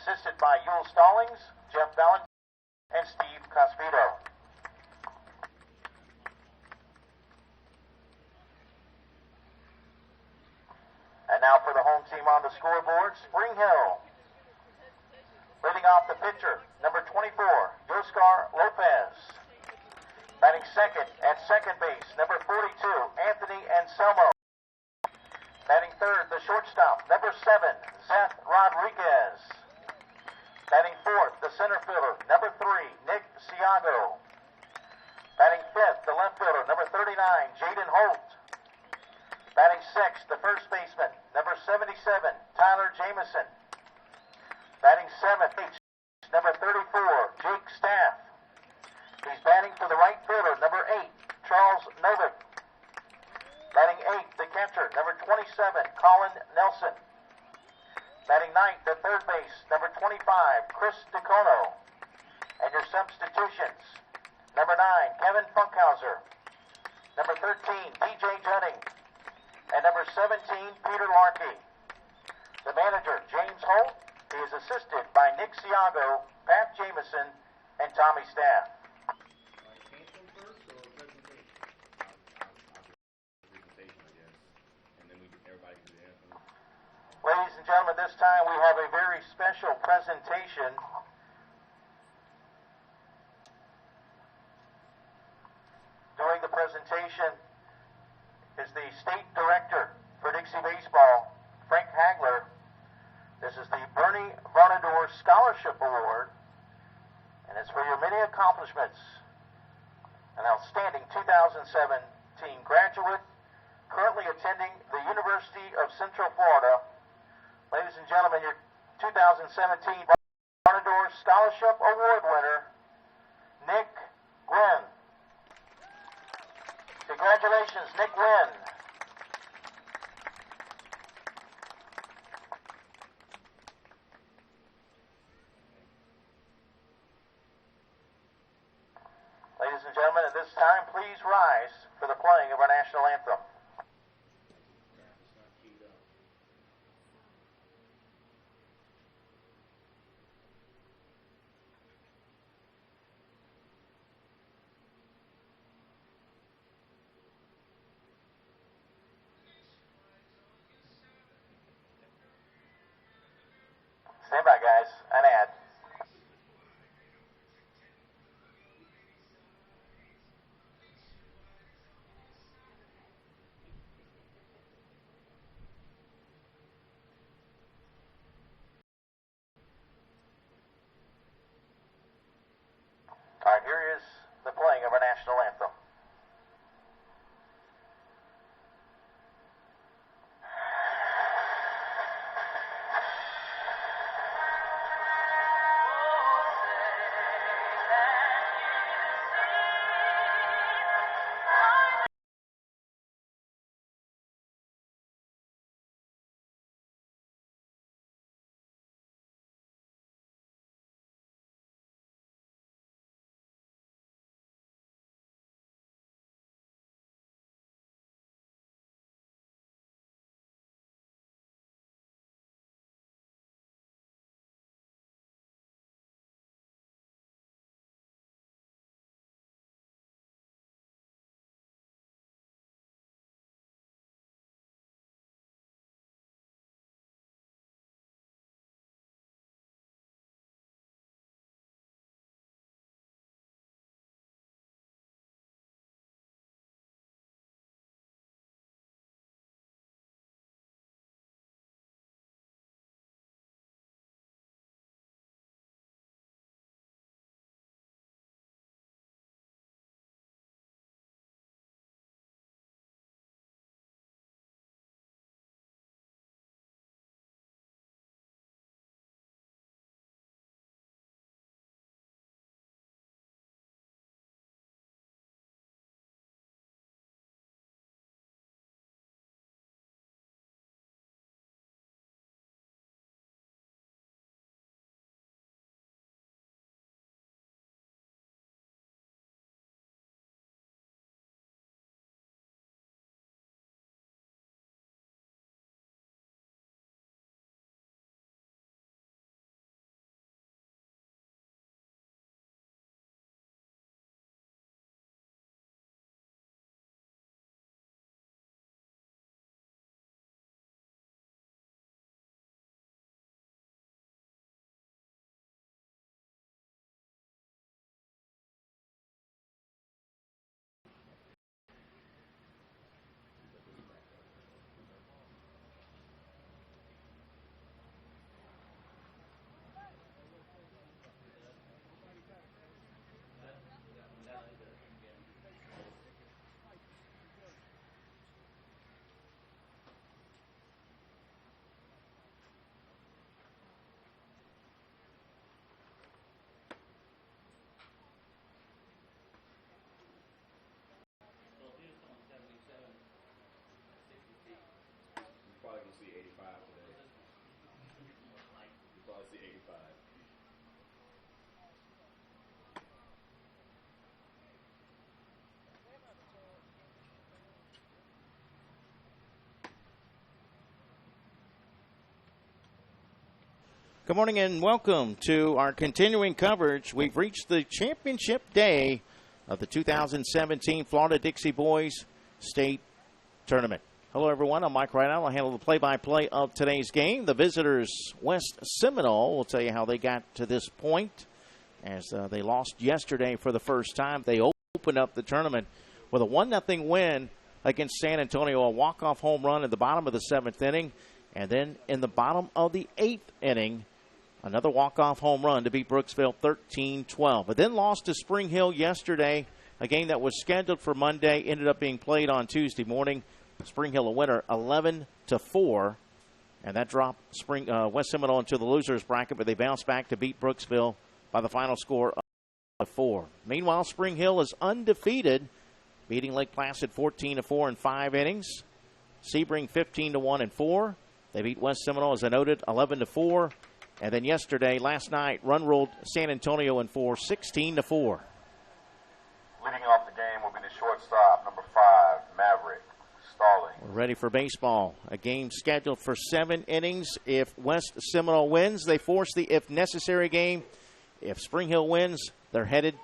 assisted by Yul Stallings, Jeff Valentine, and Steve Cospito. And now for the home team on the scoreboard, Spring Hill. Leading off the pitcher, number 24, Yoscar Lopez. Batting second at second base, number 42, Anthony Anselmo. Batting third, the shortstop, number 7, Zeth Rodriguez. Batting fourth, the center fielder, number 3, Nick Siago. Batting fifth, the left fielder, number 39, Jaden Holt. Batting sixth, the first baseman, number 77, Tyler Jamison. Batting seventh, number 34, Jake Staff. He's batting for the right fielder, number 8, Charles Novick. Batting eighth, the catcher, number 27, Colin Nelson. Batting ninth, the third base, number 25, Chris DeCono. And your substitutions, number 9, Kevin Funkhauser. Number 13, DJ Jennings. And number 17, Peter Larkey. The manager, James Holt. He is assisted by Nick Siago, Pat Jamison, and Tommy Staff. Ladies and gentlemen, this time we have a very special presentation. During the presentation is the state director for Dixie Baseball, Frank Hagler. This is the Bernie Varnador Scholarship Award, and it's for your many accomplishments. An outstanding 2017 graduate, currently attending the University of Central Florida. Ladies and gentlemen, your 2017 Varnador Scholarship Award winner, Nick Gwynn. Congratulations, Nick Gwynn. Ladies and gentlemen, at this time, please rise for the playing of our national anthem. Stand by, guys. An ad. All right, here is the playing of our national anthem. Good morning and welcome to our continuing coverage. We've reached the championship day of the 2017 Florida Dixie Boys State Tournament. Hello, everyone. I'm Mike Rideout. I'll handle the play-by-play of today's game. The visitors, West Seminole, will tell you how they got to this point as they lost yesterday for the first time. They opened up the tournament with a 1-0 win against San Antonio, a walk-off home run in the bottom of the 7th inning. And then in the bottom of the 8th inning, another walk-off home run to beat Brooksville 13-12. But then lost to Spring Hill yesterday, a game that was scheduled for Monday, ended up being played on Tuesday morning. Spring Hill a winner 11-4. And that dropped West Seminole into the losers bracket, but they bounced back to beat Brooksville by the final score of 4. Meanwhile, Spring Hill is undefeated, beating Lake Placid 14-4 in 5 innings. Sebring 15-1 in 4. They beat West Seminole, as I noted, 11-4. And then last night, run-ruled San Antonio in 4, 16-4. Leading off the game will be the shortstop, number 5, Maverick Stalling. We're ready for baseball. A game scheduled for 7 innings. If West Seminole wins, they force the if necessary game. If Spring Hill wins, they're headed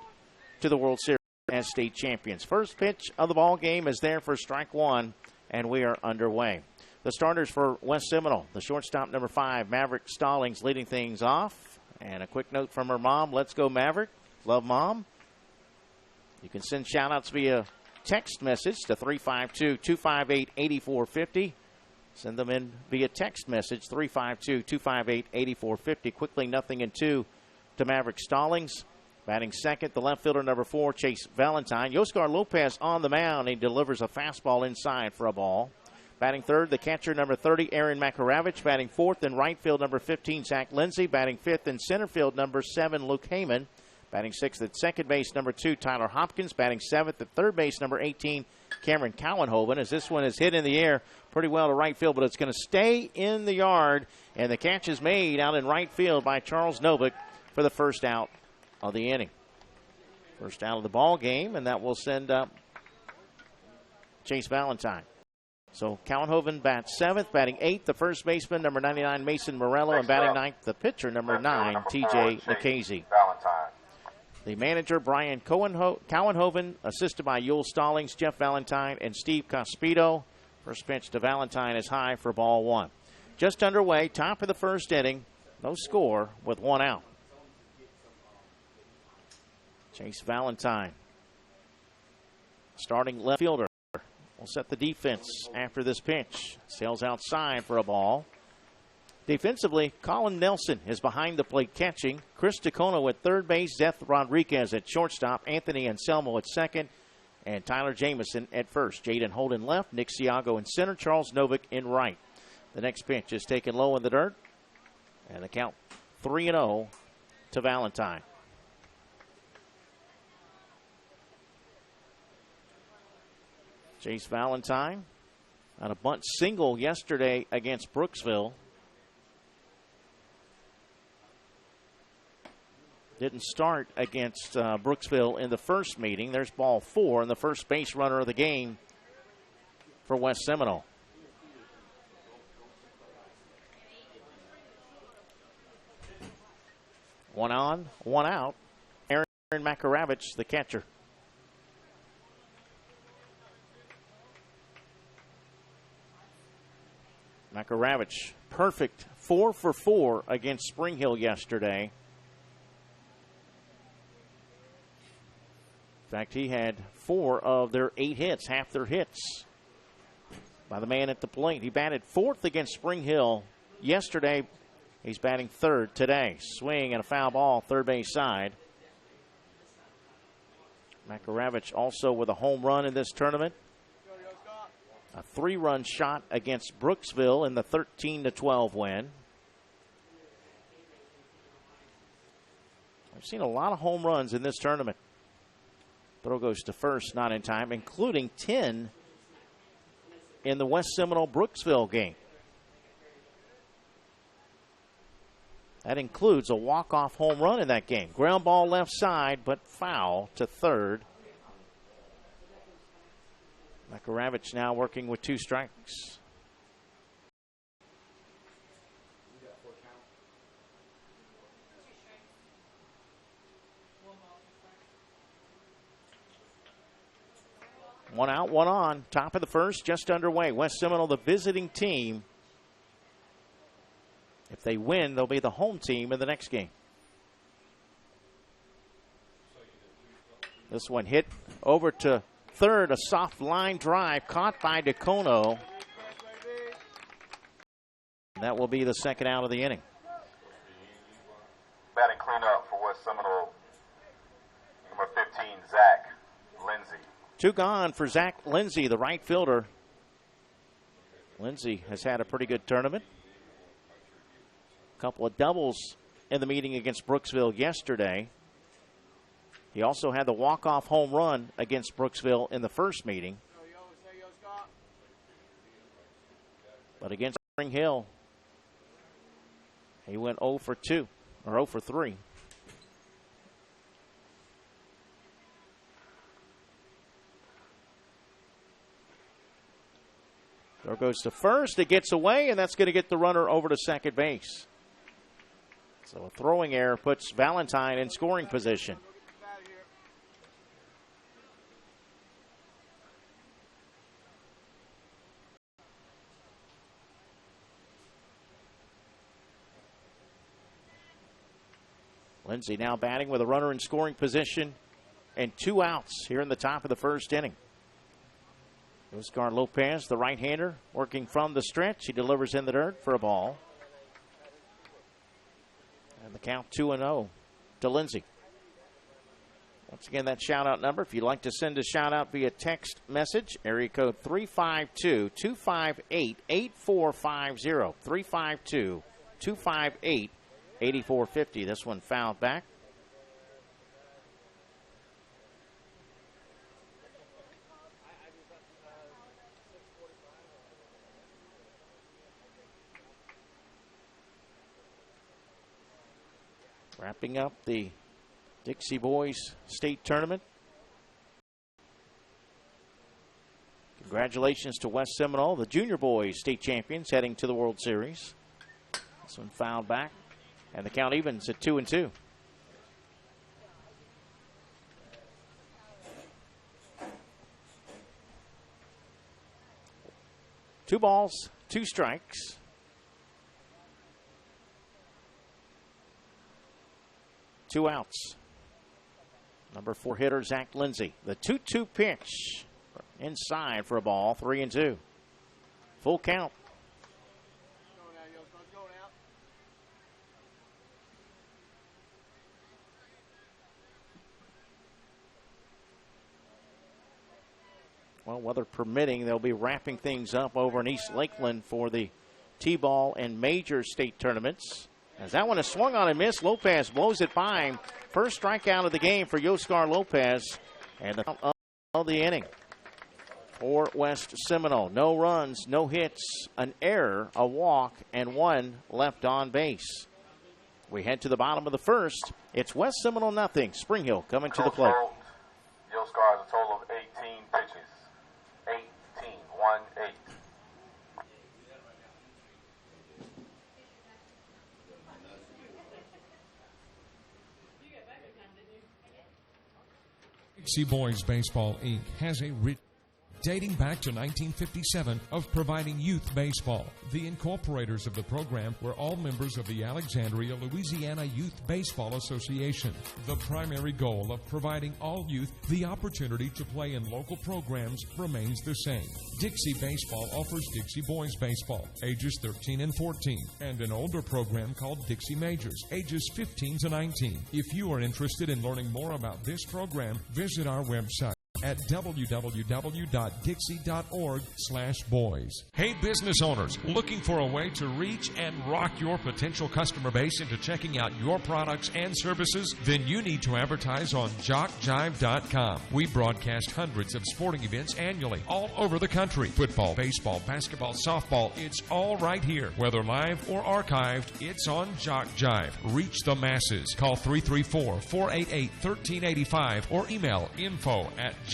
to the World Series as state champions. First pitch of the ball game is there for strike 1, and we are underway. The starters for West Seminole, the shortstop, number 5, Maverick Stallings, leading things off. And a quick note from her mom, let's go Maverick. Love, Mom. You can send shout-outs via text message to 352-258-8450. Send them in via text message, 352-258-8450. Quickly, 0-2 to Maverick Stallings. Batting second, the left fielder, number 4, Chase Valentine. Yoscar Lopez on the mound. He delivers a fastball inside for a ball. Batting third, the catcher, number 30, Aaron Makaravich. Batting fourth in right field, number 15, Zach Lindsay. Batting fifth in center field, number 7, Luke Heyman. Batting sixth at second base, number 2, Tyler Hopkins. Batting seventh at third base, number 18, Cameron Cowanhoven. As this one is hit in the air pretty well to right field, but it's going to stay in the yard. And the catch is made out in right field by Charles Novick for the first out of the inning. First out of the ball game, and that will send up Chase Valentine. So Cowanhoven bats seventh, batting eighth, the first baseman, number 99, Mason Morello, and batting ninth, the pitcher, number 9, T.J. Nikhazy. The manager, Brian Cowanhoven, assisted by Yule Stallings, Jeff Valentine, and Steve Cospito. First pitch to Valentine is high for ball 1. Just underway, top of the first inning, no score with 1 out. Chase Valentine, starting left fielder. Will set the defense after this pitch. Sails outside for a ball. Defensively, Colin Nelson is behind the plate catching. Chris Tacono at third base. Seth Rodriguez at shortstop. Anthony Anselmo at second. And Tyler Jamison at first. Jaden Holden left. Nick Siago in center. Charles Novick in right. The next pitch is taken low in the dirt. And the count 3-0 to Valentine. Chase Valentine on a bunt single yesterday against Brooksville. Didn't start against Brooksville in the first meeting. There's ball 4 and the first base runner of the game for West Seminole. One on, 1 out. Aaron Makaravich, the catcher. Makaravich, perfect 4 for 4 against Spring Hill yesterday. In fact, he had 4 of their 8 hits, half their hits by the man at the plate. He batted 4th against Spring Hill yesterday. He's batting 3rd today. Swing and a foul ball, third base side. Makaravich also with a home run in this tournament. A 3-run shot against Brooksville in the 13-12 win. I've seen a lot of home runs in this tournament. Throw goes to first, not in time, including 10 in the West Seminole Brooksville game. That includes a walk-off home run in that game. Ground ball left side, but foul to third. Makaravich now working with 2 strikes. One out, one on. Top of the first, just underway. West Seminole, the visiting team. If they win, they'll be the home team in the next game. This one hit over to third, a soft line drive caught by DeCono. That will be the second out of the inning. Batting cleanup for West Seminole, number 15, Zach Lindsay. 2 gone for Zach Lindsay, the right fielder. Lindsay has had a pretty good tournament. A couple of doubles in the meeting against Brooksville yesterday. He also had the walk-off home run against Brooksville in the first meeting. But against Spring Hill, he went 0 for 2, or 0 for 3. There goes to first. It gets away, and that's going to get the runner over to second base. So a throwing error puts Valentine in scoring position. Lindsay now batting with a runner in scoring position and 2 outs here in the top of the first inning. Oscar Lopez, the right-hander, working from the stretch. He delivers in the dirt for a ball. And the count 2-0 to Lindsay. Once again, that shout-out number, if you'd like to send a shout-out via text message, area code 352-258-8450. 352-258-8450. This one fouled back. Wrapping up the Dixie Boys State Tournament. Congratulations to West Seminole, the Junior Boys State Champions, heading to the World Series. This one fouled back, and the count evens at 2-2. Two balls, 2 strikes. Two outs. Number 4 hitter, Zach Lindsay. The 2-2 pitch. Inside for a ball, 3-2. Full count. Well, weather permitting, they'll be wrapping things up over in East Lakeland for the T-ball and major state tournaments. As that one is swung on and missed, Lopez blows it by him. First strikeout of the game for Oscar Lopez. And the count of the inning for West Seminole. No runs, no hits, an error, a walk, and 1 left on base. We head to the bottom of the first. It's West Seminole nothing. Spring Hill coming to the plate. Oscar has a total of 18 pitches. 18, 1-8. Dixie Boys Baseball, Inc. has a rich dating back to 1957 of providing youth baseball. The incorporators of the program were all members of the Alexandria, Louisiana Youth Baseball Association. The primary goal of providing all youth the opportunity to play in local programs remains the same. Dixie Baseball offers Dixie Boys Baseball, ages 13 and 14, and an older program called Dixie Majors, ages 15 to 19. If you are interested in learning more about this program, visit our website at www.dixie.org/boys. Hey, business owners, looking for a way to reach and rock your potential customer base into checking out your products and services? Then you need to advertise on JockJive.com. We broadcast hundreds of sporting events annually all over the country. Football, baseball, basketball, softball, it's all right here. Whether live or archived, it's on JockJive. Reach the masses. Call 334-488-1385 or email info@JockJive.com.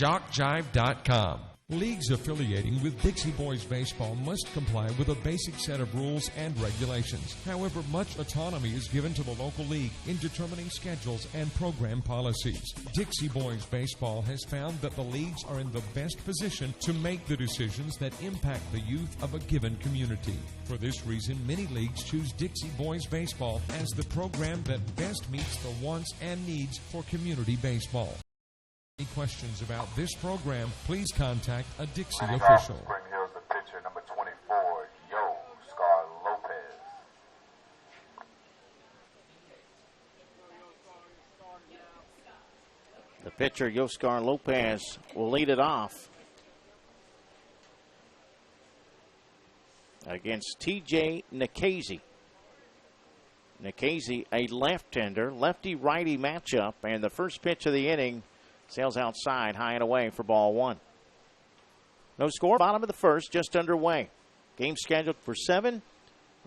Leagues affiliating with Dixie Boys Baseball must comply with a basic set of rules and regulations. However, much autonomy is given to the local league in determining schedules and program policies. Dixie Boys Baseball has found that the leagues are in the best position to make the decisions that impact the youth of a given community. For this reason, many leagues choose Dixie Boys Baseball as the program that best meets the wants and needs for community baseball. Any questions about this program, please contact a Dixie official. Spring Hill's the pitcher, number 24, Scar Lopez. The pitcher, Yoscar Lopez, will lead it off against T.J. Nikhazy. Nikhazy, a left-hander, lefty-righty matchup, and the first pitch of the inning sails outside, high and away for ball one. No score, bottom of the first, just underway. Game scheduled for 7.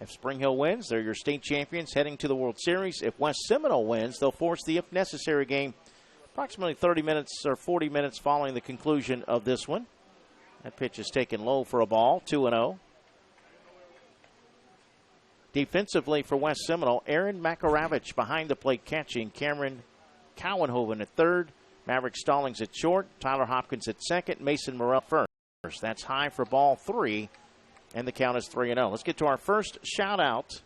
If Spring Hill wins, they're your state champions heading to the World Series. If West Seminole wins, they'll force the if necessary game approximately 30 minutes or 40 minutes following the conclusion of this one. That pitch is taken low for a ball, 2-0. Defensively for West Seminole, Aaron Makaravich behind the plate catching, Cameron Cowenhoven at third, Maverick Stallings at short, Tyler Hopkins at second, Mason Morrell first. That's high for ball 3, and the count is 3-0. Let's get to our first shout-out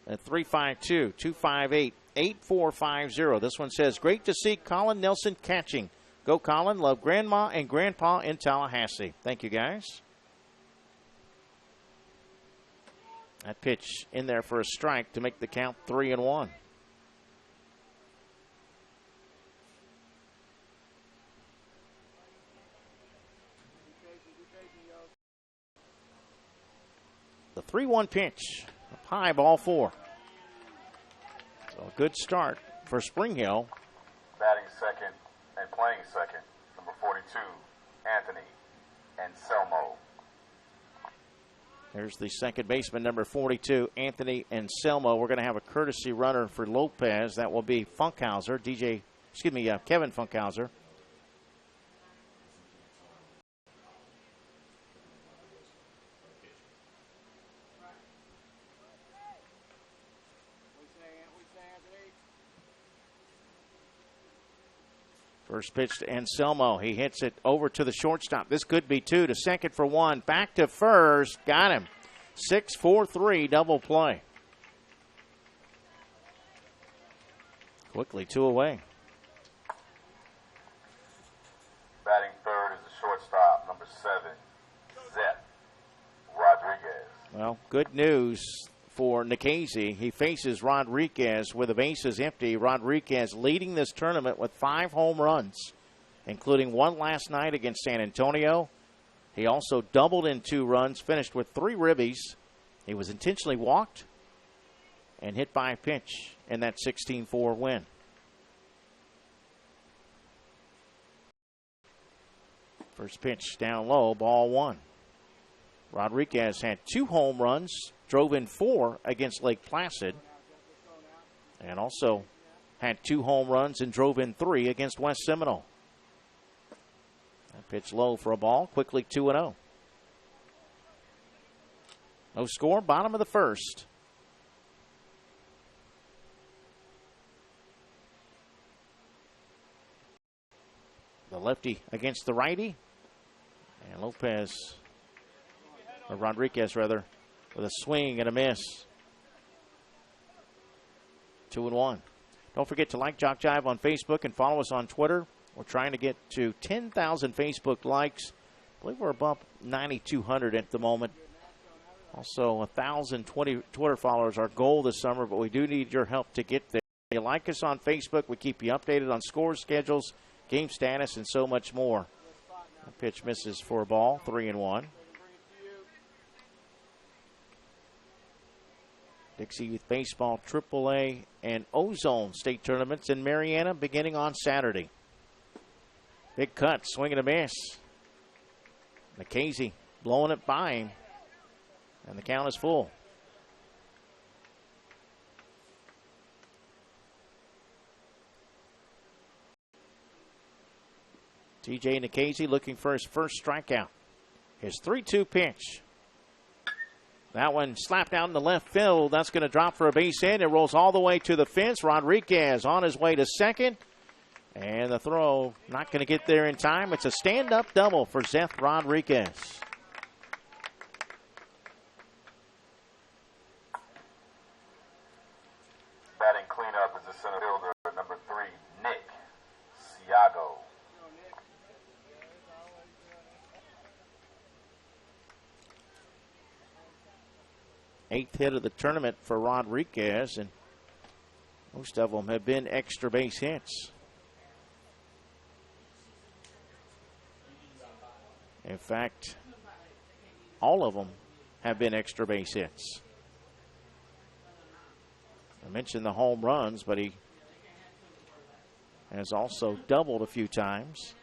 at 352-258-8450. This one says, great to see Colin Nelson catching. Go Colin, love Grandma and Grandpa in Tallahassee. Thank you, guys. That pitch in there for a strike to make the count 3-1. The 3-1 pitch, up high, ball 4. So a good start for Spring Hill. Batting second and playing second, number 42, Anthony Anselmo. There's the second baseman, number 42, Anthony Anselmo. We're going to have a courtesy runner for Lopez. That will be Funkhauser, Kevin Funkhauser. First pitch to Anselmo. He hits it over to the shortstop. This could be 2 to second for 1. Back to first. Got him. 6-4-3 double play. Quickly 2 away. Batting third is the shortstop, number 7, Zep Rodriguez. Well, good news for Nikhazy. He faces Rodriguez with the bases empty. Rodriguez leading this tournament with 5 home runs, including 1 last night against San Antonio. He also doubled in 2 runs, finished with 3 ribbies. He was intentionally walked and hit by a pitch in that 16-4 win. First pitch down low, ball 1. Rodriguez had 2 home runs, drove in 4 against Lake Placid, and also had 2 home runs and drove in 3 against West Seminole. That pitch low for a ball, quickly 2-0. No score, bottom of the first. The lefty against the righty, and Rodriguez with a swing and a miss. 2-1. Don't forget to like JockJive on Facebook and follow us on Twitter. We're trying to get to 10,000 Facebook likes. I believe we're above 9,200 at the moment. Also, 1,000 Twitter followers, our goal this summer, but we do need your help to get there. If you like us on Facebook, we keep you updated on scores, schedules, game status, and so much more. The pitch misses for a ball, 3-1. Dixie Youth Baseball AAA and Ozone state tournaments in Marianna beginning on Saturday. Big cut, swing and a miss. Nikhazy blowing it by him, and the count is full. TJ Nikhazy looking for his first strikeout. His 3-2 pitch. That one slapped out in the left field. That's going to drop for a base hit. It rolls all the way to the fence. Rodriguez on his way to second. And the throw not going to get there in time. It's a stand-up double for Seth Rodriguez. Batting cleanup is the center fielder, number 3, Nick Siago. Eighth hit of the tournament for Rodriguez, and most of them have been extra base hits. In fact, all of them have been extra base hits. I mentioned the home runs, but he has also doubled a few times.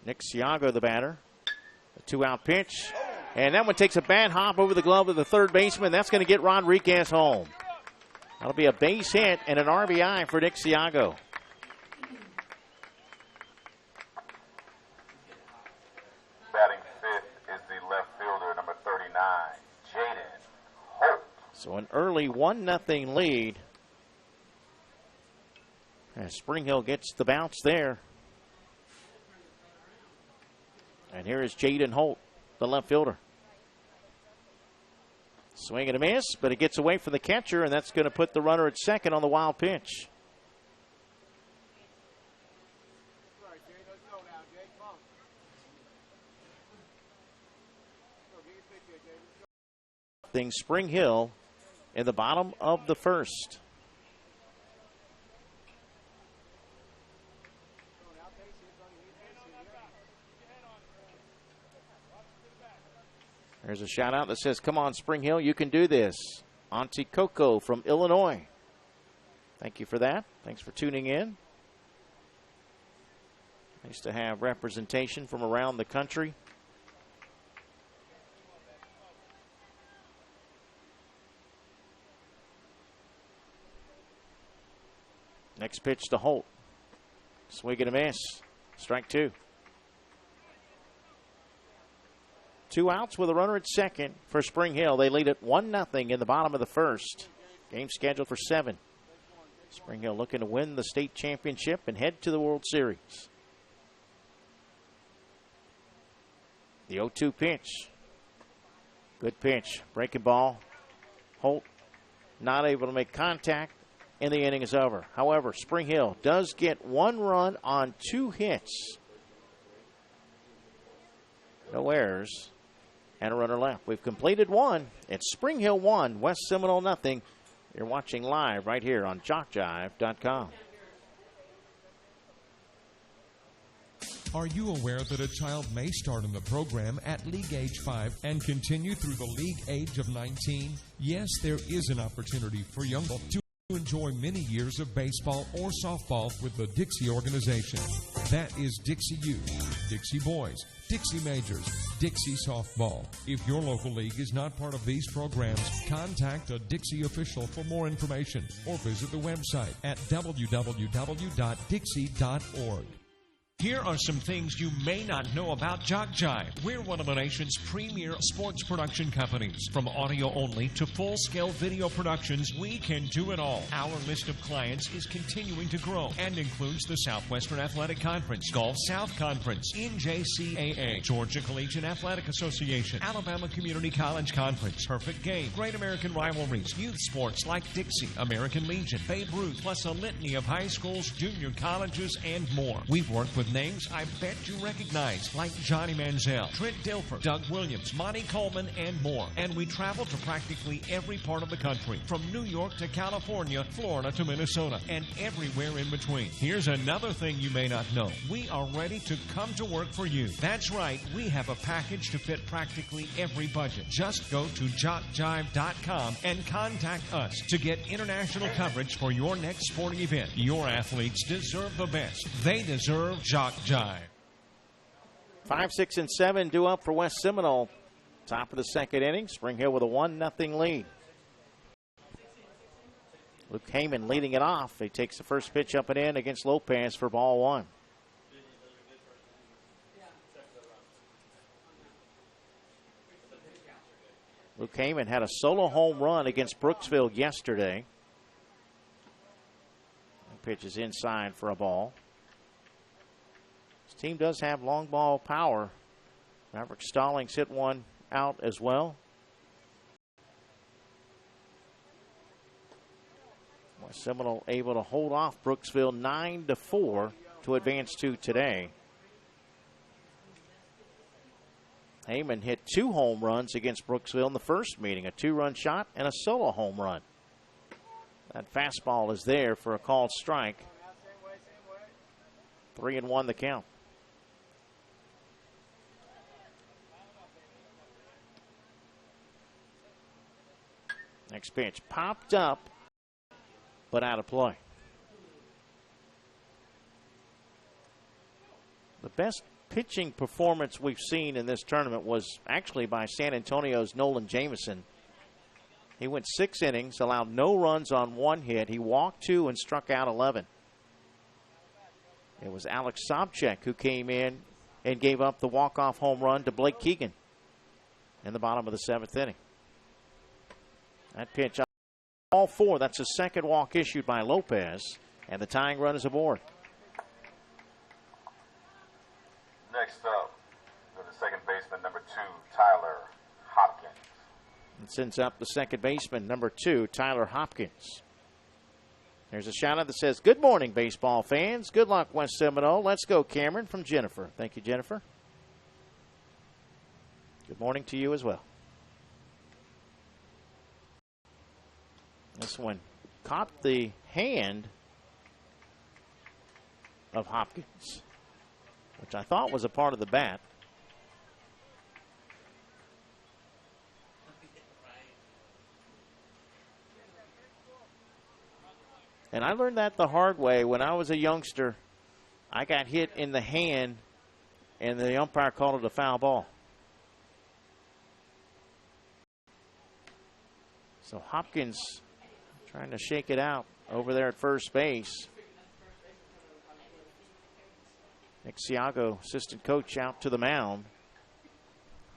Nick Siago, the batter. A 2-out pitch. And that one takes a bad hop over the glove of the third baseman. That's going to get Rodriguez home. That'll be a base hit and an RBI for Nick Siago. Batting fifth is the left fielder, number 39, Jaden Holt. So an early 1-0 lead. As Spring Hill gets the bounce there. And here is Jaden Holt, the left fielder. Swing and a miss, but it gets away from the catcher, and that's going to put the runner at second on the wild pitch. Spring Hill in the bottom of the first. There's a shout out that says, "Come on, Spring Hill, you can do this." Auntie Coco from Illinois. Thank you for that. Thanks for tuning in. Nice to have representation from around the country. Next pitch to Holt. Swing and a miss. Strike 2. 2 outs with a runner at second for Spring Hill. They lead at 1-0 in the bottom of the first. Game scheduled for 7. Spring Hill looking to win the state championship and head to the World Series. The 0-2 pitch. Good pitch. Breaking ball. Holt not able to make contact, and the inning is over. However, Spring Hill does get 1 run on 2 hits. No errors. And a runner left. We've completed 1. It's Spring Hill 1, West Seminole 0. You're watching live right here on JockJive.com. Are you aware that a child may start in the program at league age 5 and continue through the league age of 19? Yes, there is an opportunity for young adults to enjoy many years of baseball or softball with the Dixie organization. That is Dixie Youth, Dixie Boys, Dixie Majors, Dixie Softball. If your local league is not part of these programs, contact a Dixie official for more information or visit the website at www.dixie.org. Here are some things you may not know about JockJive. We're one of the nation's premier sports production companies. From audio only to full-scale video productions, we can do it all. Our list of clients is continuing to grow and includes the Southwestern Athletic Conference, Gulf South Conference, NJCAA, Georgia Collegiate Athletic Association, Alabama Community College Conference, Perfect Game, Great American Rivalries, youth sports like Dixie, American Legion, Babe Ruth, plus a litany of high schools, junior colleges, and more. We've worked with names I bet you recognize, like Johnny Manziel, Trent Dilfer, Doug Williams, Monty Coleman, and more. And we travel to practically every part of the country, from New York to California, Florida to Minnesota, and everywhere in between. Here's another thing you may not know. We are ready to come to work for you. That's right, we have a package to fit practically every budget. Just go to JockJive.com and contact us to get international coverage for your next sporting event. Your athletes deserve the best. They deserve JockJive. 5, 6, and 7 due up for West Seminole. Top of the second inning. Spring Hill with a 1-0 lead. Luke Heyman leading it off. He takes the first pitch up and in against Lopez for ball one. Luke Heyman had a solo home run against Brooksville yesterday. Pitch is inside for a ball. This team does have long ball power. Maverick Stallings hit one out as well. Seminole able to hold off Brooksville 9-4 to advance to today. Heyman hit 2 home runs against Brooksville in the first meeting, a 2-run shot and a solo home run. That fastball is there for a called strike. 3-1 the count. Next pitch popped up, but out of play. The best pitching performance we've seen in this tournament was actually by San Antonio's Nolan Jamison. He went 6 innings, allowed no runs on 1 hit. He walked 2 and struck out 11. It was Alex Sobchak who came in and gave up the walk-off home run to Blake Keegan in the bottom of the 7th inning. That pitch, all 4. That's a second walk issued by Lopez, and the tying run is aboard. Next up, go to second baseman number 2, Tyler Hopkins. It sends up the second baseman, number 2, Tyler Hopkins. There's a shout out that says, "Good morning, baseball fans. Good luck, West Seminole. Let's go, Cameron," from Jennifer. Thank you, Jennifer. Good morning to you as well. This one caught the hand of Hopkins, which I thought was a part of the bat. And I learned that the hard way when I was a youngster. I got hit in the hand, and the umpire called it a foul ball. So Hopkins trying to shake it out over there at first base. Nick Siago, assistant coach, out to the mound.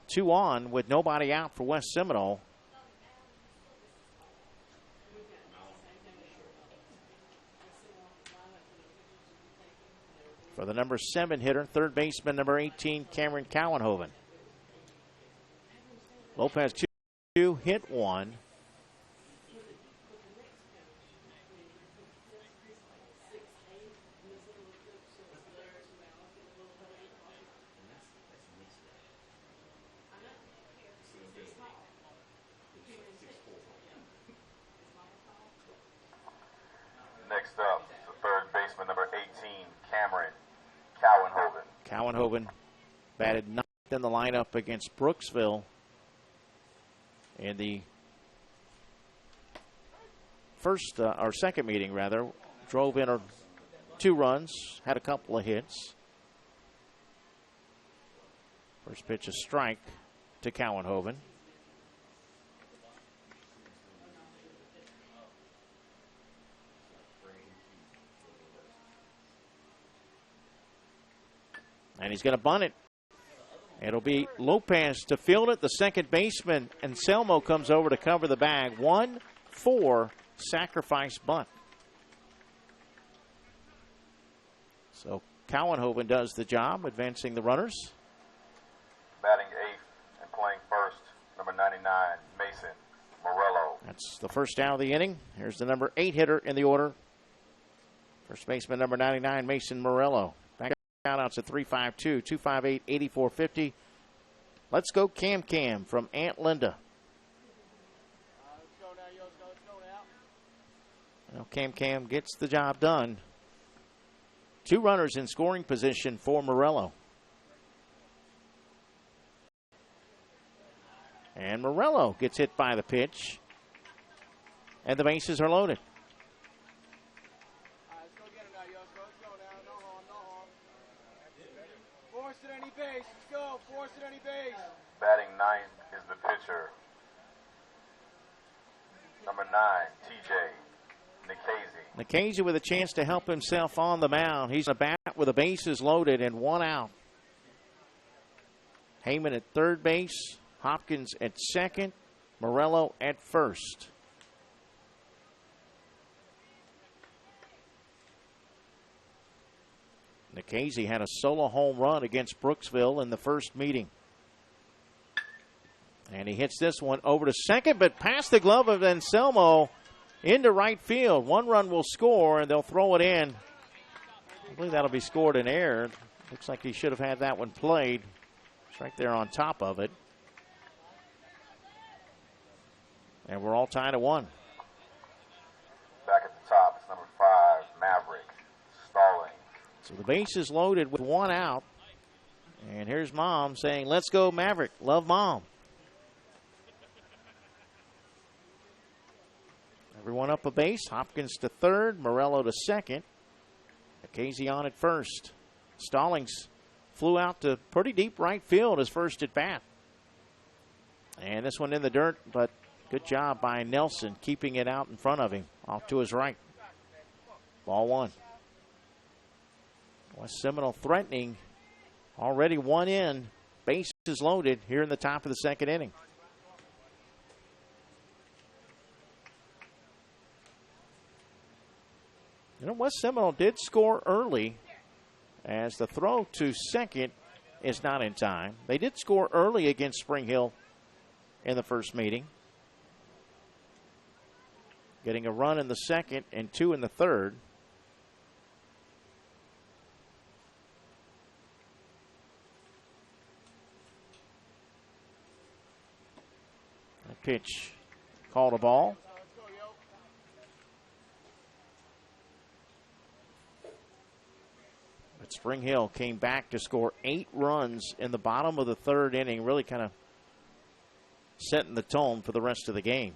2 on with nobody out for West Seminole. For the number 7 hitter, third baseman number 18, Cameron Cowenhoven. Lopez 2, hit 1. Next up, the third baseman number 18, Cameron Cowenhoven. Cowenhoven batted 9th in the lineup against Brooksville in the second meeting, rather. Drove in 2 runs, had a couple of hits. First pitch, a strike to Cowenhoven. And he's going to bunt it. It'll be Lopez to field it. The second baseman, Anselmo, comes over to cover the bag. 1-4 sacrifice bunt. So Cowenhoven does the job, advancing the runners. Batting 8th and playing first, number 99, Mason Morello. That's the first out of the inning. Here's the number 8 hitter in the order. First baseman, number 99, Mason Morello. Shoutouts at 352-258-8450. Let's go Cam from Aunt Linda. Well, Cam gets the job done. 2 runners in scoring position for Morello. And Morello gets hit by the pitch. And the bases are loaded. Batting 9th is the pitcher, number 9, TJ Nikhazy. Nikhazy with a chance to help himself on the mound. He's a bat with the bases loaded and one out. Heyman at third base, Hopkins at second, Morello at first. Nikhazy had a solo home run against Brooksville in the first meeting. And he hits this one over to second, but past the glove of Anselmo into right field. One run will score, and they'll throw it in. I believe that'll be scored in air. Looks like he should have had that one played. It's right there on top of it. And we're all tied at 1. Back at the top, it's number 5, Maverick, Stallings. So the base is loaded with one out. And here's Mom saying, "Let's go, Maverick. Love Mom." Everyone up a base. Hopkins to third, Morello to second. Nikhazy on at first. Stallings flew out to pretty deep right field his first at bat. And this one in the dirt, but good job by Nelson keeping it out in front of him, off to his right. Ball 1. West Seminole threatening. Already one in. Base is loaded here in the top of the second inning. You know, West Seminole did score early, as the throw to second is not in time. They did score early against Spring Hill in the first meeting, getting a run in the second and 2 in the third. A pitch called a ball. But Spring Hill came back to score 8 runs in the bottom of the third inning, really kind of setting the tone for the rest of the game.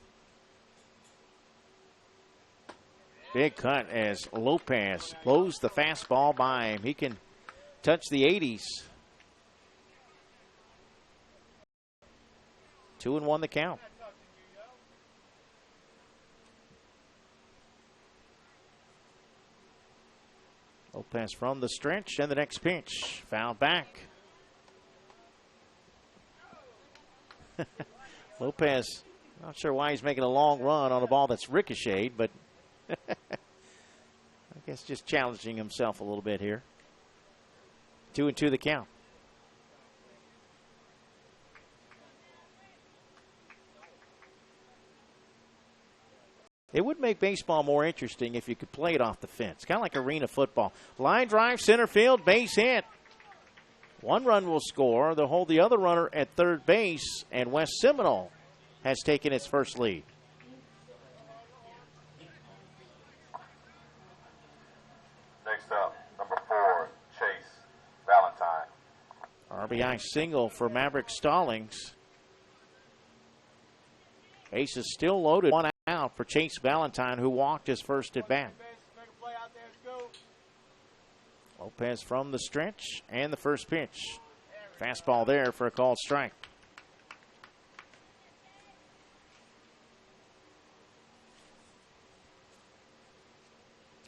Big cut as Lopez blows the fastball by him. He can touch the 80s. 2-1 the count. Lopez from the stretch, and the next pitch. Fouled back. Lopez, not sure why he's making a long run on a ball that's ricocheted, but I guess just challenging himself a little bit here. 2-2 the count. It would make baseball more interesting if you could play it off the fence, kind of like arena football. Line drive, center field, base hit. One run will score. They'll hold the other runner at third base, and West Seminole has taken its first lead. Next up, number 4, Chase Valentine. RBI single for Maverick Stallings. Ace is still loaded. One out for Chase Valentine, who walked his first at bat. Lopez from the stretch, and the first pitch. Fastball there for a called strike.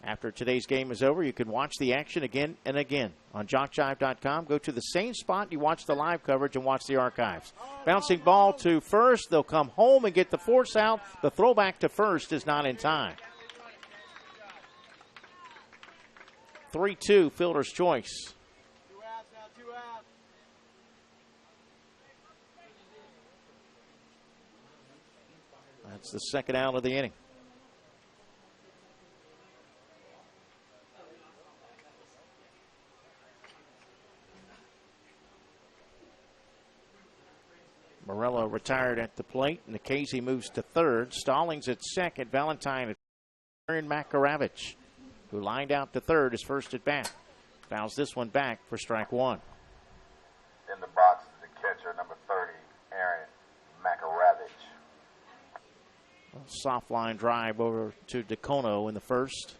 After today's game is over, you can watch the action again and again on JockJive.com. Go to the same spot, you watch the live coverage and watch the archives. Bouncing ball to first. They'll come home and get the force out. The throwback to first is not in time. 3-2, fielder's choice. That's the second out of the inning. Morello retired at the plate. Nikhazy moves to third. Stallings at second. Valentine at third. And Makaravich, who lined out to third, his first at bat. Fouls this one back for strike 1. In the box is the catcher, number 30, Aaron Makaravich. Soft line drive over to DeCono in the first.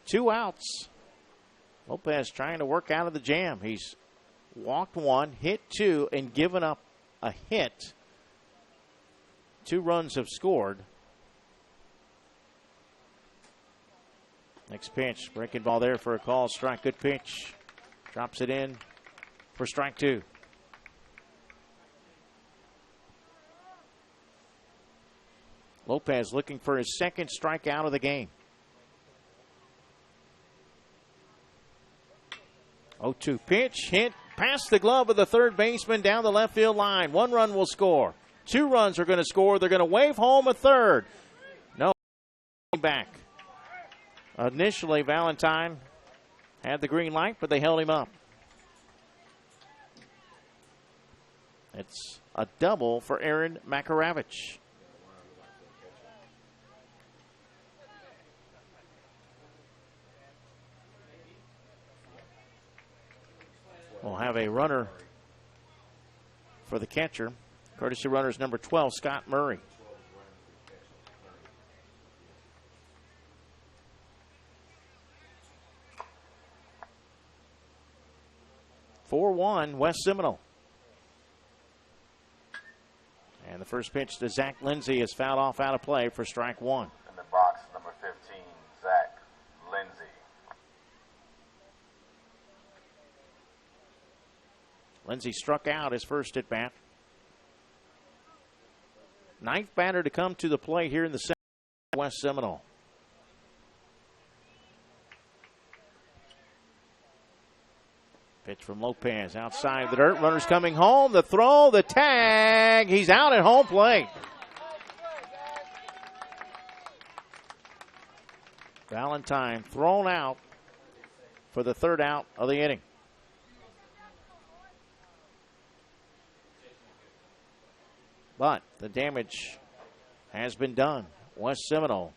2 outs. Lopez trying to work out of the jam. He's walked 1, hit 2, and given up a hit. 2 runs have scored. Next pitch, breaking ball there for a call, strike, good pitch. Drops it in for strike 2. Lopez looking for his second strikeout of the game. 0-2 pitch, hit past the glove of the third baseman down the left field line. 1 run will score. 2 runs are going to score. They're going to wave home a third. No, back. Initially, Valentine had the green light, but they held him up. It's a double for Aaron Makaravich. We'll have a runner for the catcher. Courtesy runner's number 12, Scott Murray. West Seminole. And the first pitch to Zach Lindsay is fouled off out of play for strike 1. In the box, number 15, Zach Lindsay. Lindsay struck out his first at bat. 9th batter to come to the plate here in the second, West Seminole. Pitch from Lopez outside the dirt. Runners coming home. The throw, the tag. He's out at home plate. Valentine thrown out for the 3rd out of the inning. But the damage has been done. West Seminole,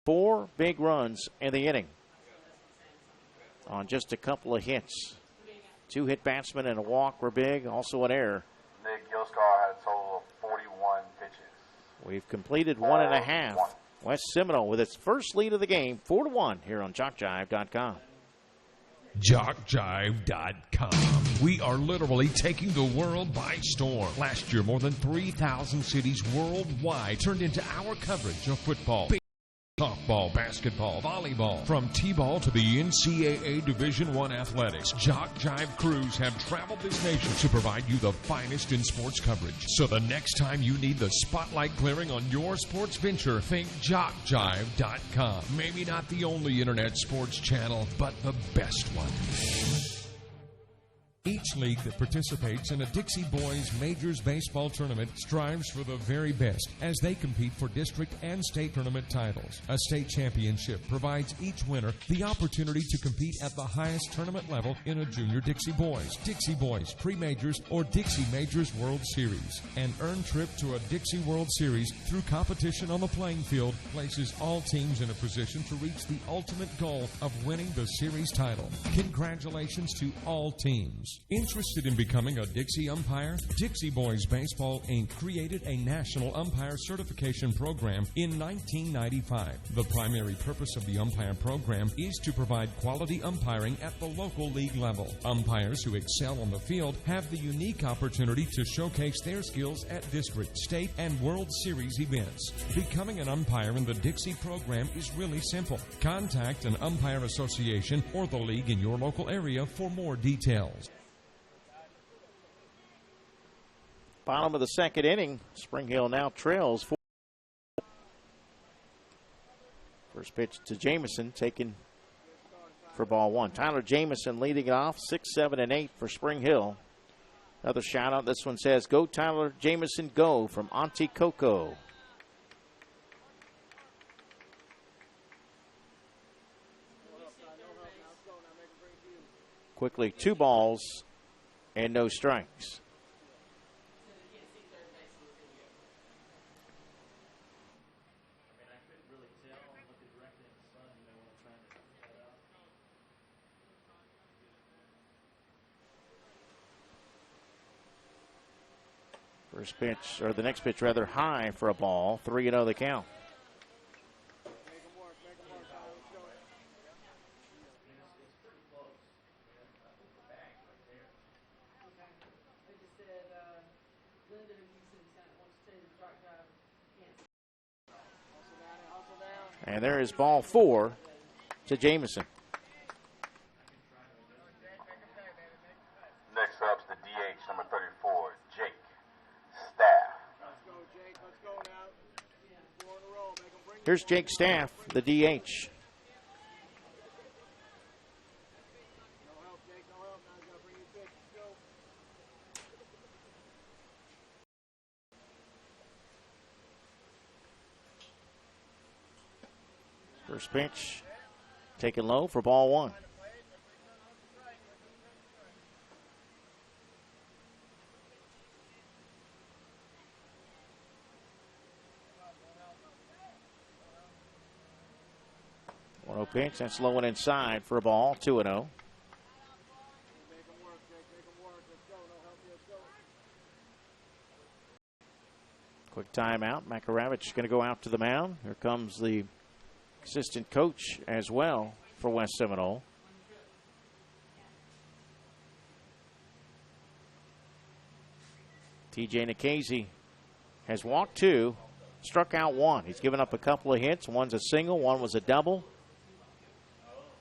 4 big runs in the inning on just a couple of hits. 2 hit batsmen and a walk were big, also an error. Nick Gilscar had a total of 41 pitches. We've completed 1.5. West Seminole with its first lead of the game, 4-1 here on JockJive.com. JockJive.com. We are literally taking the world by storm. Last year, more than 3,000 cities worldwide turned into our coverage of football, softball, basketball, volleyball. From T-ball to the NCAA Division I athletics, JockJive crews have traveled this nation to provide you the finest in sports coverage. So the next time you need the spotlight clearing on your sports venture, think JockJive.com. Maybe not the only internet sports channel, but the best one. Each league that participates in a Dixie Boys Majors Baseball tournament strives for the very best as they compete for district and state tournament titles. A state championship provides each winner the opportunity to compete at the highest tournament level in a Junior Dixie Boys Pre-Majors, or Dixie Majors World Series. An earned trip to a Dixie World Series through competition on the playing field places all teams in a position to reach the ultimate goal of winning the series title. Congratulations to all teams. Interested in becoming a Dixie umpire? Dixie Boys Baseball, Inc. created a national umpire certification program in 1995. The primary purpose of the umpire program is to provide quality umpiring at the local league level. Umpires who excel on the field have the unique opportunity to showcase their skills at district, state, and World Series events. Becoming an umpire in the Dixie program is really simple. Contact an umpire association or the league in your local area for more details. Bottom of the second inning, Spring Hill now trails 4. First pitch to Jamison, taken for ball 1. Tyler Jamison leading it off, 6, 7, and 8 for Spring Hill. Another shout out. This one says, "Go Tyler Jamison, go," from Auntie Coco. Quickly, 2 balls and no strikes. First pitch, or the next pitch rather, high for a ball. 3-0 the count. And there is ball 4 to Jamison. Next up's the DH, number 34, Jake Staff. Here's Jake Staff, the DH. First pitch taken low for ball one. Pitch, that's low and inside for a ball, 2-0. Quick timeout. Makaravich going to go out to the mound. Here comes the assistant coach as well for West Seminole. TJ Nikhazy has walked 2, struck out 1. He's given up a couple of hits. One's a single, one was a double.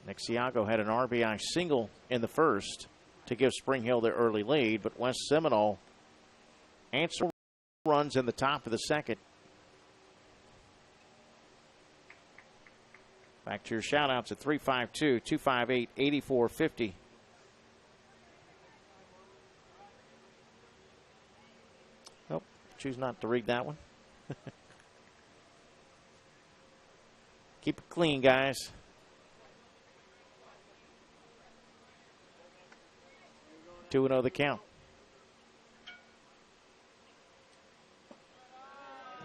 Nixiago had an RBI single in the first to give Spring Hill their early lead, but West Seminole answer runs in the top of the second. Back to your shout-outs at 352-258-8450. Nope, choose not to read that one. Keep it clean, guys. 2-0 the count.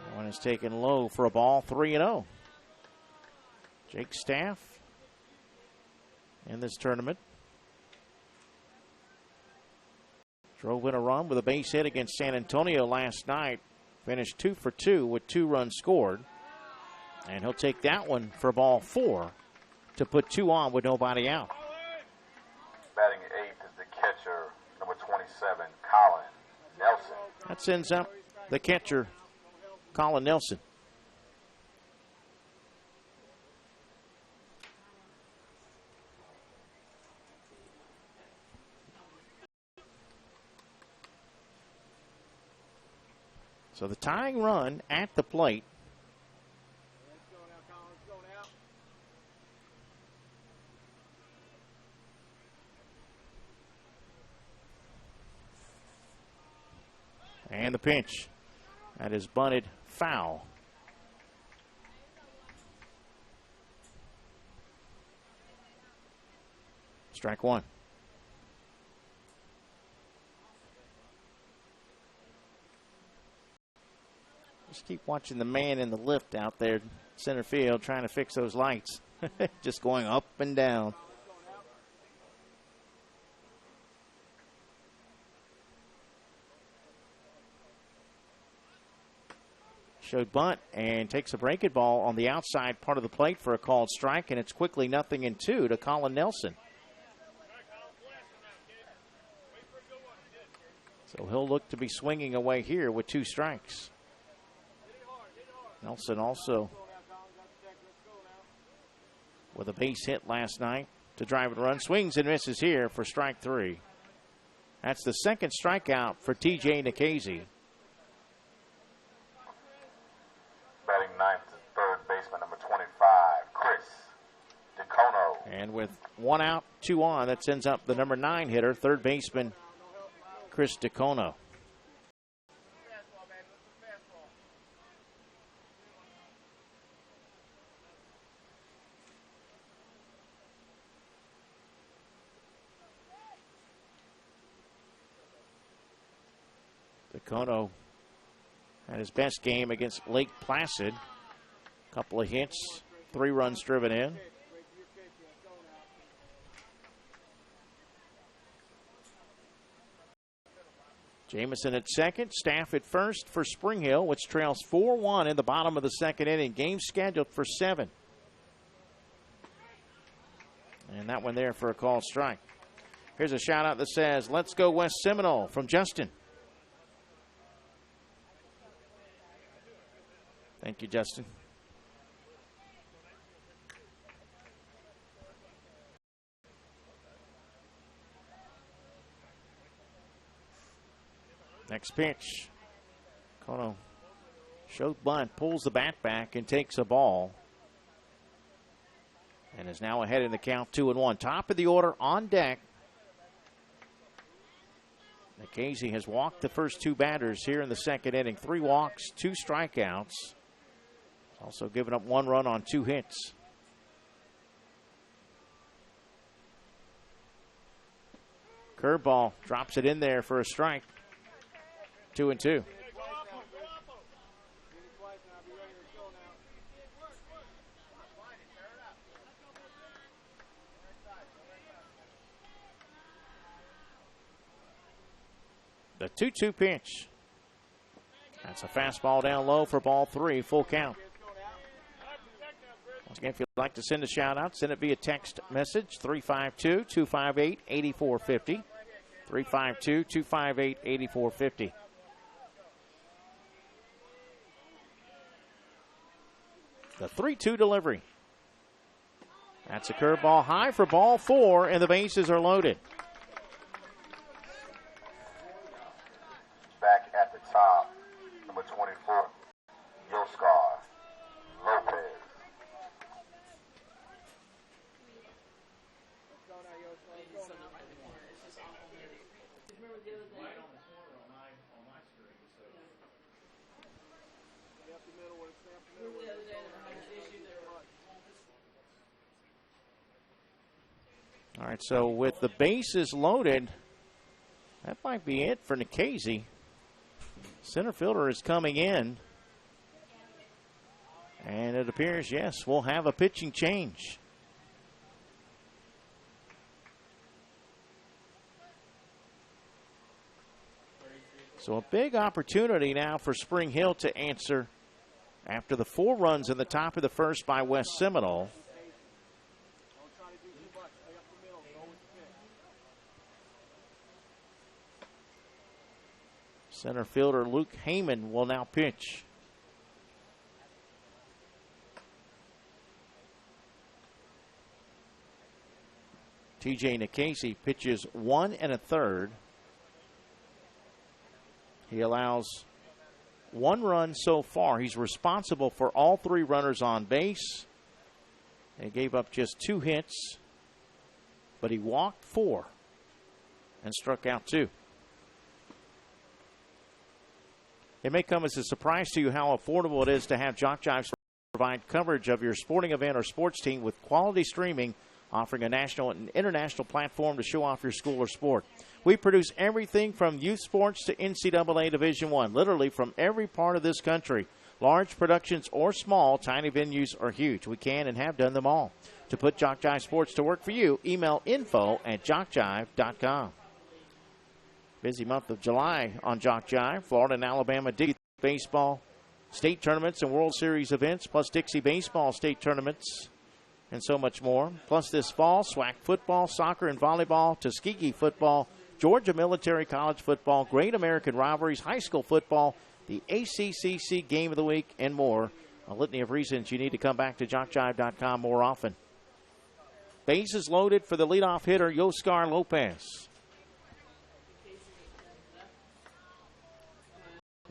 That one is taken low for a ball, 3-0. Jake Staff in this tournament drove in a run with a base hit against San Antonio last night. Finished 2 for 2 with 2 runs scored. And he'll take that one for ball 4 to put 2 on with nobody out. Batting 8th is the catcher, number 27, Colin Nelson. That sends up the catcher, Colin Nelson. So the tying run at the plate. And the pitch. That is bunted foul. Strike one. Just keep watching the man in the lift out there, center field, trying to fix those lights. Just going up and down. Showed bunt and takes a breaking ball on the outside part of the plate for a called strike, and it's quickly 0-2 to Colin Nelson. So he'll look to be swinging away here with 2 strikes. Nelson also with a base hit last night to drive and run. Swings and misses here for strike 3. That's the second strikeout for TJ Nikhazy. Batting 9th is third baseman, number 25, Chris DeCono. And with 1 out, 2 on, that sends up the number 9 hitter, third baseman, Chris DeCono. DeCono had his best game against Lake Placid. Couple of hits, 3 runs driven in. Jamison at second, Staff at first for Spring Hill, which trails 4-1 in the bottom of the second inning. Game scheduled for 7. And that one there for a called strike. Here's a shout out that says, "Let's go West Seminole," from Justin. Thank you, Justin. next pitch. Kono shows bunt, pulls the bat back, and takes a ball. And is now ahead in the count, 2-1. Top of the order on deck. Nikhazy has walked the first two batters here in the second inning. 3 walks, 2 strikeouts. Also given up 1 run on 2 hits. Curveball drops it in there for a strike. 2-2. The 2-2 pitch. That's a fastball down low for ball 3, full count. Once again, if you'd like to send a shout out, send it via text message 352-258-8450. 352-258-8450. The 3-2 delivery. That's a curveball high for ball 4, and the bases are loaded. Back at the top, number 24, Yoskar Lopez. All right, so with the bases loaded, that might be it for Nikhazy. Center fielder is coming in. And it appears, yes, we'll have a pitching change. So a big opportunity now for Spring Hill to answer after the 4 runs in the top of the first by West Seminole. Center fielder Luke Heyman will now pitch. TJ Nikhazy pitches 1 1/3. He allows 1 run so far. He's responsible for all 3 runners on base. He gave up just 2 hits, but he walked 4 and struck out 2. It may come as a surprise to you how affordable it is to have JockJive provide coverage of your sporting event or sports team with quality streaming, offering a national and international platform to show off your school or sport. We produce everything from youth sports to NCAA Division I, literally from every part of this country. Large productions or small, tiny venues or huge. We can and have done them all. To put JockJive Sports to work for you, email info@jockjive.com. Busy month of July on JockJive. Florida and Alabama Dixie baseball state tournaments and World Series events, plus Dixie baseball state tournaments, and so much more. Plus this fall, SWAC football, soccer and volleyball, Tuskegee football, Georgia military college football, Great American rivalries, high school football, the ACCC Game of the Week, and more. A litany of reasons you need to come back to JockJive.com more often. Bases loaded for the leadoff hitter, Yoskar Lopez.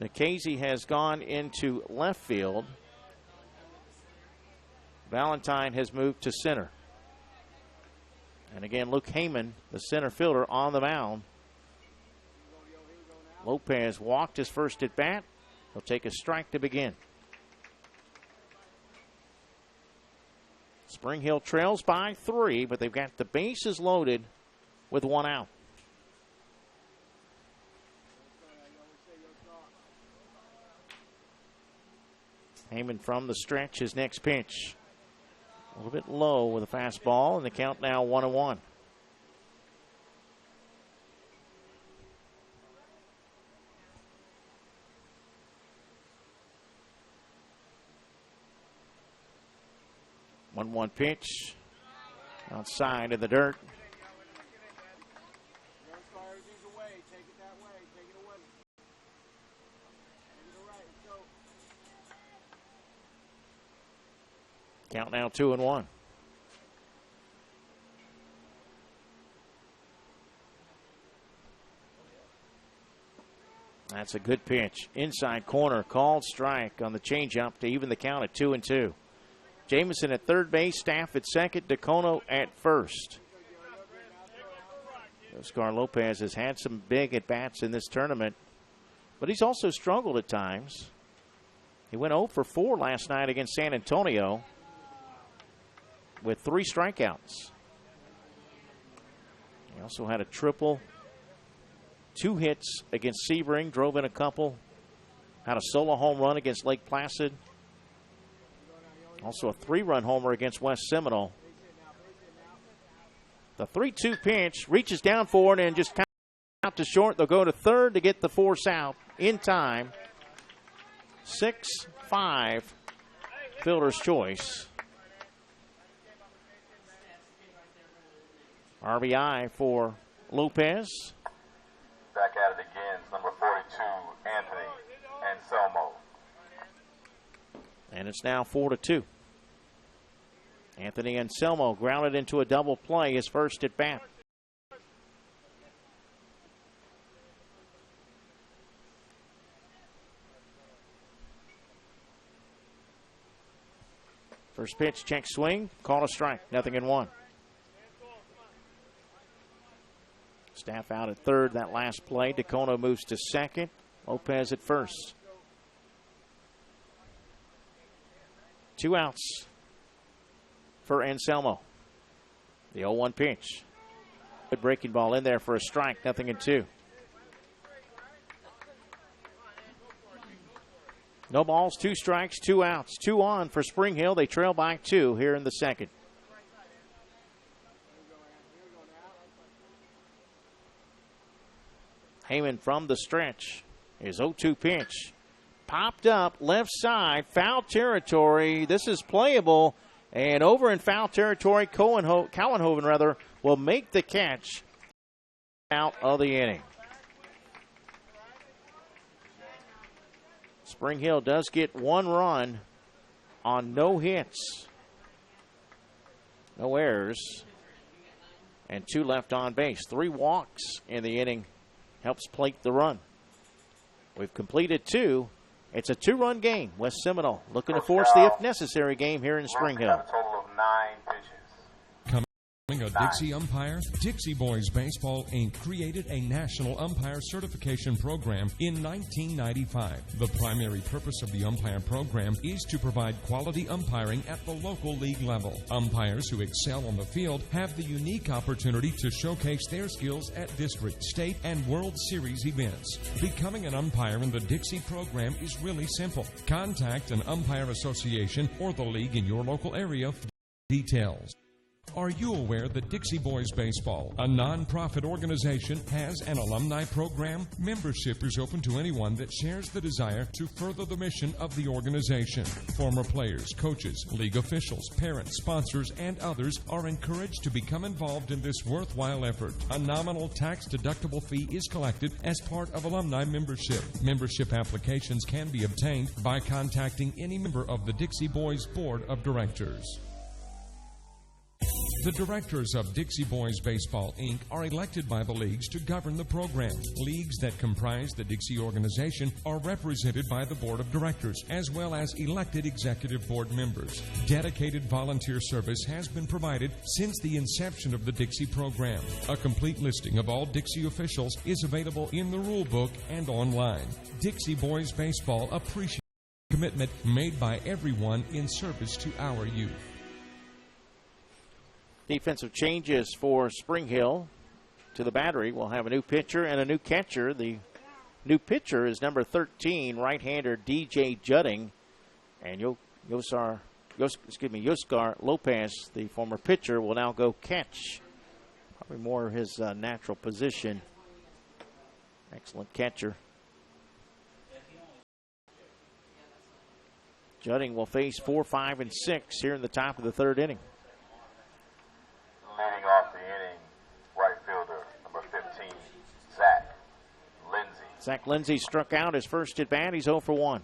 Nikhazy has gone into left field. Valentine has moved to center. And again, Luke Heyman, the center fielder, on the mound. Lopez walked his first at bat. He'll take a strike to begin. Spring Hill trails by 3, but they've got the bases loaded with 1 out. Heyman from the stretch, his next pitch. A little bit low with a fastball, and the count now 1-1. One pitch outside in the dirt. Count now 2-1. That's a good pitch. Inside corner, called strike on the changeup to even the count at 2-2. Jamison at third base, Staff at second, DeCono at first. Oscar Lopez has had some big at-bats in this tournament, but he's also struggled at times. He went 0 for 4 last night against San Antonio with 3 strikeouts. He also had a triple, 2 hits against Sebring, drove in a couple, had a solo home run against Lake Placid. Also a 3-run homer against West Seminole. The 3-2 pitch, reaches down for it and just out to short. They'll go to third to get the force out in time. 6-5, fielder's choice. RBI for Lopez. Back at it again, it's number 42, Anthony Anselmo. And it's now 4-2. Anthony Anselmo grounded into a double play, his first at bat. First pitch, check swing, call a strike, 0-1. Staff out at third that last play. DeCono moves to second. Lopez at first. 2 outs for Anselmo. The 0-1 pitch. Good breaking ball in there for a strike, 0-2. No balls, 2 strikes, 2 outs. 2 on for Spring Hill. They trail by 2 here in the second. Heyman from the stretch. His 0-2 pitch. Popped up, left side, foul territory. This is playable. And over in foul territory, Cowenhoven will make the catch out of the inning. Spring Hill does get 1 run on no hits, no errors, and 2 left on base. 3 walks in the inning helps plate the run. We've completed 2. It's a 2-run game. West Seminole looking to force the if necessary game here in Spring Hill. A total of 9 pitches. A Dixie umpire? Dixie Boys Baseball, Inc. created a national umpire certification program in 1995. The primary purpose of the umpire program is to provide quality umpiring at the local league level. Umpires who excel on the field have the unique opportunity to showcase their skills at district, state, and World Series events. Becoming an umpire in the Dixie program is really simple. Contact an umpire association or the league in your local area for details. Are you aware that Dixie Boys Baseball, a non-profit organization, has an alumni program? Membership is open to anyone that shares the desire to further the mission of the organization. Former players, coaches, league officials, parents, sponsors, and others are encouraged to become involved in this worthwhile effort. A nominal tax-deductible fee is collected as part of alumni membership. Membership applications can be obtained by contacting any member of the Dixie Boys Board of Directors. The directors of Dixie Boys Baseball, Inc. are elected by the leagues to govern the program. Leagues that comprise the Dixie organization are represented by the board of directors, as well as elected executive board members. Dedicated volunteer service has been provided since the inception of the Dixie program. A complete listing of all Dixie officials is available in the rule book and online. Dixie Boys Baseball appreciates the commitment made by everyone in service to our youth. Defensive changes for Spring Hill to the battery. We'll have a new pitcher and a new catcher. The new pitcher is number 13, right-hander DJ Judding. And Yoscar Lopez, the former pitcher, will now go catch. Probably more his natural position. Excellent catcher. Judding will face 4, 5, and 6 here in the top of the third inning. Leading off the inning, right fielder, number 15, Zach Lindsey. Zach Lindsey struck out his first at bat. He's 0 for 1.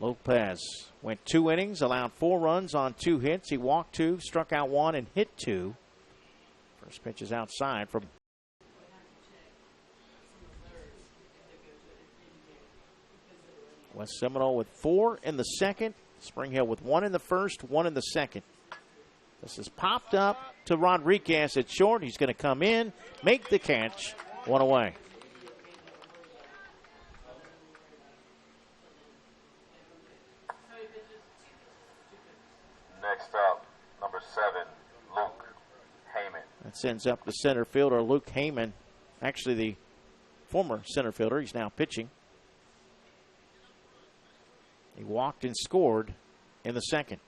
Lopez went 2 innings, allowed 4 runs on 2 hits. He walked 2, struck out 1, and hit 2. First pitch is outside from West Seminole with 4 in the second. Spring Hill with 1 in the first, 1 in the second. This is popped up to Rodriguez at short. He's going to come in, make the catch, 1 away. Next up, number 7, Luke Heyman. That sends up the center fielder, Luke Heyman. Actually, the former center fielder. He's now pitching. He walked and scored in the second.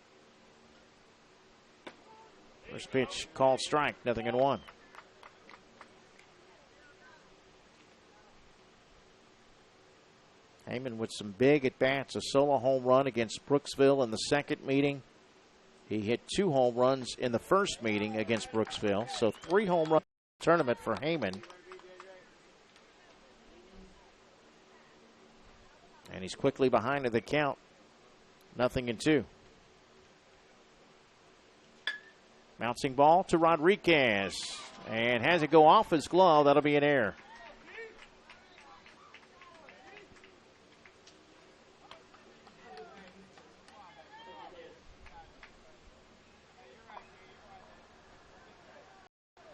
First pitch called strike, 0-1. Heyman with some big at-bats, a solo home run against Brooksville in the second meeting. He hit 2 home runs in the first meeting against Brooksville. So 3 home run tournament for Heyman. And he's quickly behind in the count. 0-2. Bouncing ball to Rodriguez. And has it go off his glove. That'll be an error.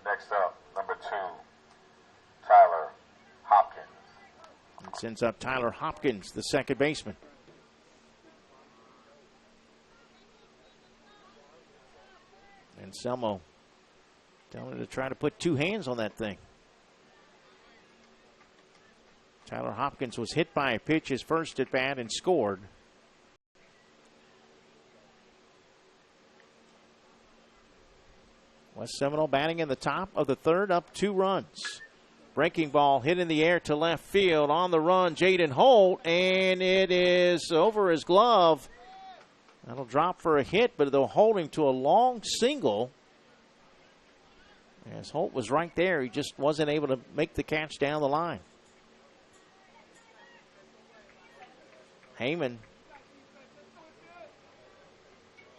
Next up, number 2, Tyler Hopkins. It sends up Tyler Hopkins, the second baseman. And Selmo telling him to try to put 2 hands on that thing. Tyler Hopkins was hit by a pitch his first at bat and scored. West Seminole batting in the top of the third, up 2 runs. Breaking ball hit in the air to left field. On the run, Jaden Holt, and it is over his glove. That'll drop for a hit, but they'll hold him to a long single. As Holt was right there, he just wasn't able to make the catch down the line. Heyman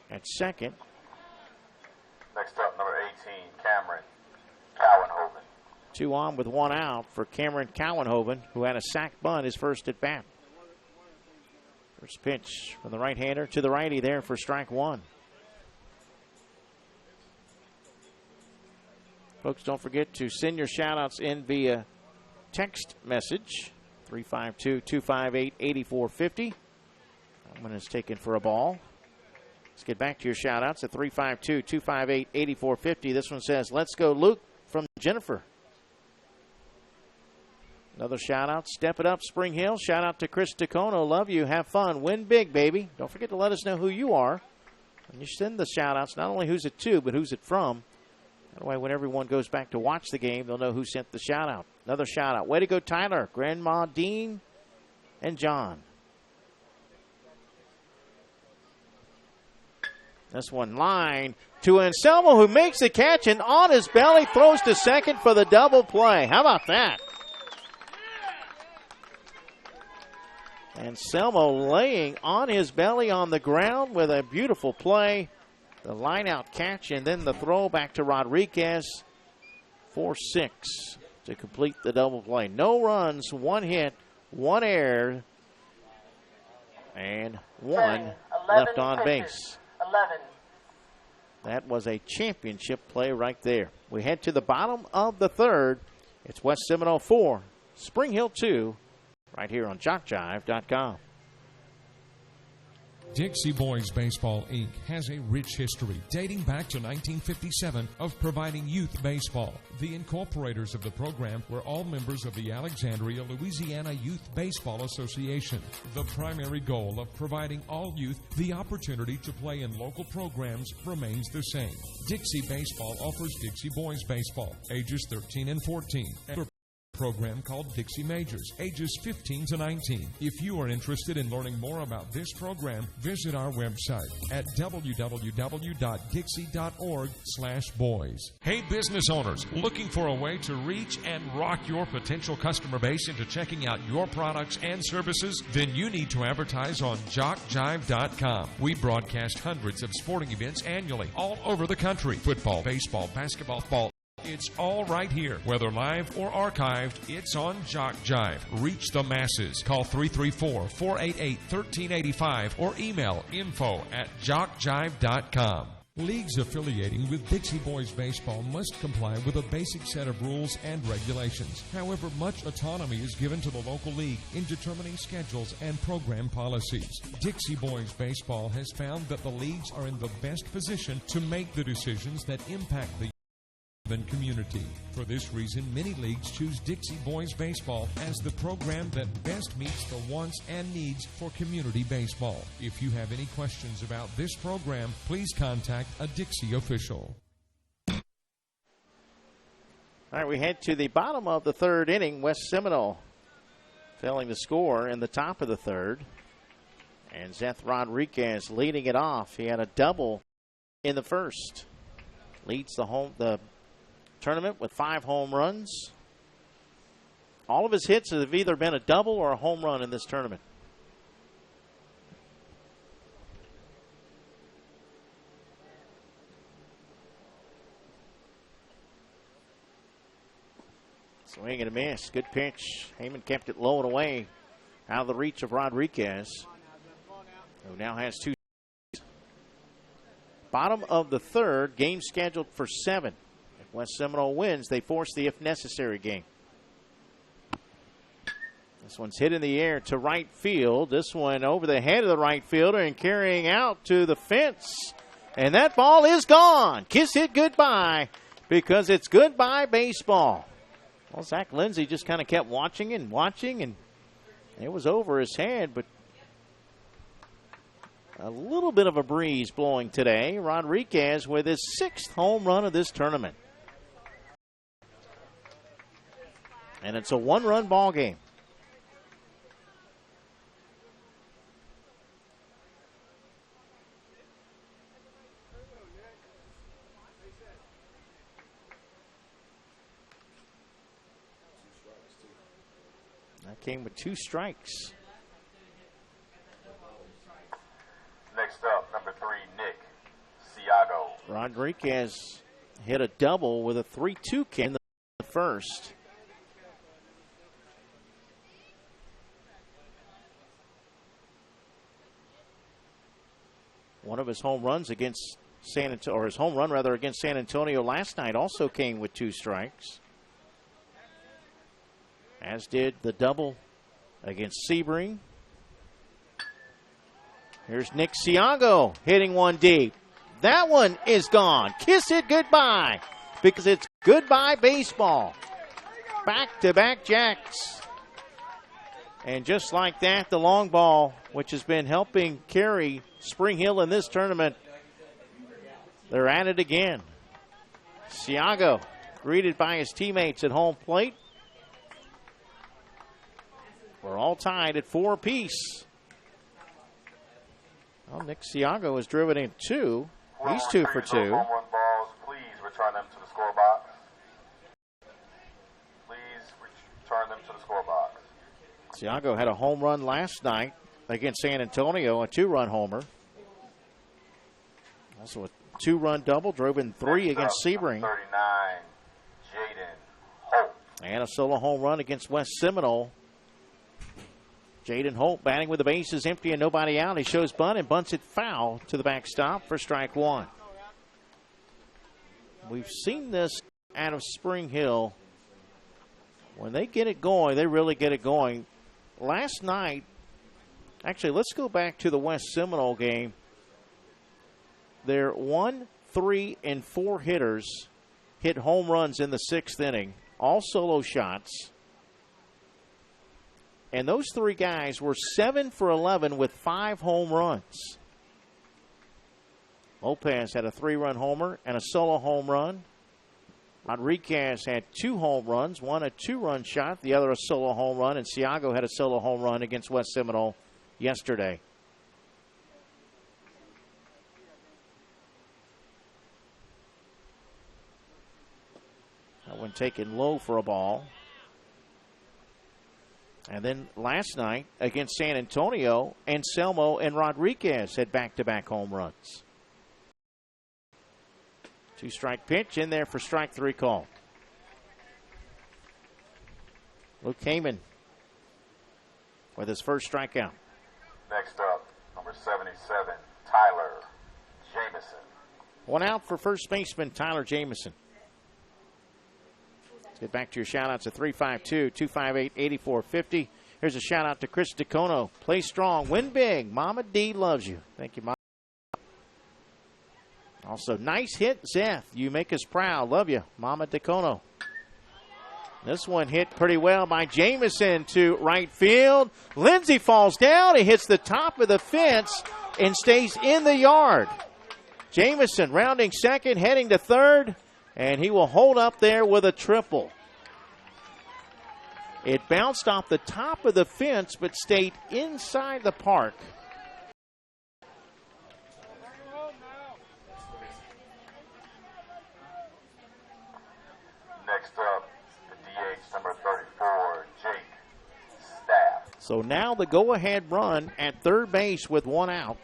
at second. Next up, number 18, Cameron Cowanhoven. 2 on with 1 out for Cameron Cowanhoven, who had a sac bunt his first at bat. First pitch from the right-hander to the righty there for strike 1. Folks, don't forget to send your shout-outs in via text message, 352-258-8450. That one is taken for a ball. Let's get back to your shout-outs at 352-258-8450. This one says, "Let's go, Luke," from Jennifer. Another shout-out, "Step it up, Spring Hill." Shout-out to Chris DeCono. Love you. Have fun. Win big, baby. Don't forget to let us know who you are. And you send the shout-outs, not only who's it to, but who's it from. That way, when everyone goes back to watch the game, they'll know who sent the shout-out. Another shout-out. Way to go, Tyler, Grandma Dean, and John. This one line to Anselmo, who makes the catch, and on his belly throws to second for the double play. How about that? Anselmo laying on his belly on the ground with a beautiful play. The line-out catch, and then the throw back to Rodriguez for 6 to complete the double play. No runs, 1 hit, 1 error, and 1 left on base. 11. That was a championship play right there. We head to the bottom of the third. It's West Seminole 4, Spring Hill 2, right here on JockJive.com. Dixie Boys Baseball, Inc. has a rich history dating back to 1957 of providing youth baseball. The incorporators of the program were all members of the Alexandria, Louisiana Youth Baseball Association. The primary goal of providing all youth the opportunity to play in local programs remains the same. Dixie Baseball offers Dixie Boys Baseball, ages 13 and 14. Program called Dixie Majors, ages 15 to 19. If you are interested in learning more about this program, visit our website at www.dixie.org/boys. Hey, business owners, looking for a way to reach and rock your potential customer base into checking out your products and services? Then you need to advertise on JockJive.com. We broadcast hundreds of sporting events annually all over the country. Football, baseball, basketball, It's all right here. Whether live or archived, it's on JockJive. Reach the masses. Call 334-488-1385 or email info@jockjive.com. Leagues affiliating with Dixie Boys Baseball must comply with a basic set of rules and regulations. However, much autonomy is given to the local league in determining schedules and program policies. Dixie Boys Baseball has found that the leagues are in the best position to make the decisions that impact the community. For this reason, many leagues choose Dixie Boys Baseball as the program that best meets the wants and needs for community baseball. If you have any questions about this program, please contact a Dixie official. All right, we head to the bottom of the third inning. West Seminole failing to score in the top of the third. And Seth Rodriguez leading it off. He had a double in the first. Leads the tournament with 5 home runs. All of his hits have either been a double or a home run in this tournament. Swing and a miss. Good pitch. Heyman kept it low and away out of the reach of Rodriguez, who now has 2. Bottom of the third, game scheduled for 7. If West Seminole wins, they force the if necessary game. This one's hit in the air to right field. This one over the head of the right fielder and carrying out to the fence. And that ball is gone. Kiss it goodbye, because it's goodbye baseball. Well, Zach Lindsay just kind of kept watching, and it was over his head, but a little bit of a breeze blowing today. Rodriguez with his 6th home run of this tournament. And it's a 1-run ball game. That came with 2 strikes. Next up, number 3, Nick Siago. Rodriguez hit a double with a 3-2 kick in the first. One of his home runs against his home run against San Antonio last night also came with 2 strikes, as did the double against Sebring. Here's Nick Siago hitting one deep. That one is gone. Kiss it goodbye, because it's goodbye baseball. Back-to-back jacks. And just like that, the long ball, which has been helping carry Spring Hill in this tournament, they're at it again. Siago greeted by his teammates at home plate. We're all tied at 4 apiece. Well, Nick Siago has driven in 2. He's 2 for 2. Home run balls, please return them to the score box. Please return them to the score box. Siago had a home run last night against San Antonio, a 2-run homer. Also a 2-run double, drove in 3 against Sebring. 39, Jaden Holt. And a solo home run against West Seminole. Jaden Holt batting with the bases empty and nobody out. He shows bunt and bunts it foul to the backstop for strike 1. We've seen this out of Spring Hill. When they get it going, they really get it going. Last night, actually, let's go back to the West Seminole game. Their 1, 3, and 4 hitters hit home runs in the 6th inning, all solo shots. And those 3 guys were 7 for 11 with 5 home runs. Lopez had a 3-run homer and a solo home run. Rodriguez had 2 home runs, one a 2-run shot, the other a solo home run, and Siago had a solo home run against West Seminole yesterday. That one taken low for a ball. And then last night against San Antonio, Anselmo and Rodriguez had back-to-back home runs. 2-strike pitch in there for strike 3 call. Luke Heyman with his first strikeout. Next up, number 77, Tyler Jamison. 1 out for first baseman Tyler Jamison. Let's get back to your shout-outs at 352-258-8450. Here's a shout-out to Chris DeCono. Play strong, win big. Mama D loves you. Thank you, Mama. Also, nice hit, Zeth. You make us proud. Love you, Mama DeCono. This one hit pretty well by Jamison to right field. Lindsey falls down. He hits the top of the fence and stays in the yard. Jamison rounding second, heading to third, and he will hold up there with a triple. It bounced off the top of the fence but stayed inside the park. Next up, the DH number 34, Jake Staff. So now the go-ahead run at third base with 1 out.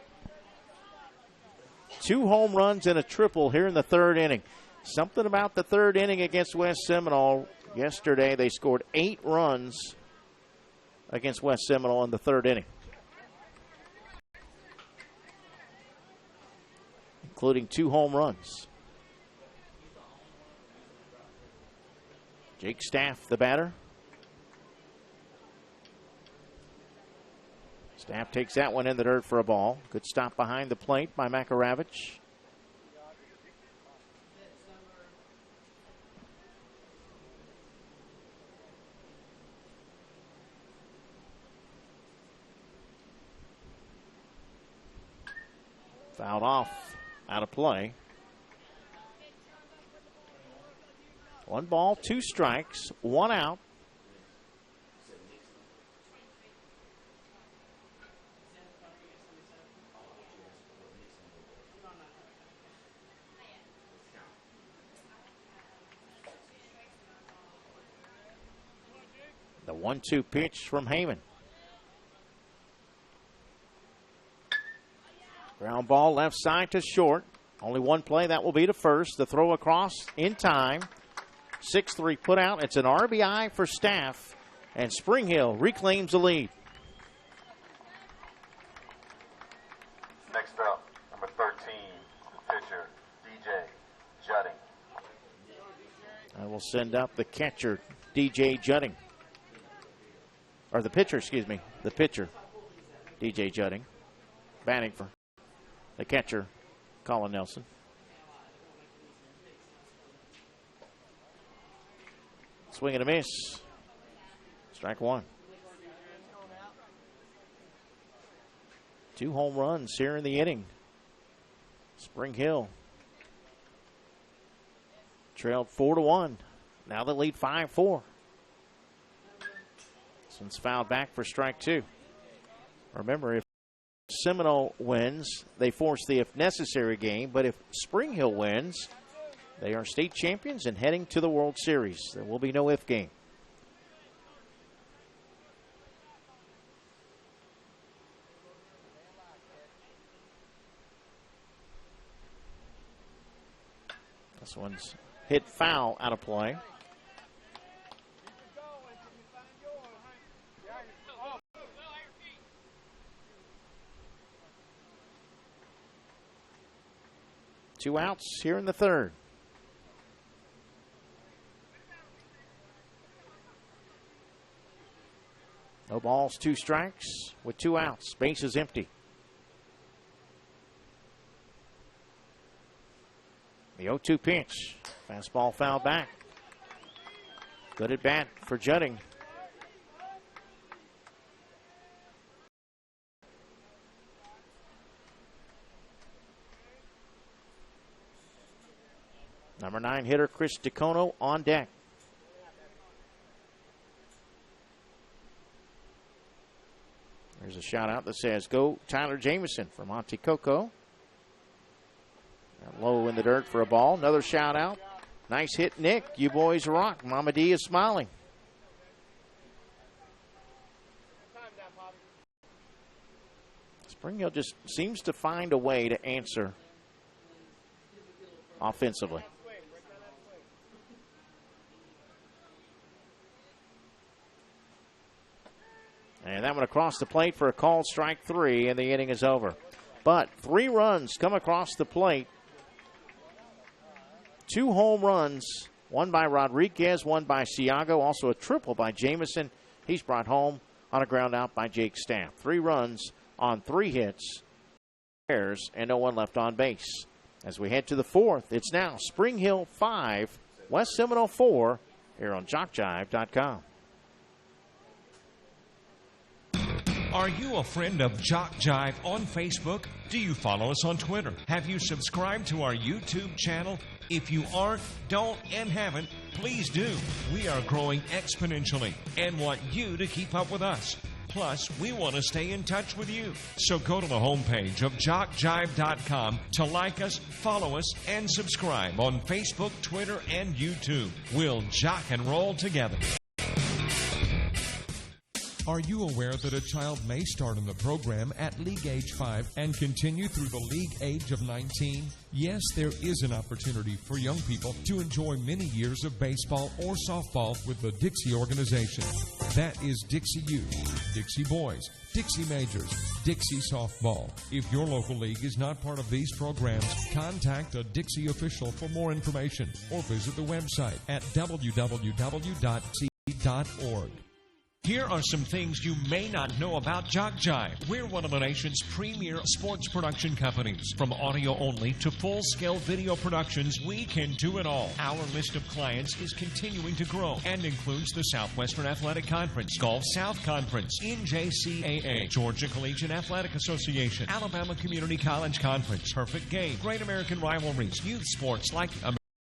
2 home runs and a triple here in the third inning. Something about the third inning against West Seminole. Yesterday they scored 8 runs against West Seminole in the third inning, including 2 home runs. Jake Staff, the batter. Staff takes that one in the dirt for a ball. Good stop behind the plate by Makaravich. Fouled off, out of play. 1 ball, 2 strikes, 1 out. The 1-2 pitch from Heyman. Ground ball left side to short. Only 1 play. That will be to first. The throw across in time. 6-3 put out. It's an RBI for Staff. And Spring Hill reclaims the lead. Next up, number 13, the pitcher, DJ Judding. I will send up the catcher, DJ Judding. Or the pitcher, excuse me. The pitcher, DJ Judding. Batting for the catcher, Colin Nelson. Swing and a miss. Strike 1. 2 home runs here in the inning. Spring Hill trailed 4-1. Now they lead 5-4. This one's fouled back for strike 2. Remember, if Seminole wins, they force the if necessary game, but if Spring Hill wins, they are state champions and heading to the World Series. There will be no if game. This one's hit foul, out of play. Two outs here in the third. No balls, 2 strikes with 2 outs. Base is empty. The 0-2 pitch. Fastball fouled back. Good at bat for Judding. Number 9 hitter Chris DeCono on deck. There's a shout out that says, "Go Tyler Jamison" from Monte Coco. Low in the dirt for a ball. Another shout out. Nice hit, Nick. You boys rock. Mama D is smiling. Spring Hill just seems to find a way to answer offensively. And that one across the plate for a called strike 3, and the inning is over. But 3 runs come across the plate. 2 home runs, one by Rodriguez, one by Siago, also a triple by Jamison. He's brought home on a ground out by Jake Staff. 3 runs on 3 hits, and no one left on base. As we head to the 4th, it's now Spring Hill 5, West Seminole 4, here on JockJive.com. Are you a friend of JockJive on Facebook? Do you follow us on Twitter? Have you subscribed to our YouTube channel? If you aren't, don't, and haven't, please do. We are growing exponentially and want you to keep up with us. Plus, we want to stay in touch with you. So go to the homepage of JockJive.com to like us, follow us, and subscribe on Facebook, Twitter, and YouTube. We'll jock and roll together. Are you aware that a child may start in the program at league age 5 and continue through the league age of 19? Yes, there is an opportunity for young people to enjoy many years of baseball or softball with the Dixie organization. That is Dixie Youth, Dixie Boys, Dixie Majors, Dixie Softball. If your local league is not part of these programs, contact a Dixie official for more information or visit the website at www.dixie.org. Here are some things you may not know about JockJive. We're one of the nation's premier sports production companies. From audio only to full-scale video productions, we can do it all. Our list of clients is continuing to grow and includes the Southwestern Athletic Conference, Gulf South Conference, NJCAA, Georgia Collegiate Athletic Association, Alabama Community College Conference, Perfect Game, Great American Rivalries, youth sports like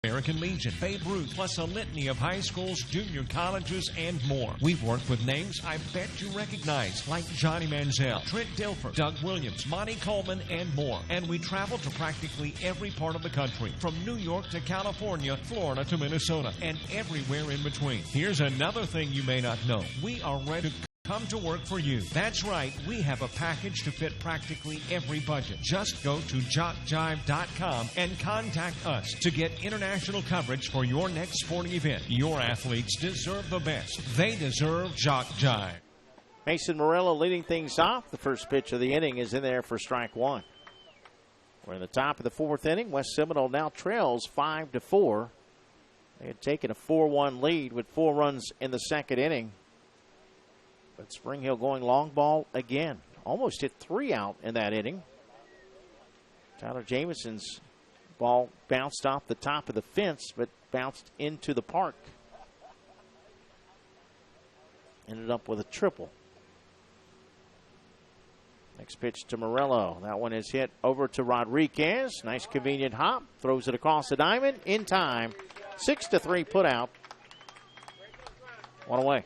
American Legion, Babe Ruth, plus a litany of high schools, junior colleges, and more. We've worked with names I bet you recognize, like Johnny Manziel, Trent Dilfer, Doug Williams, Monty Coleman, and more. And we travel to practically every part of the country, from New York to California, Florida to Minnesota, and everywhere in between. Here's another thing you may not know. We are ready to come to work for you. That's right. We have a package to fit practically every budget. Just go to JockJive.com and contact us to get international coverage for your next sporting event. Your athletes deserve the best. They deserve JockJive. Mason Morello leading things off. The first pitch of the inning is in there for strike 1. We're in the top of the 4th inning. West Seminole now trails 5-4. They had taken a 4-1 lead with 4 runs in the 2nd inning. But Spring Hill going long ball again. Almost hit 3 out in that inning. Tyler Jamison's ball bounced off the top of the fence, but bounced into the park. Ended up with a triple. Next pitch to Morello. That one is hit over to Rodriguez. Nice convenient hop. Throws it across the diamond in time. 6-3 put out. 1 away.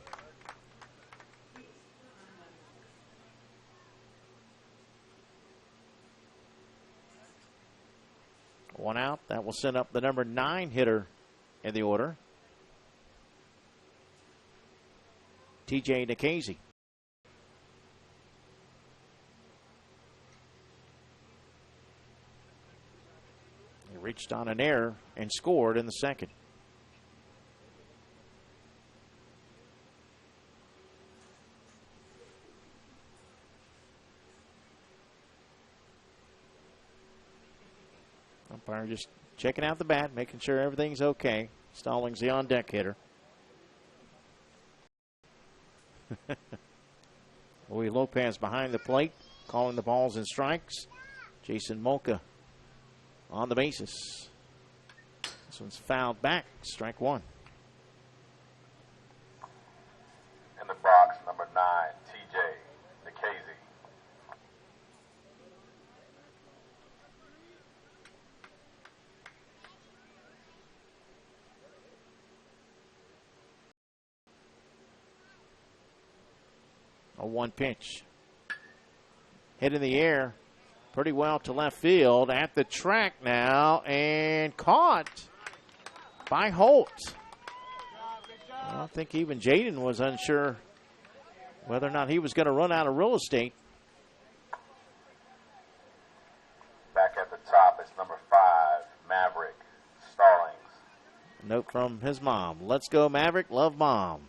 One out. That will send up the number 9 hitter in the order, TJ Nikhazy. He reached on an error and scored in the 2nd. Umpire just checking out the bat, making sure everything's okay. Stallings the on-deck hitter. Louis Lopez behind the plate, calling the balls and strikes. Jason Molka on the bases. This one's fouled back. Strike 1. In the box, number 9, TJ Nikhazy. A 1 pitch. Hit in the air pretty well to left field. At the track now and caught by Holt. I don't think even Jaden was unsure whether or not he was going to run out of real estate. Back at the top, it's number 5, Maverick Note from his mom. Let's go, Maverick. Love, Mom.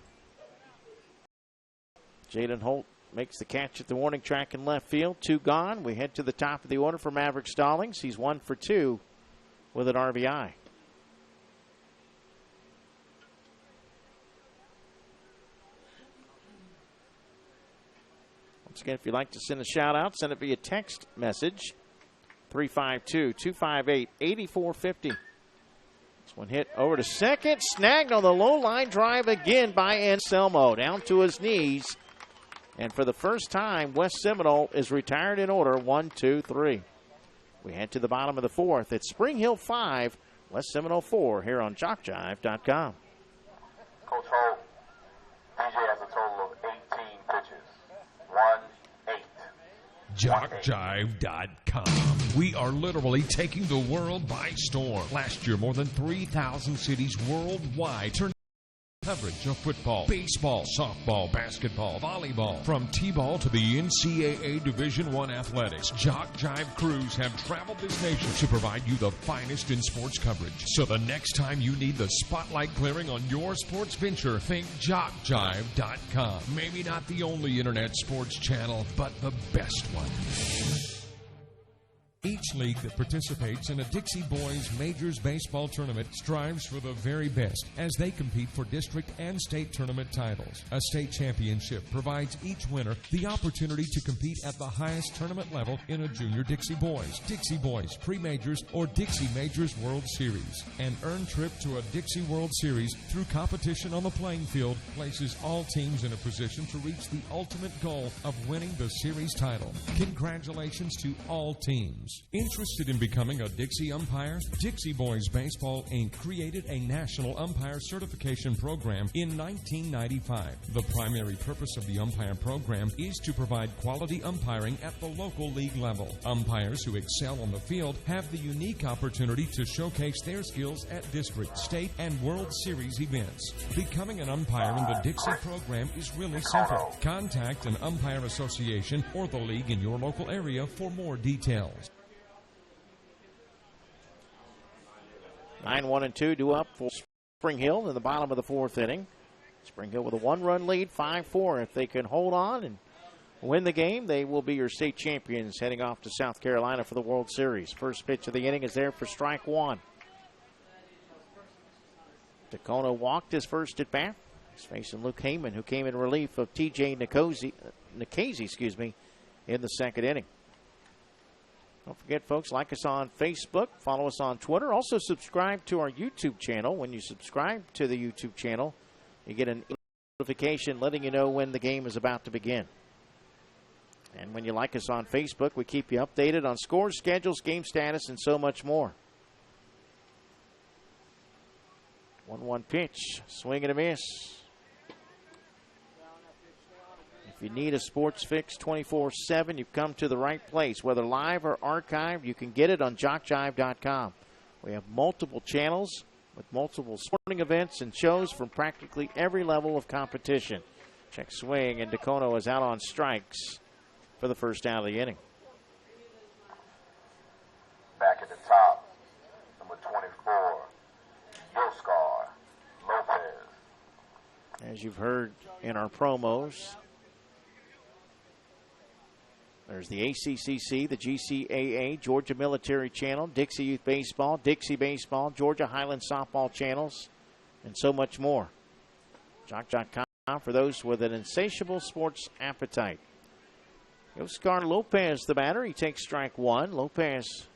Jaden Holt makes the catch at the warning track in left field. 2 gone. We head to the top of the order for Maverick Stallings. He's 1 for 2 with an RBI. Once again, if you'd like to send a shout-out, send it via text message. 352-258-8450. This one hit over to second. Snagged on the low line drive again by Anselmo. Down to his knees. And for the first time, West Seminole is retired in order, 1, 2, 3. We head to the bottom of the 4th. It's Spring Hill 5, West Seminole 4 here on JockJive.com. Coach Holt, DJ has a total of 18 pitches. 1-8. JockJive.com. We are literally taking the world by storm. Last year, more than 3,000 cities worldwide turned coverage of football, baseball, softball, basketball, volleyball. From T-ball to the NCAA Division I athletics, JockJive crews have traveled this nation to provide you the finest in sports coverage. So the next time you need the spotlight clearing on your sports venture, think JockJive.com. Maybe not the only internet sports channel, but the best one. Each league that participates in a Dixie Boys Majors Baseball tournament strives for the very best as they compete for district and state tournament titles. A state championship provides each winner the opportunity to compete at the highest tournament level in a Junior Dixie Boys Pre-Majors, or Dixie Majors World Series. An earned trip to a Dixie World Series through competition on the playing field places all teams in a position to reach the ultimate goal of winning the series title. Congratulations to all teams. Interested in becoming a Dixie umpire? Dixie Boys Baseball, Inc. created a national umpire certification program in 1995. The primary purpose of the umpire program is to provide quality umpiring at the local league level. Umpires who excel on the field have the unique opportunity to showcase their skills at district, state, and World Series events. Becoming an umpire in the Dixie program is really simple. Contact an umpire association or the league in your local area for more details. 9-1-2 due up for Spring Hill in the bottom of the 4th inning. Spring Hill with a 1-run lead, 5-4. If they can hold on and win the game, they will be your state champions heading off to South Carolina for the World Series. First pitch of the inning is there for strike 1. Dacono walked his first at bat. He's facing Luke Heyman, who came in relief of T.J. Nikhazy, in the 2nd inning. Don't forget, folks, like us on Facebook, follow us on Twitter. Also, subscribe to our YouTube channel. When you subscribe to the YouTube channel, you get an notification letting you know when the game is about to begin. And when you like us on Facebook, we keep you updated on scores, schedules, game status, and so much more. 1-1 pitch, swing and a miss. If you need a sports fix 24/7, you've come to the right place. Whether live or archived, you can get it on JockJive.com. We have multiple channels with multiple sporting events and shows from practically every level of competition. Check swing, and Dacono is out on strikes for the first out of the inning. Back at the top, number 24, Yoskar Lopez. As you've heard in our promos, there's the ACCC, the GCAA, Georgia Military Channel, Dixie Youth Baseball, Dixie Baseball, Georgia Highland Softball channels, and so much more. JockJive.com for those with an insatiable sports appetite. Yoskar Lopez, the batter. He takes strike 1. Lopez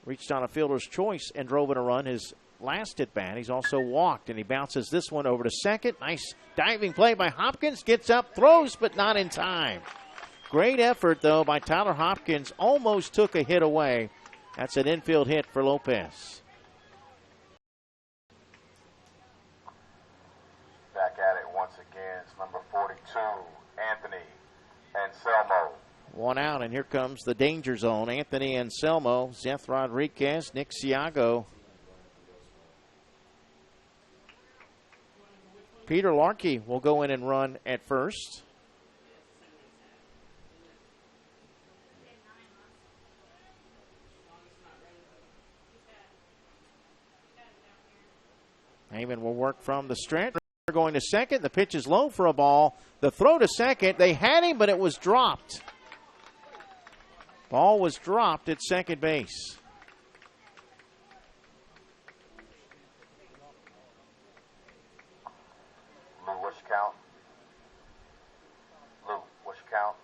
reached on a fielder's choice and drove in a run his last at bat. He's also walked, and he bounces this one over to second. Nice diving play by Hopkins. Gets up, throws, but not in time. Great effort, though, by Tyler Hopkins. Almost took a hit away. That's an infield hit for Lopez. Back at it once again. It's number 42, Anthony Anselmo. 1 out, and here comes the danger zone. Anthony Anselmo, Zeth Rodriguez, Nick Siago. Peter Larkey will go in and run at first. Heyman will work from the stretch. Going to second. The pitch is low for a ball. The throw to second. They had him, but it was dropped. Ball was dropped at second base. Lou, what's your count? Lou, what's your count?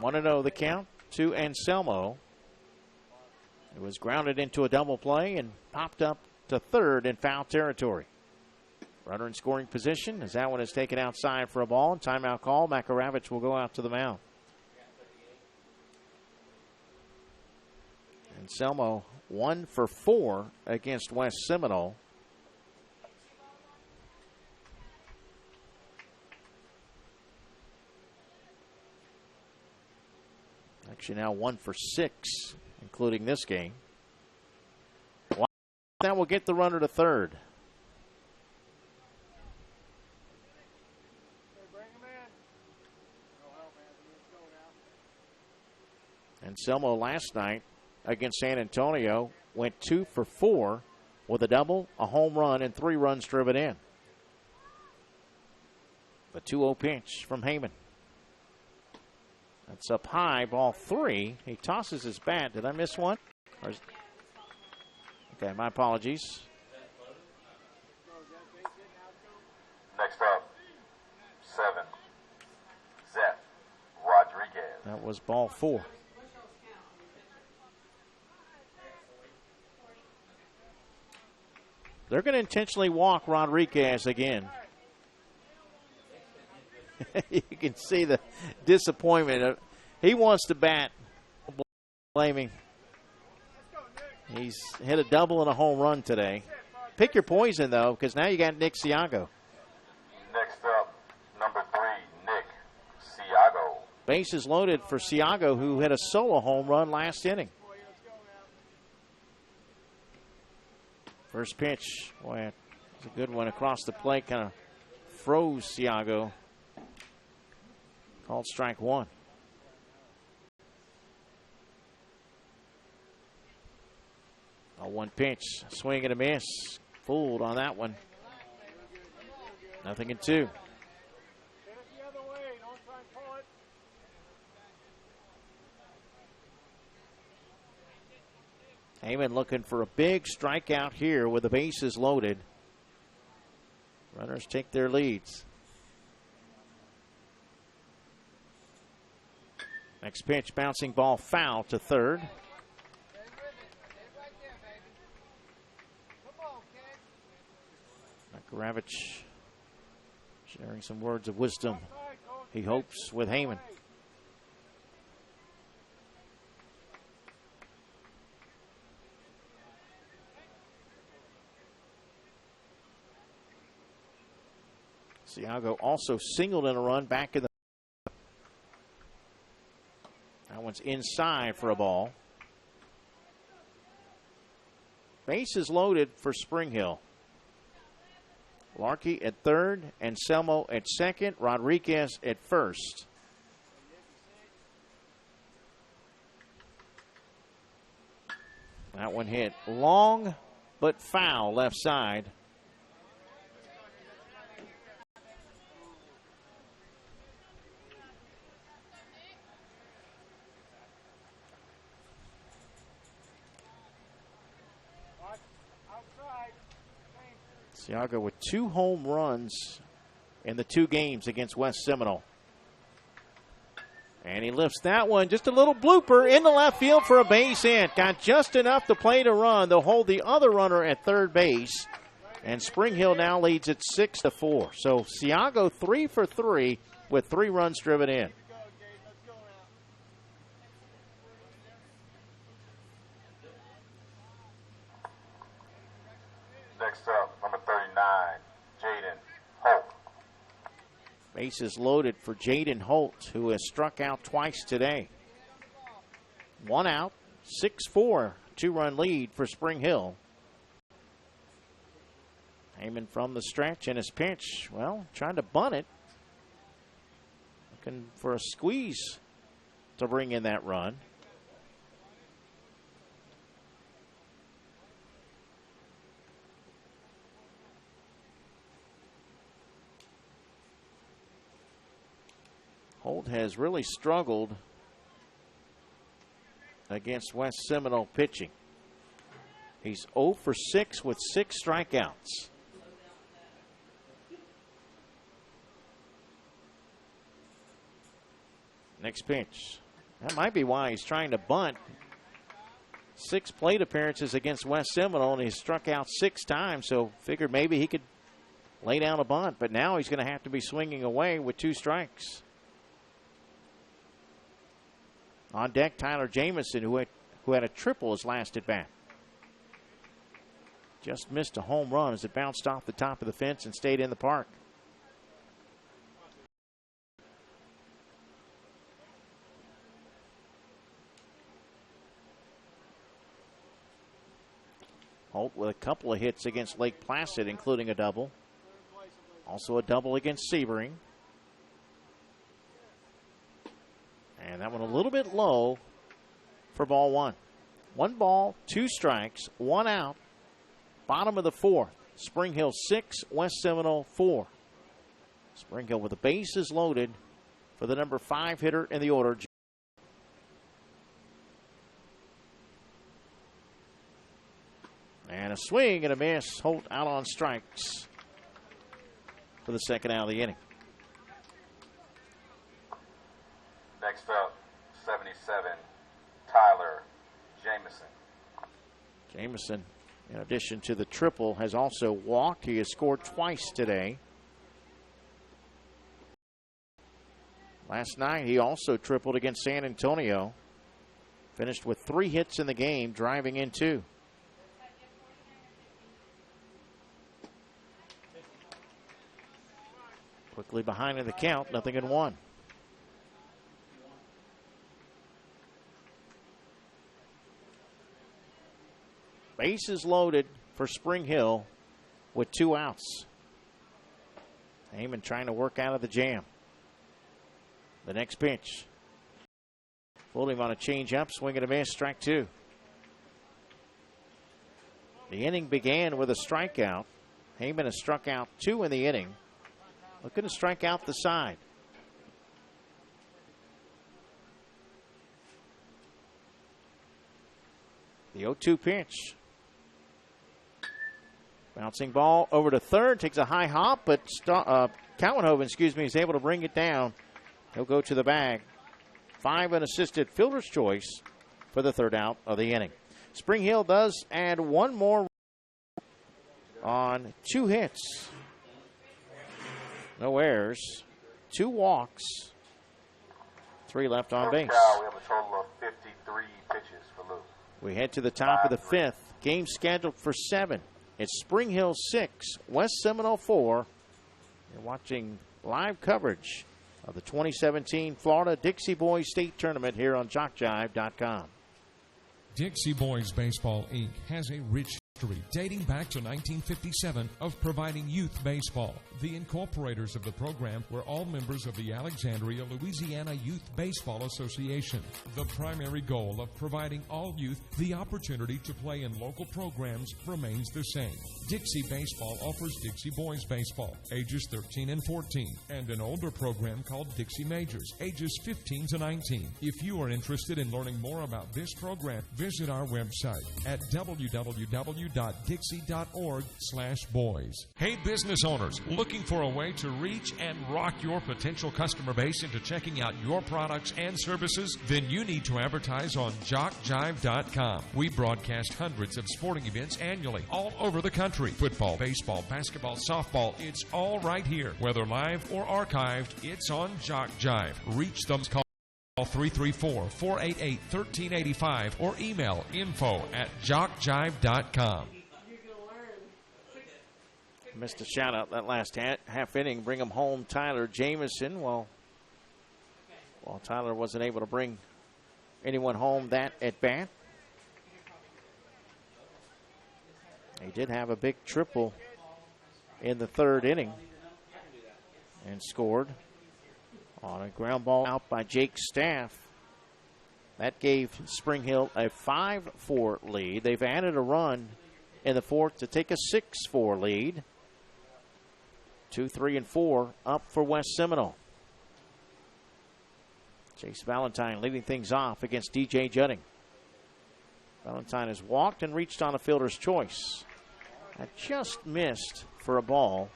1-0 the count to Anselmo. It was grounded into a double play and popped up to third in foul territory. Runner in scoring position as that one is taken outside for a ball. And timeout call. Makaravich will go out to the mound. Anselmo 1 for 4 against West Seminole. Actually now 1 for 6, including this game. That will get the runner to third. Anselmo last night against San Antonio went 2 for 4 with a double, a home run, and 3 runs driven in. The 2-0 pitch from Heyman. That's up high, ball 3. He tosses his bat. Did I miss one? Okay, my apologies. Next up, 7, Zeph Rodriguez. That was ball 4. They're going to intentionally walk Rodriguez again. You can see the disappointment. He wants to bat. Blaming. He's hit a double and a home run today. Pick your poison, though, because now you got Nick Siago. Next up, number 3, Nick Siago. Bases loaded for Siago, who hit a solo home run last inning. First pitch, boy, it's a good one across the plate, kind of froze Siago. Called strike 1. A 1 pitch, swing and a miss. Fooled on that one. 0-2. Heyman looking for a big strikeout here with the bases loaded. Runners take their leads. Next pitch, bouncing ball foul to third. Makaravich sharing some words of wisdom, he hopes, with Heyman. Siago also singled in a run back in the. That one's inside for a ball. Bases loaded for Spring Hill. Larkey at third, Anselmo at second, Rodriguez at first. That one hit long but foul left side. Siago with 2 home runs in the 2 games against West Seminole. And he lifts that one, just a little blooper in the left field for a base hit. Got just enough to play to run. They'll hold the other runner at third base. And Spring Hill now leads it 6-4. So Siago 3 for 3 with 3 runs driven in. Next up, number 39, Jaden Holt. Bases loaded for Jaden Holt, who has struck out twice today. 1 out, 6-4, 2-run lead for Spring Hill. Heyman from the stretch and his pitch, well, trying to bunt it. Looking for a squeeze to bring in that run. Holt has really struggled against West Seminole pitching. He's 0 for 6 with 6 strikeouts. Next pitch. That might be why he's trying to bunt. 6 plate appearances against West Seminole, and he's struck out 6 times, so figured maybe he could lay down a bunt. But now he's going to have to be swinging away with 2 strikes. On deck, Tyler Jamison, who had a triple his last at bat. Just missed a home run as it bounced off the top of the fence and stayed in the park. Holt with a couple of hits against Lake Placid, including a double. Also a double against Sebring. And that one a little bit low for ball 1. 1 ball, 2 strikes, 1 out. Bottom of the 4th. Spring Hill 6, West Seminole 4. Spring Hill with the bases loaded for the number 5 hitter in the order. And a swing and a miss. Holt out on strikes for the second out of the inning. Next up, 77, Tyler Jamison. Jamison, in addition to the triple, has also walked. He has scored twice today. Last night, he also tripled against San Antonio. Finished with 3 hits in the game, driving in 2. Quickly behind in the count, 0-1. Bases loaded for Spring Hill with 2 outs. Heyman trying to work out of the jam. The next pitch. Fooled him on a change-up, swing and a miss, strike 2. The inning began with a strikeout. Heyman has struck out 2 in the inning. Looking to strike out the side. The 0-2 pitch. Bouncing ball over to third. Takes a high hop, but Cowenhoven, is able to bring it down. He'll go to the bag. 5 unassisted fielder's choice for the 3rd out of the inning. Spring Hill does add 1 more on 2 hits. No errors. 2 walks. 3 left on base. We have a total of 53 pitches for Lou. We head to the top of the 5th. Game scheduled for 7. It's Spring Hill 6, West Seminole 4. You're watching live coverage of the 2017 Florida Dixie Boys State Tournament here on JockJive.com. Dixie Boys Baseball, Inc. has a rich history dating back to 1957 of providing youth baseball. The incorporators of the program were all members of the Alexandria, Louisiana Youth Baseball Association. The primary goal of providing all youth the opportunity to play in local programs remains the same. Dixie Baseball offers Dixie Boys Baseball, ages 13 and 14, and an older program called Dixie Majors, ages 15 to 19. If you are interested in learning more about this program, visit our website at www.dixie.org/boys. Hey, business owners, looking for a way to reach and rock your potential customer base into checking out your products and services? Then you need to advertise on JockJive.com. We broadcast hundreds of sporting events annually all over the country. Football, baseball, basketball, softball, it's all right here. Whether live or archived, it's on JockJive. Reach them. Call 334-488-1385 or email info@jockjive.com. Missed a shout out that last half inning. Bring him home, Tyler Jamison. Well, Tyler wasn't able to bring anyone home that at bat. He did have a big triple in the 3rd inning and scored on a ground ball out by Jake Staff. That gave Spring Hill a 5-4 lead. They've added a run in the 4th to take a 6-4 lead. 2, 3, and 4 up for West Seminole. Chase Valentine leading things off against DJ Judding. Valentine has walked and reached on a fielder's choice. That just missed for a ball.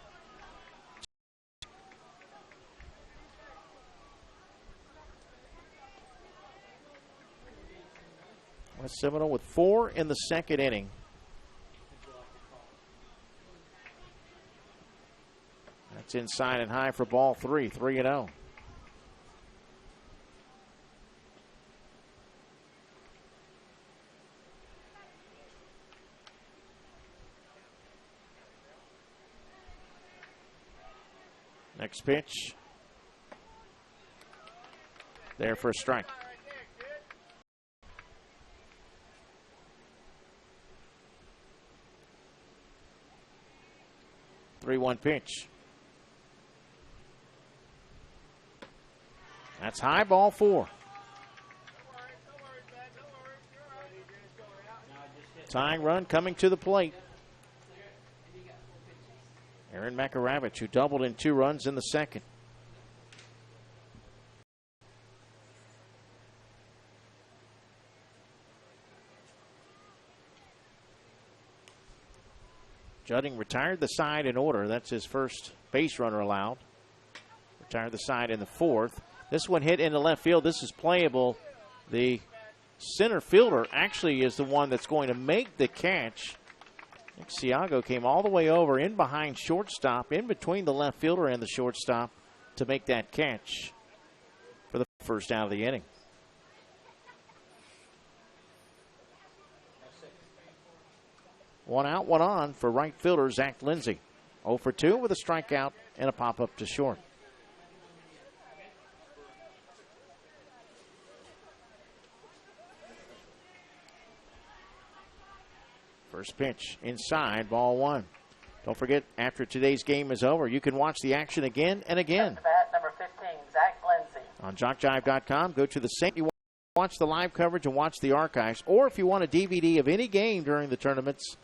West Seminole with 4 in the second inning. That's inside and high for ball 3, 3-0. Next pitch. There for a strike. Three-one pitch. That's high, ball 4. Tying run coming to the plate. Aaron Makaravich, who doubled in 2 runs in the second. Judding retired the side in order. That's his first base runner allowed. Retired the side in the 4th. This one hit into left field. This is playable. The center fielder actually is the one that's going to make the catch. Dixie came all the way over in behind shortstop, in between the left fielder and the shortstop to make that catch for the first out of the inning. One out, one on for right fielder Zach Lindsay. 0 for 2 with a strikeout and a pop-up to short. First pitch inside, ball 1. Don't forget, after today's game is over, you can watch the action again and again. Bat number 15, Zach Lindsay. On JockJive.com, go to the site. You watch the live coverage and watch the archives. Or if you want a DVD of any game during the tournaments,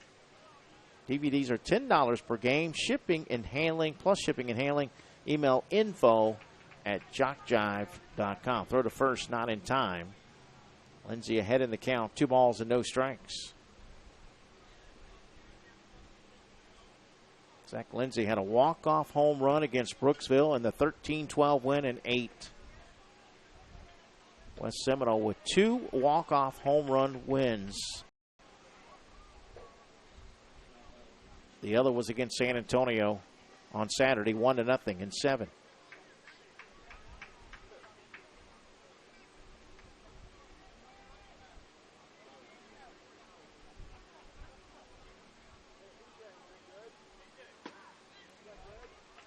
DVDs are $10 per game. Shipping and handling, plus shipping and handling. Email info@JockJive.com. Throw to first, not in time. Lindsay ahead in the count. 2 balls and no strikes. Zach Lindsay had a walk-off home run against Brooksville in the 13-12 win in 8. West Seminole with 2 walk-off home run wins. The other was against San Antonio on Saturday, 1-0 in 7.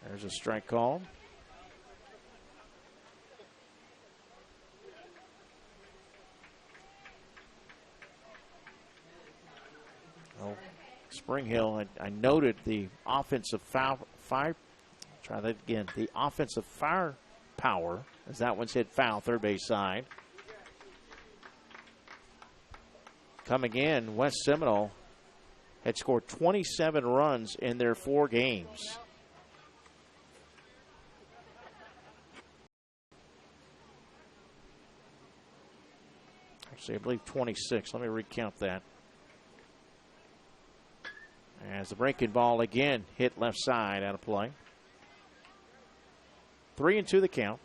There's a strike call. Oh, Spring Hill, I noted the offensive fire. Try that again. The offensive firepower, as that one's hit foul, third base side. Coming in, West Seminole had scored 27 runs in their 4 games. Actually, I believe 26. Let me recount that. As the breaking ball again hit left side out of play. 3-2 the count.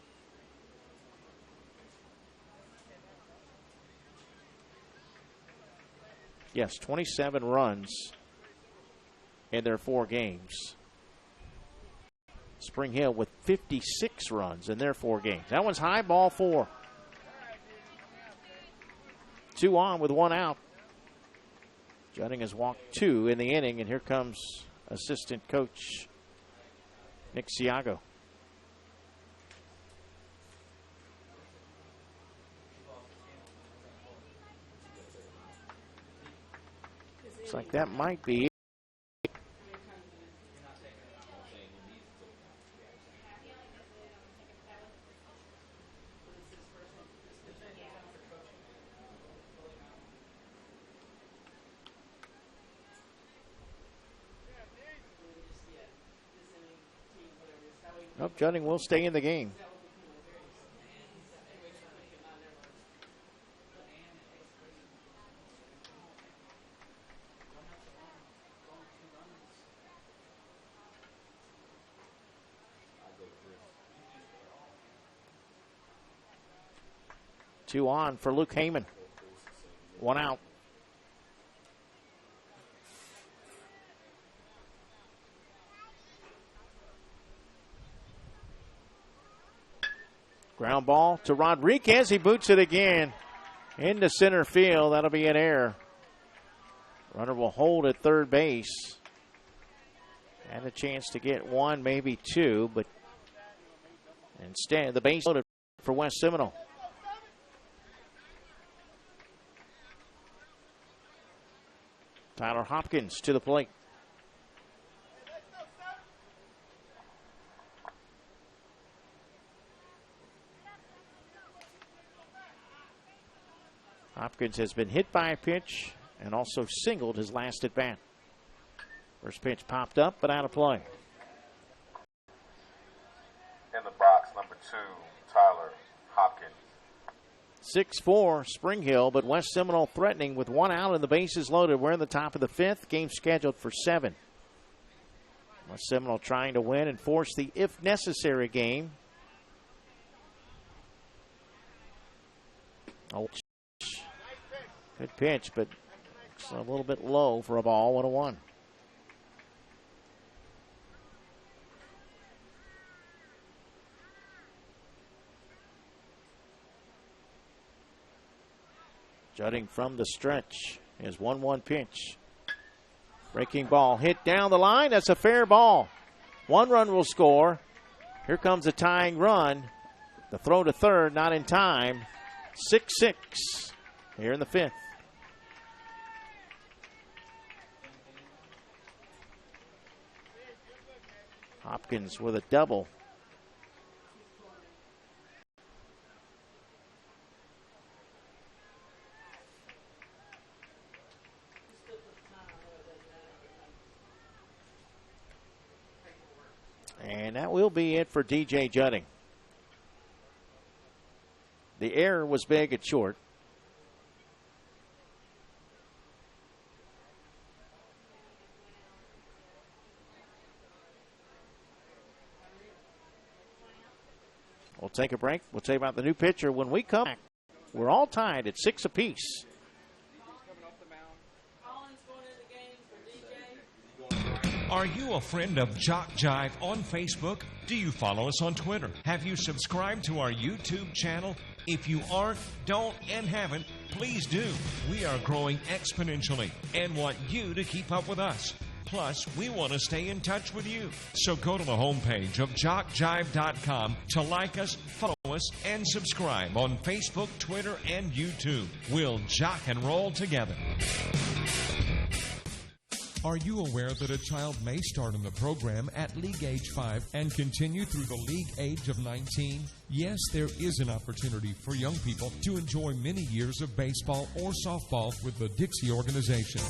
Yes, 27 runs in their 4 games. Spring Hill with 56 runs in their 4 games. That one's high, ball 4. 2 on with 1 out. Judding has walked 2 in the inning, and here comes assistant coach Nick Siago. Looks like that might be it. Nope, Judding will stay in the game. 2 on for Luke Heyman. 1 out. Ground ball to Rodriguez. He boots it again into center field. That'll be an error. Runner will hold at third base. And a chance to get 1, maybe 2, but instead the base loaded for West Seminole. Tyler Hopkins to the plate. Hopkins has been hit by a pitch and also singled his last at bat. First pitch popped up, but out of play. In the box, number 2, Tyler Hopkins. 6-4 Spring Hill, but West Seminole threatening with 1 out and the bases loaded. We're in the top of the 5th. Game scheduled for 7. West Seminole trying to win and force the if necessary game. Oh, good pitch, but it's a little bit low for a ball. 1-1. Jutting from the stretch is 1-1 pitch. Breaking ball hit down the line. That's a fair ball. 1 run will score. Here comes a tying run. The throw to third, not in time. 6-6 here in the 5th. Hopkins with a double. And that will be it for DJ Jutting. The error was big at short. We'll take a break. We'll tell you about the new pitcher when we come back. We're all tied at 6 apiece. Are you a friend of JockJive on Facebook? Do you follow us on Twitter? Have you subscribed to our YouTube channel? If you aren't, don't, and haven't, please do. We are growing exponentially and want you to keep up with us. Plus, we want to stay in touch with you. So go to the homepage of JockJive.com to like us, follow us, and subscribe on Facebook, Twitter, and YouTube. We'll jock and roll together. Are you aware that a child may start in the program at league age 5 and continue through the league age of 19? Yes, there is an opportunity for young people to enjoy many years of baseball or softball with the Dixie organization.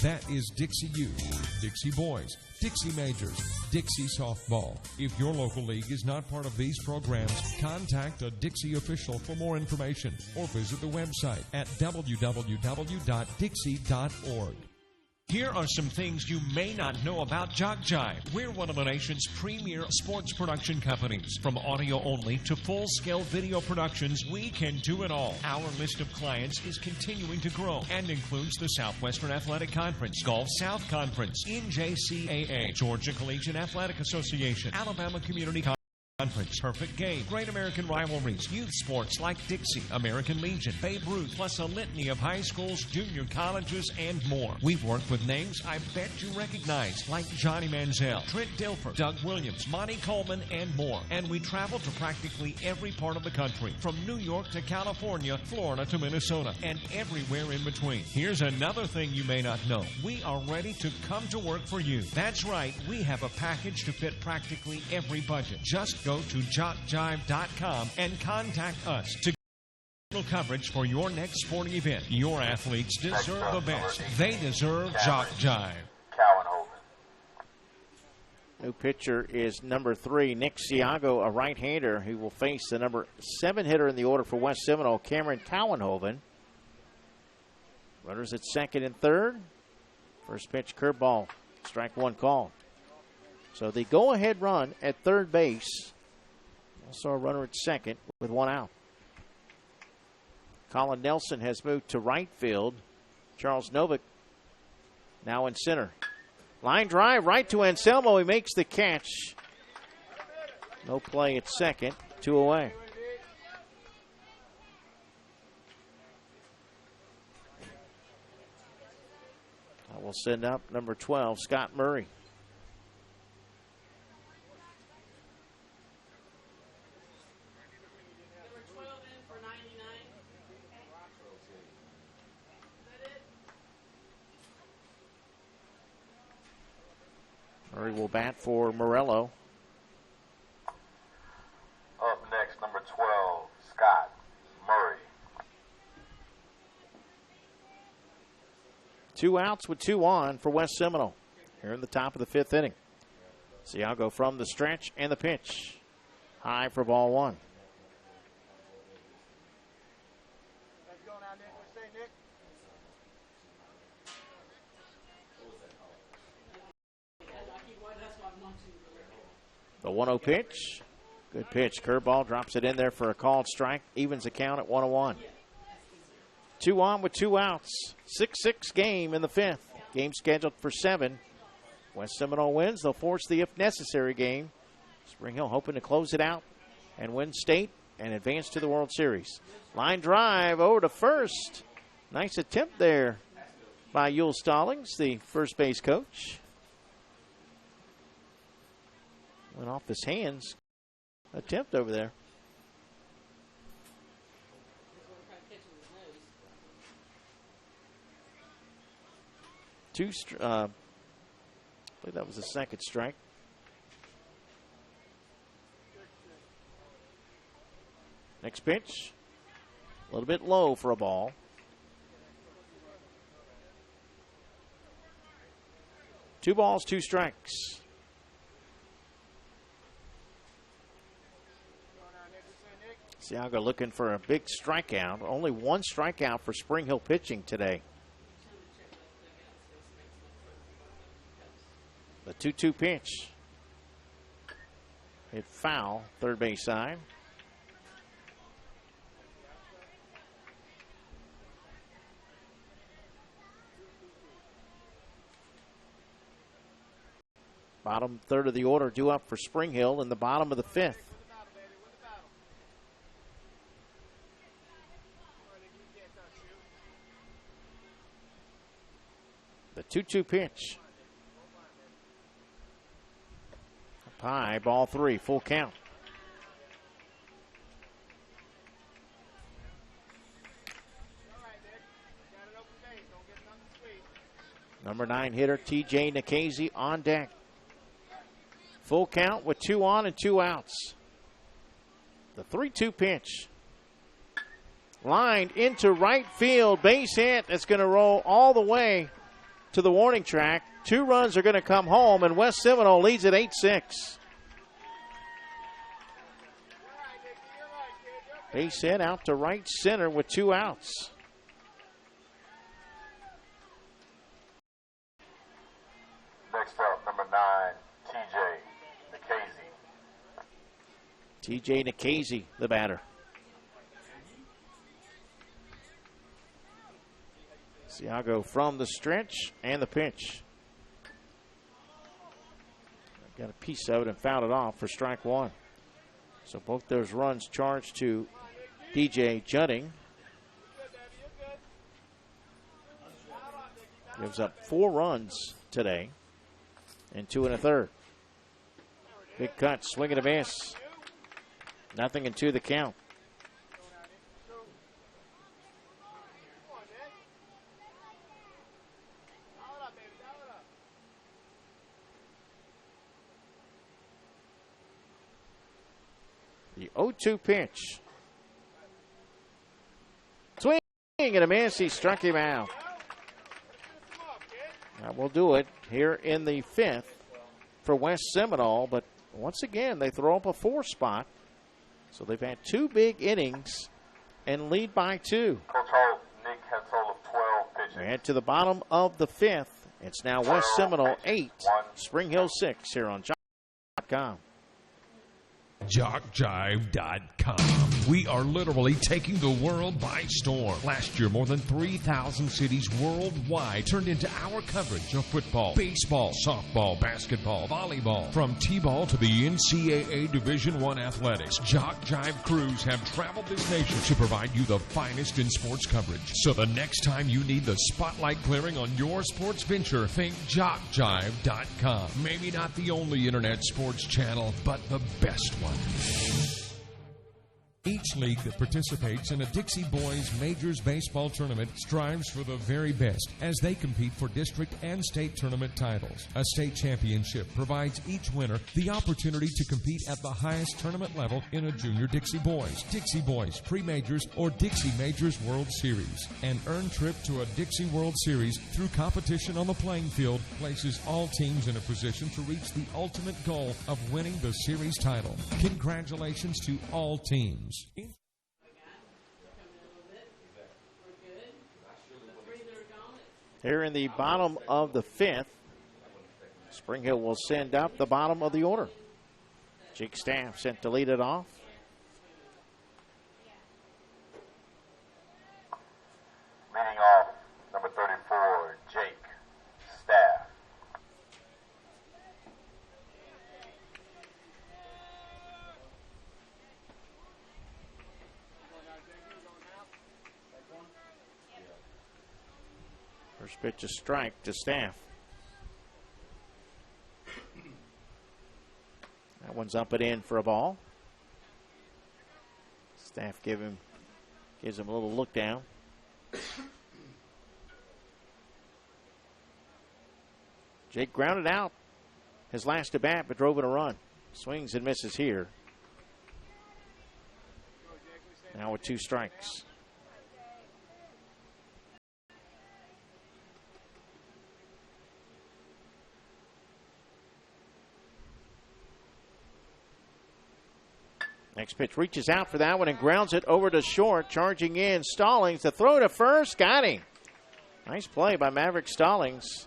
That is Dixie Youth, Dixie Boys, Dixie Majors, Dixie Softball. If your local league is not part of these programs, contact a Dixie official for more information or visit the website at www.dixie.org. Here are some things you may not know about JockJive. We're one of the nation's premier sports production companies. From audio only to full-scale video productions, we can do it all. Our list of clients is continuing to grow and includes the Southwestern Athletic Conference, Gulf South Conference, NJCAA, Georgia Collegiate Athletic Association, Alabama Community Conference, Perfect Game, Great American Rivalries, youth sports like Dixie, American Legion, Babe Ruth, plus a litany of high schools, junior colleges, and more. We've worked with names I bet you recognize, like Johnny Manziel, Trent Dilfer, Doug Williams, Monty Coleman, and more. And we travel to practically every part of the country, from New York to California, Florida to Minnesota, and everywhere in between. Here's another thing you may not know. We are ready to come to work for you. That's right, we have a package to fit practically every budget. Just go to JockJive.com and contact us to get coverage for your next sporting event. Your athletes deserve the best. They deserve JockJive. New pitcher is number 3, Nick Siago, a right-hander who will face the number 7 hitter in the order for West Seminole, Cameron Cowanhoven. Runners at second and third. First pitch, curveball, strike 1 call. So the go-ahead run at third base. Also a runner at second with 1 out. Colin Nelson has moved to right field. Charles Novick now in center. Line drive right to Anselmo. He makes the catch. No play at second. 2 away. I will send up number 12, Scott Murray. Murray will bat for Morello. Up next, number 12, Scott Murray. 2 outs with 2 on for West Seminole here in the top of the 5th inning. Siago from the stretch and the pitch. High for ball 1. The 1-0 pitch. Good pitch. Curveball drops it in there for a called strike. Evens the count at 1-1. 2 on with 2 outs. 6-6 game in the 5th. Game scheduled for 7. West Seminole wins. They'll force the if necessary game. Spring Hill hoping to close it out and win state and advance to the World Series. Line drive over to first. Nice attempt there by Yul Stallings, the first base coach. Went off his hands. Attempt over there. I believe that was the second strike. Next pitch. A little bit low for a ball. Two balls, 2 strikes. Siago looking for a big strikeout. Only 1 strikeout for Spring Hill pitching today. The 2-2 pitch. Hit foul, third base side. Bottom third of the order due up for Spring Hill in the bottom of the 5th. The 2-2 pitch. Up high, ball 3, full count. Number 9 hitter TJ Nikhazy on deck. Full count with 2 on and 2 outs. The 3-2 pitch. Lined into right field. Base hit. It's going to roll all the way to the warning track. 2 runs are going to come home, and West Seminole leads at 8-6. Base hit out to right center with 2 outs. Next up, number 9, TJ Nikhazy. TJ Nikhazy, the batter. Siago from the stretch and the pitch. Got a piece of it and fouled it off for strike 1. So both those runs charged to DJ Judding. Gives up 4 runs today and 2 1/3. Big cut, swing and a miss. 0-2 the count. The 0-2 pitch. Swing and a miss. He struck him out. That will do it here in the 5th for West Seminole. But once again, they throw up a 4 spot. So they've had 2 big innings and lead by 2. Coach Holt, Nick has a total of 12 pitches. We head to the bottom of the 5th. It's now West Seminole 8, Spring Hill 6 here on JockJive.com. JockJive.com. We are literally taking the world by storm. Last year, more than 3,000 cities worldwide turned into our coverage of football, baseball, softball, basketball, volleyball. From T-ball to the NCAA Division I athletics, JockJive crews have traveled this nation to provide you the finest in sports coverage. So the next time you need the spotlight glaring on your sports venture, think JockJive.com. Maybe not the only internet sports channel, but the best one. Each league that participates in a Dixie Boys Majors Baseball tournament strives for the very best as they compete for district and state tournament titles. A state championship provides each winner the opportunity to compete at the highest tournament level in a Junior Dixie Boys, Pre-Majors, or Dixie Majors World Series. An earned trip to a Dixie World Series through competition on the playing field places all teams in a position to reach the ultimate goal of winning the series title. Congratulations to all teams. Here in the bottom of the fifth, Spring Hill will send up the bottom of the order. Jake Staff sent to lead it off. Leading off, number 34, Jake Staff. First pitch, a strike to Staff. That one's up and in for a ball. Staff gives him a little look down. Jake grounded out his last at bat, but drove in a run. Swings and misses here. Now with two strikes. Next pitch reaches out for that one and grounds it over to short. Charging in, Stallings. The throw to first. Got him. Nice play by Maverick Stallings.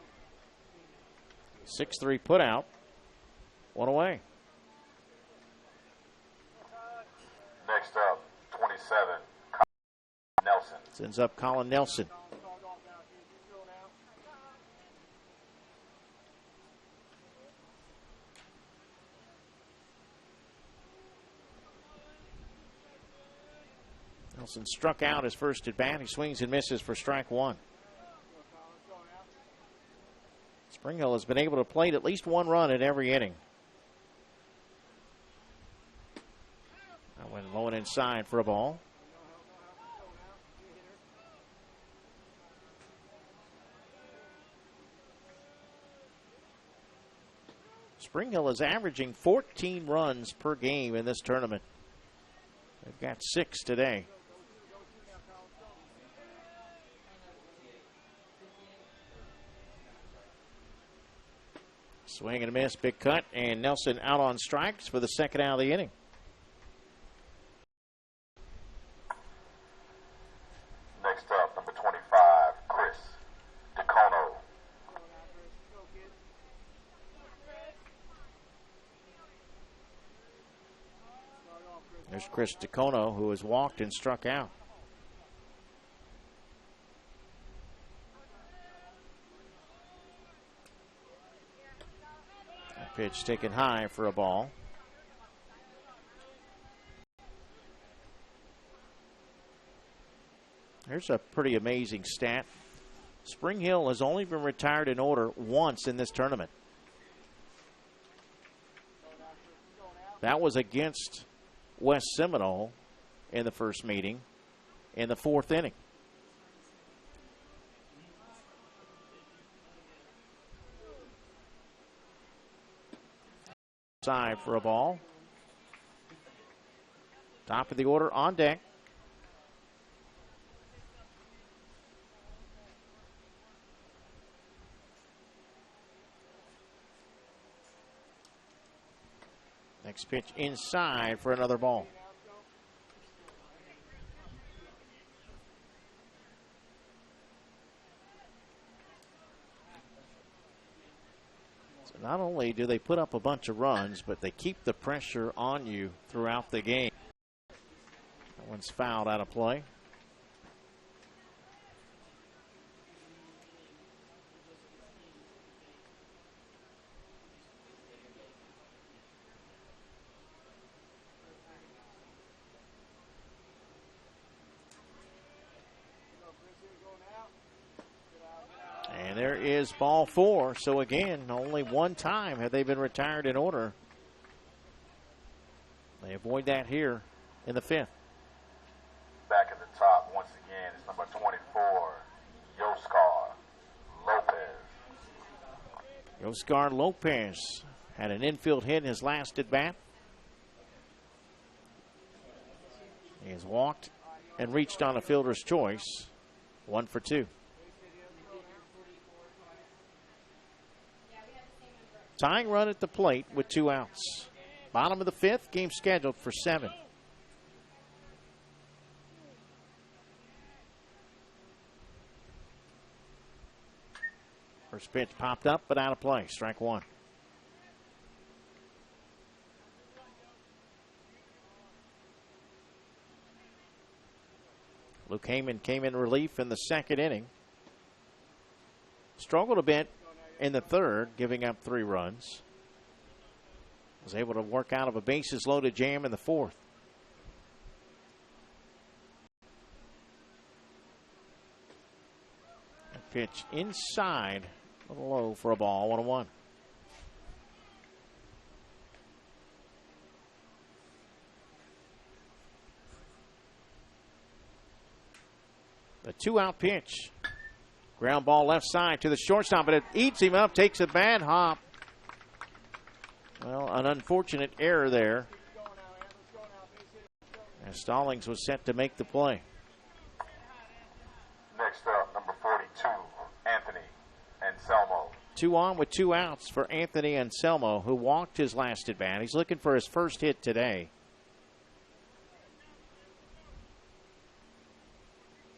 6-3 put out. One away. Next up, 27, Nelson. Sends up Colin Nelson. Nelson struck out his first at bat. He swings and misses for strike one. Spring Hill has been able to plate at least one run in every inning. That went low and inside for a ball. Spring Hill is averaging 14 runs per game in this tournament. They've got 6 today. Swing and a miss, big cut, and Nelson out on strikes for the second out of the inning. Next up, number 25, Chris DeCono. There's Chris DeCono, who has walked and struck out. Pitch taken high for a ball. Here's a pretty amazing stat. Spring Hill has only been retired in order once in this tournament. That was against West Seminole in the first meeting in the fourth inning. Side for a ball. Top of the order on deck. Next pitch inside for another ball. not only do they put up a bunch of runs, but they keep the pressure on you throughout the game. That one's fouled out of play. And there is ball 4. So again, only one time have they been retired in order. They avoid that here in the 5th. Back at the top once again is number 24, Yoskar Lopez had an infield hit in his last at bat. He has walked and reached on a fielder's choice. 1 for 2. Tying run at the plate with 2 outs. Bottom of the 5th, game scheduled for 7. First pitch popped up, but out of play. Strike 1. Luke Heyman came in relief in the 2nd inning. Struggled a bit in the 3rd, giving up 3 runs. Was able to work out of a bases loaded jam in the 4th. A pitch inside, a little low for a ball, 1-1. The 2-out pitch. Ground ball left side to the shortstop, but it eats him up, takes a bad hop. Well, an unfortunate error there. As Stallings was set to make the play. Next up, number 42, Anthony Anselmo. 2 on with 2 outs for Anthony Anselmo, who walked his last at bat. He's looking for his first hit today.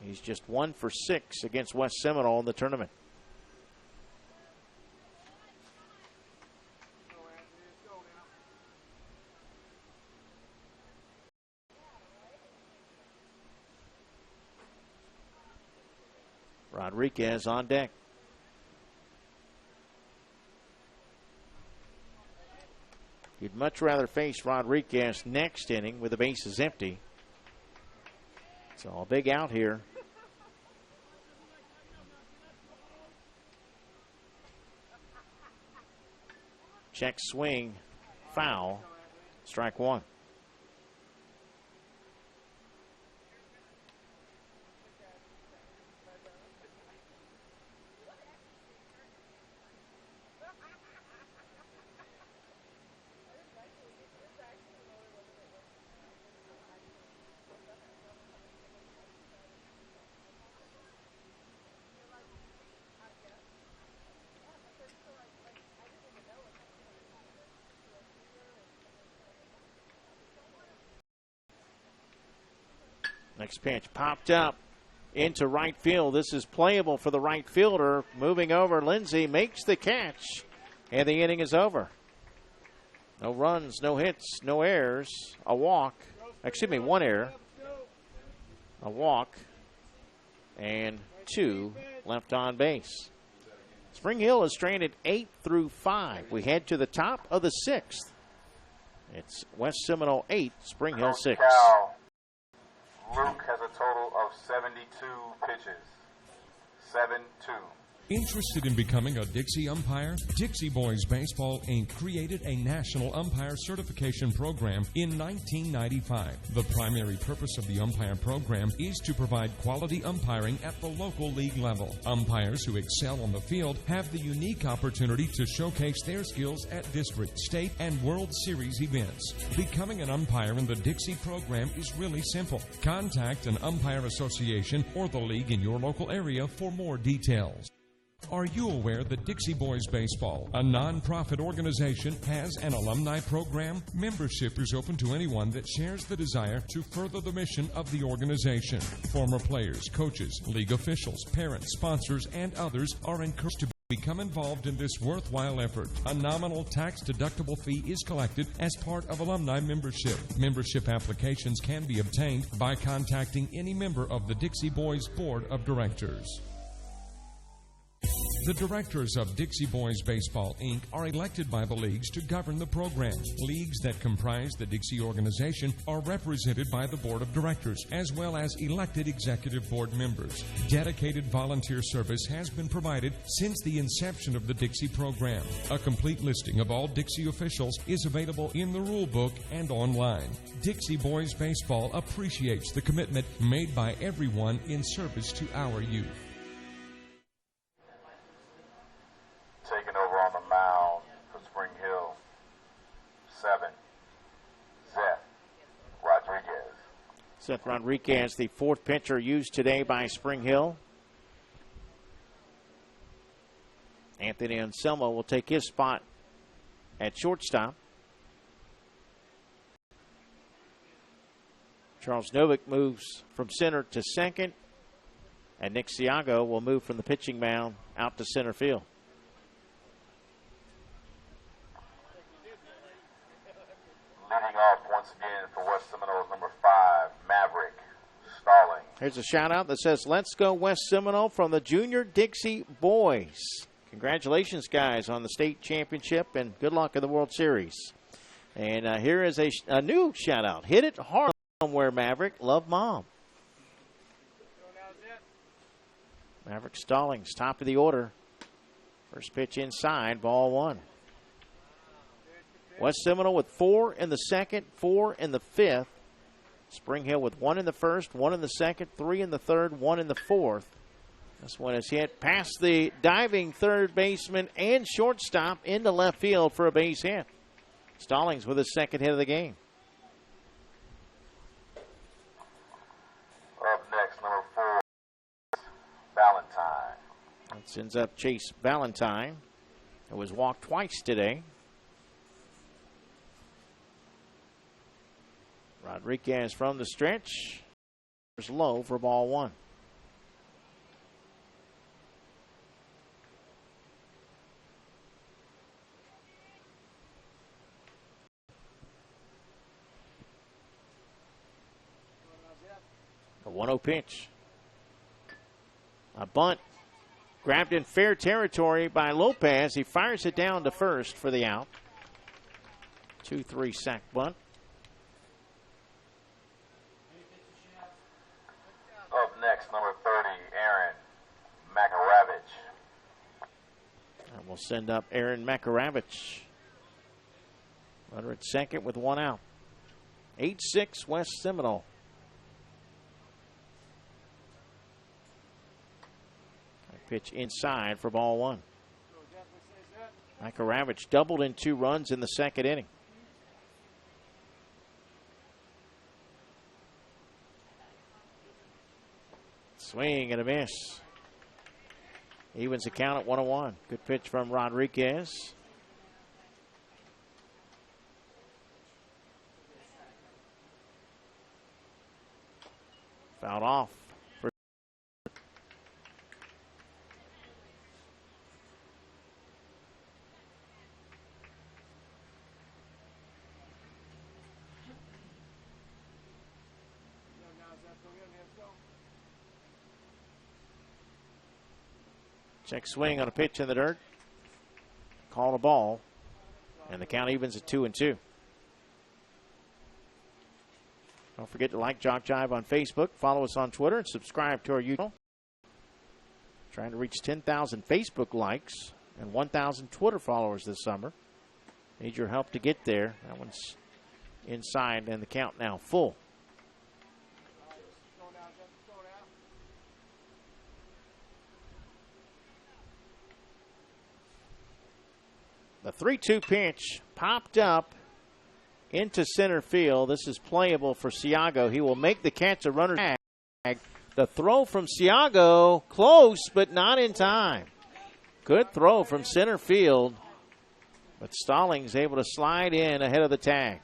He's just 1 for 6 against West Seminole in the tournament. Rodriguez on deck. You'd much rather face Rodriguez next inning with the bases empty. So a big out here. Check swing, foul, strike 1. Next pitch popped up into right field. This is playable for the right fielder. Moving over, Lindsay makes the catch, and the inning is over. No runs, no hits, no errors. A walk. Excuse me, 1 error. A walk. And 2 left on base. Spring Hill is stranded 8 through 5. We head to the top of the 6th. It's West Seminole 8, Spring Hill 6. Luke has a total of 72 pitches. 7-2. Interested in becoming a Dixie umpire? Dixie Boys Baseball, Inc. created a national umpire certification program in 1995. The primary purpose of the umpire program is to provide quality umpiring at the local league level. Umpires who excel on the field have the unique opportunity to showcase their skills at district, state, and World Series events. Becoming an umpire in the Dixie program is really simple. Contact an umpire association or the league in your local area for more details. Are you aware that Dixie Boys Baseball, a non-profit organization, has an alumni program? Membership is open to anyone that shares the desire to further the mission of the organization. Former players, coaches, league officials, parents, sponsors, and others are encouraged to Become involved in this worthwhile effort. A nominal tax-deductible fee is collected as part of alumni membership. Membership applications can be obtained by contacting any member of the Dixie Boys Board of Directors. The directors of Dixie Boys Baseball, Inc. are elected by the leagues to govern the program. Leagues that comprise the Dixie organization are represented by the board of directors, as well as elected executive board members. Dedicated volunteer service has been provided since the inception of the Dixie program. A complete listing of all Dixie officials is available in the rule book and online. Dixie Boys Baseball appreciates the commitment made by everyone in service to our youth. Taking over on the mound for Spring Hill, 7, Seth Rodriguez. Seth Rodriguez, the fourth pitcher used today by Spring Hill. Anthony Anselmo will take his spot at shortstop. Charles Novick moves from center to second, and Nick Siago will move from the pitching mound out to center field. Leading off once again for West Seminole's number 5, Maverick Stallings. Here's a shout out that says, "Let's go West Seminole" from the Junior Dixie Boys. Congratulations, guys, on the state championship, and good luck in the World Series. And here is a new shout out. "Hit it hard somewhere, Maverick. Love, Mom." Maverick Stallings, top of the order. First pitch inside, ball one. West Seminole with 4 in the second, 4 in the fifth. Spring Hill with 1 in the first, 1 in the second, 3 in the third, 1 in the fourth. This one is hit past the diving third baseman and shortstop into left field for a base hit. Stallings with his second hit of the game. Up next, number 4, Valentine. That sends up Chase Valentine, who was walked twice today. Rodriguez from the stretch. There's low for ball one. A 1-0 pitch. A bunt. Grabbed in fair territory by Lopez. He fires it down to first for the out. 2-3 sack bunt. Up next, number 30, Aaron Makaravich. And we'll send up Aaron Makaravich. Runner at second with 1 out. 8-6 West Seminole. Pitch inside for ball one. Makaravich doubled in 2 runs in the second inning. Swing and a miss. Evens the count at 1-1. Good pitch from Rodriguez. Fouled off. Check swing on a pitch in the dirt. Call a ball. And the count evens at 2-2. Don't forget to like JockJive on Facebook. Follow us on Twitter and subscribe to our YouTube channel. Trying to reach 10,000 Facebook likes and 1,000 Twitter followers this summer. Need your help to get there. That one's inside and the count now full. The 3-2 pitch popped up into center field. This is playable for Siago. He will make the catch, a runner tag. The throw from Siago, close, but not in time. Good throw from center field, but Stallings able to slide in ahead of the tag.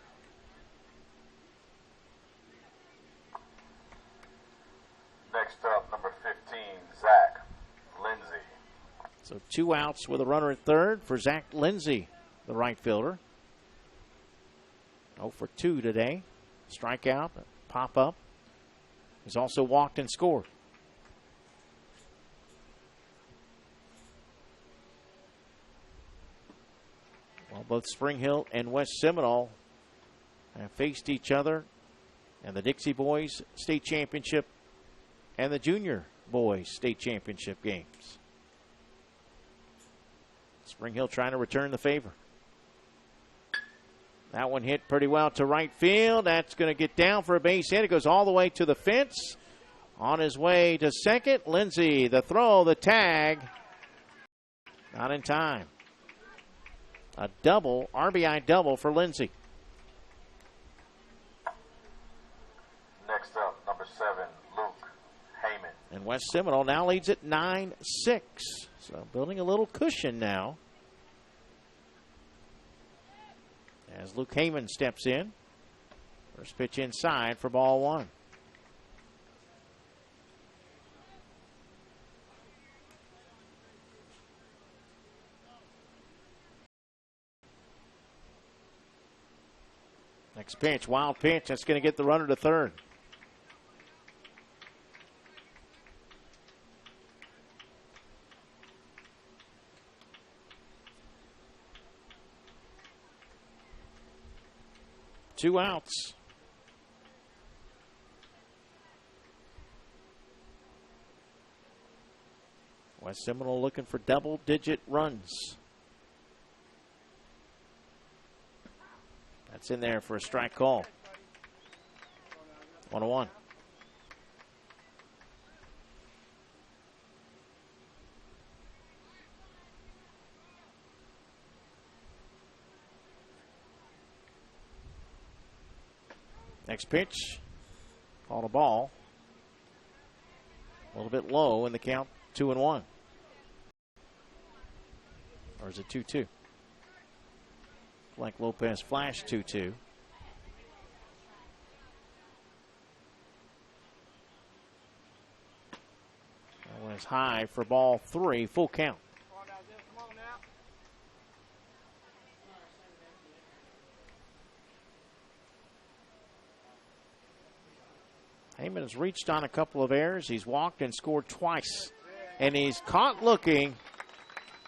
Next up, number 15, Zach Lindsay. So 2 outs with a runner at third for Zach Lindsay, the right fielder. 0 for 2 today. Strikeout, pop up. He's also walked and scored. Well, both Spring Hill and West Seminole have faced each other in the Dixie Boys State Championship and the Junior Boys State Championship games. Spring Hill trying to return the favor. That one hit pretty well to right field. That's going to get down for a base hit. It goes all the way to the fence. On his way to second, Lindsay, the throw, the tag. Not in time. A double, RBI double for Lindsay. Next up, number 7, Luke Heyman. And West Seminole now leads at 9-6. So building a little cushion now. As Luke Heyman steps in. First pitch inside for ball 1. Next pitch, wild pitch. That's going to get the runner to third. Two outs. West Seminole looking for double-digit runs. That's in there for a strike call. 1-1. Next pitch, called a ball. A little bit low in the count, 2-1. Or is it 2-2? Like Lopez flashed 2-2. That one is high for ball 3, full count. Heyman has reached on a couple of errors. He's walked and scored twice. And he's caught looking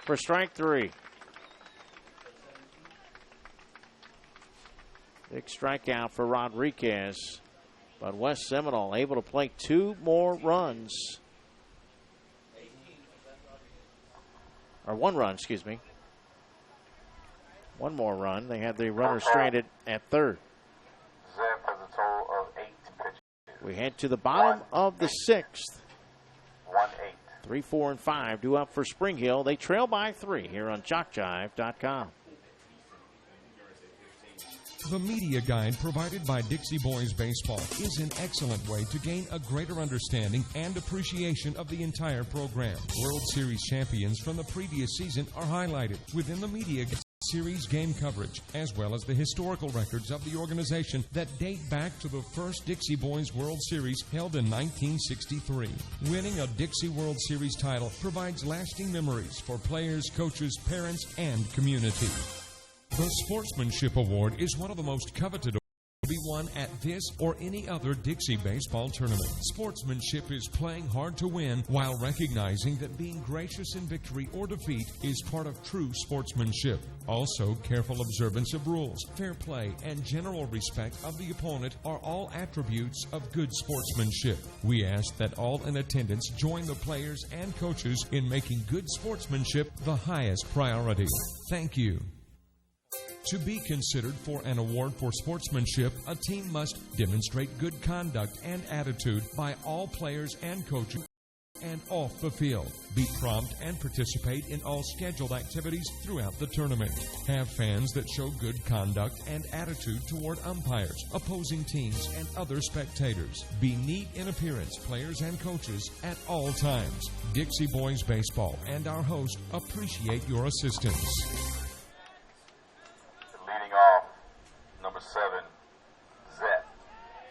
for strike 3. Big strikeout for Rodriguez. But West Seminole able to play 2 more runs. Or 1 run, excuse me. 1 more run. They had the runner stranded at third. Zep has a total of 8 pitches. We head to the bottom of the 6th. 1-8. 3, 4, and 5 due up for Spring Hill. They trail by 3 here on JockJive.com. The media guide provided by Dixie Boys Baseball is an excellent way to gain a greater understanding and appreciation of the entire program. World Series champions from the previous season are highlighted within the media series game coverage, as well as the historical records of the organization that date back to the first Dixie Boys World Series held in 1963. Winning a Dixie World Series title provides lasting memories for players, coaches, parents, and community. The Sportsmanship Award is one of the most coveted to be won at this or any other Dixie baseball tournament. Sportsmanship is playing hard to win while recognizing that being gracious in victory or defeat is part of true sportsmanship. Also, careful observance of rules, fair play, and general respect of the opponent are all attributes of good sportsmanship. We ask that all in attendance join the players and coaches in making good sportsmanship the highest priority. Thank you. To be considered for an award for sportsmanship, a team must demonstrate good conduct and attitude by all players and coaches and off the field. Be prompt and participate in all scheduled activities throughout the tournament. Have fans that show good conduct and attitude toward umpires, opposing teams, and other spectators. Be neat in appearance, players and coaches, at all times. Dixie Boys Baseball and our host appreciate your assistance. Leading off, number 7, Zep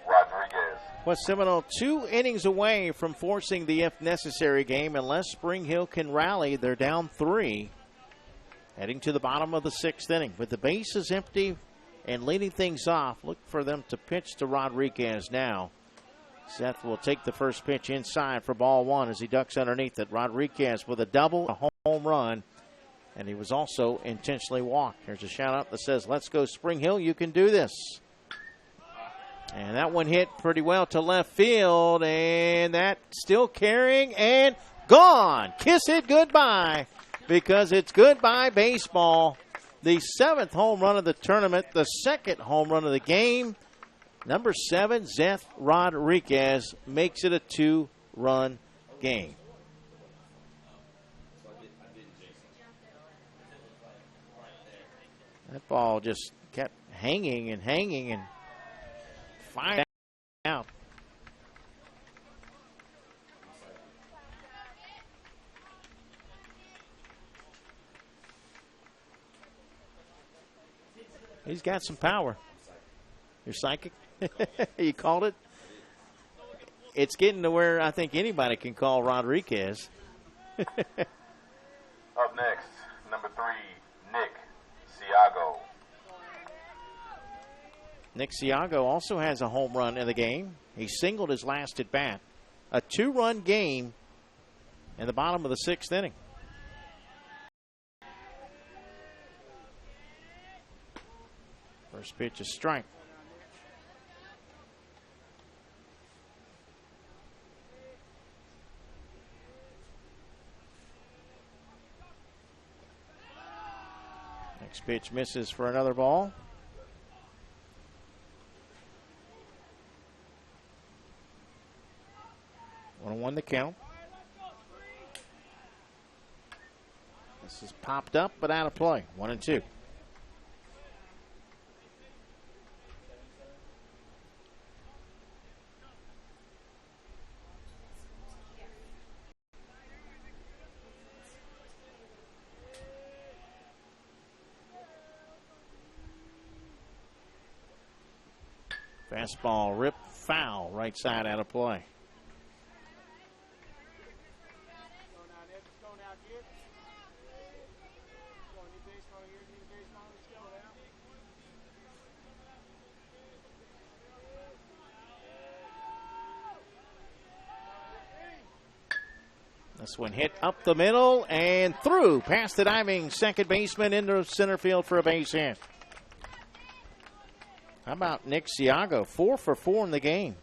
Rodriguez. West Seminole 2 innings away from forcing the if necessary game unless Spring Hill can rally. They're down 3, heading to the bottom of the 6th inning. With the bases empty and leading things off, look for them to pitch to Rodriguez now. Seth will take the first pitch inside for ball 1 as he ducks underneath it. Rodriguez with a double, a home run, and he was also intentionally walked. Here's a shout out that says, "Let's go Spring Hill, you can do this." And that one hit pretty well to left field, and that still carrying and gone. Kiss it goodbye, because it's goodbye baseball. The 7th home run of the tournament, the 2nd home run of the game. Number 7, Seth Rodriguez, makes it a 2-run game. That ball just kept hanging and fired out. He's got some power. You're psychic? You called it? It's getting to where I think anybody can call Rodriguez. Up next, number 3, Nick Siago. Nick Siago also has a home run in the game. He singled his last at bat. A 2-run game in the bottom of the 6th inning. First pitch is strike. Next pitch misses for another ball. One the count. This is popped up but out of play. 1-2. Fastball rip foul, right side out of play. This one hit up the middle and through past the diving second baseman into center field for a base hit. How about Nick Siago? 4 for 4 in the game.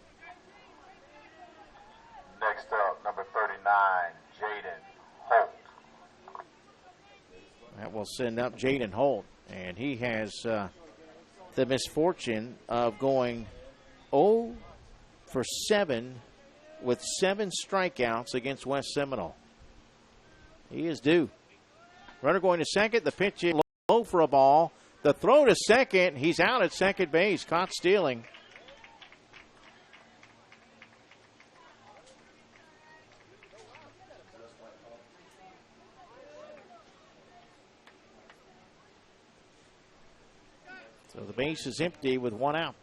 Next up, number 39, Jaden Holt. That will send up Jaden Holt, and he has the misfortune of going 0 for 7 with 7 strikeouts against West Seminole. He is due. Runner going to second. The pitch is low for a ball. The throw to second. He's out at second base. Caught stealing. So the base is empty with 1 out.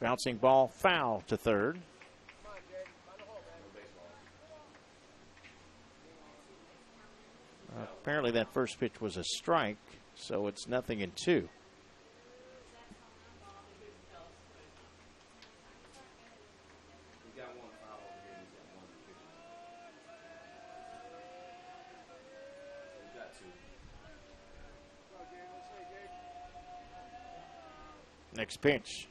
Bouncing ball foul to third. Apparently that first pitch was a strike, so it's 0-2. Next pitch.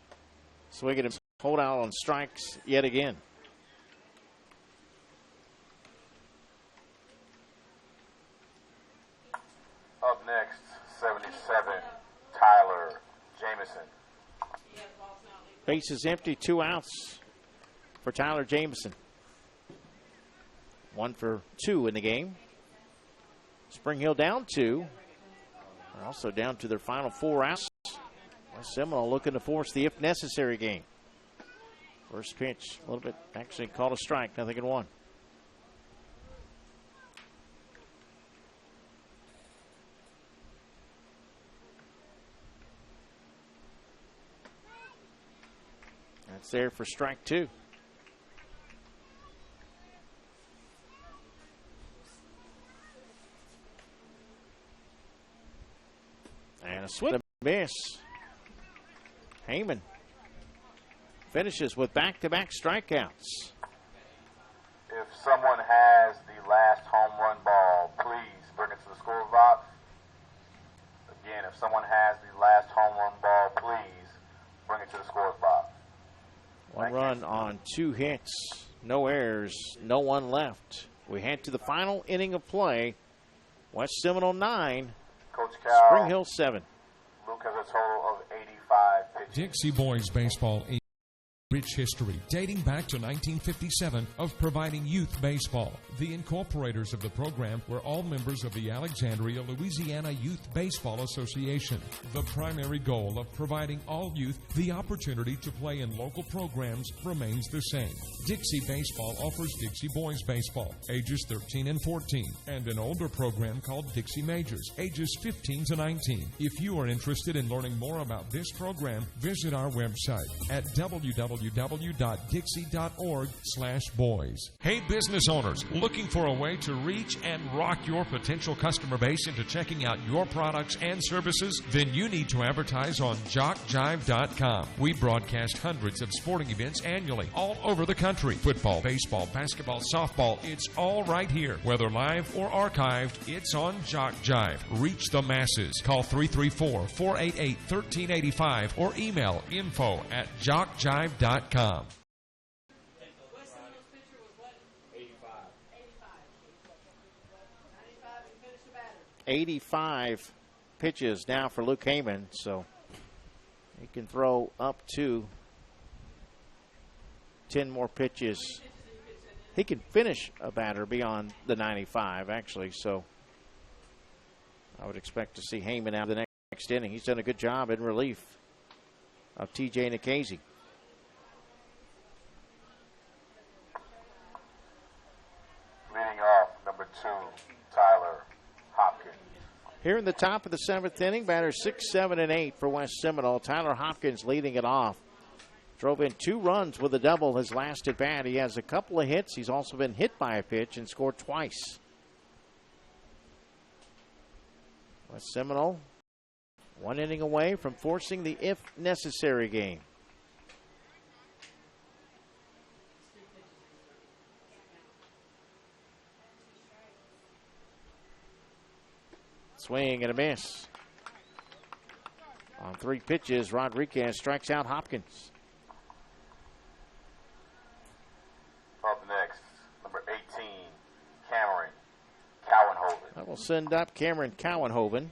Swing and hold out on strikes yet again. Up next, 77, Tyler Jamison. Base is empty, 2 outs for Tyler Jamison. 1 for 2 in the game. Spring Hill down 2. They're also down to their final 4 outs. West Seminole looking to force the if necessary game. First pitch, a little bit, actually called a strike, 0-1. It's there for strike two. And a swing and a miss. Heyman finishes with back-to-back strikeouts. If someone has the last home run ball, please bring it to the score box. Again, if someone has the last home run ball, please bring it to the score box. One run on 2 hits, no errors, no one left. We head to the final inning of play. West Seminole 9, Coach Cal, Spring Hill 7. Luke has a total of 85 pitches. Dixie Boys Baseball Inc. Rich history dating back to 1957 of providing youth baseball. The incorporators of the program were all members of the Alexandria, Louisiana Youth Baseball Association. The primary goal of providing all youth the opportunity to play in local programs remains the same. Dixie Baseball offers Dixie Boys Baseball, ages 13 and 14, and an older program called Dixie Majors, ages 15 to 19. If you are interested in learning more about this program, visit our website at www.dixie.org/boys. Hey, business owners, looking for a way to reach and rock your potential customer base into checking out your products and services? Then you need to advertise on JockJive.com. We broadcast hundreds of sporting events annually all over the country. Football, baseball, basketball, softball, it's all right here. Whether live or archived, it's on JockJive. Reach the masses. Call 334-488-1385 or email info@JockJive.com. 85 pitches now for Luke Heyman, so he can throw up to 10 more pitches. He can finish a batter beyond the 95, actually, so I would expect to see Heyman out of the next inning. He's done a good job in relief of T.J. Nikhazy. Leading off, number 2, Tyler Hopkins. Here in the top of the 7th inning, batters 6, 7, and 8 for West Seminole. Tyler Hopkins leading it off. Drove in 2 runs with a double his last at bat. He has a couple of hits. He's also been hit by a pitch and scored twice. West Seminole, 1 inning away from forcing the if necessary game. Swing and a miss. On 3 pitches, Rodriguez strikes out Hopkins. Up next, number 18, Cameron Cowanhoven. That will send up Cameron Cowanhoven,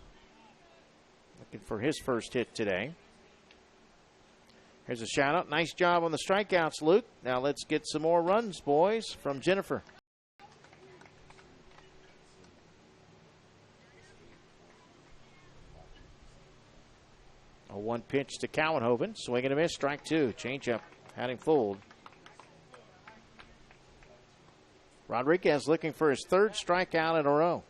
looking for his first hit today. Here's a shout out. Nice job on the strikeouts, Luke. Now let's get some more runs, boys, from Jennifer. A 1 pitch to Cowanhoven. Swing and a miss. Strike 2. Changeup. Had him fooled. Rodriguez looking for his 3rd strikeout in a row.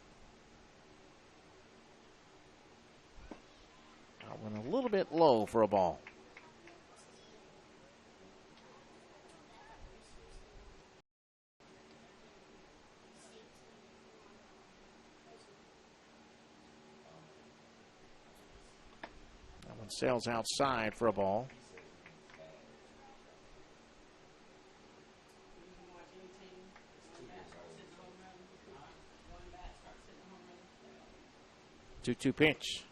That went a little bit low for a ball. That one sails outside for a ball. Two pitch.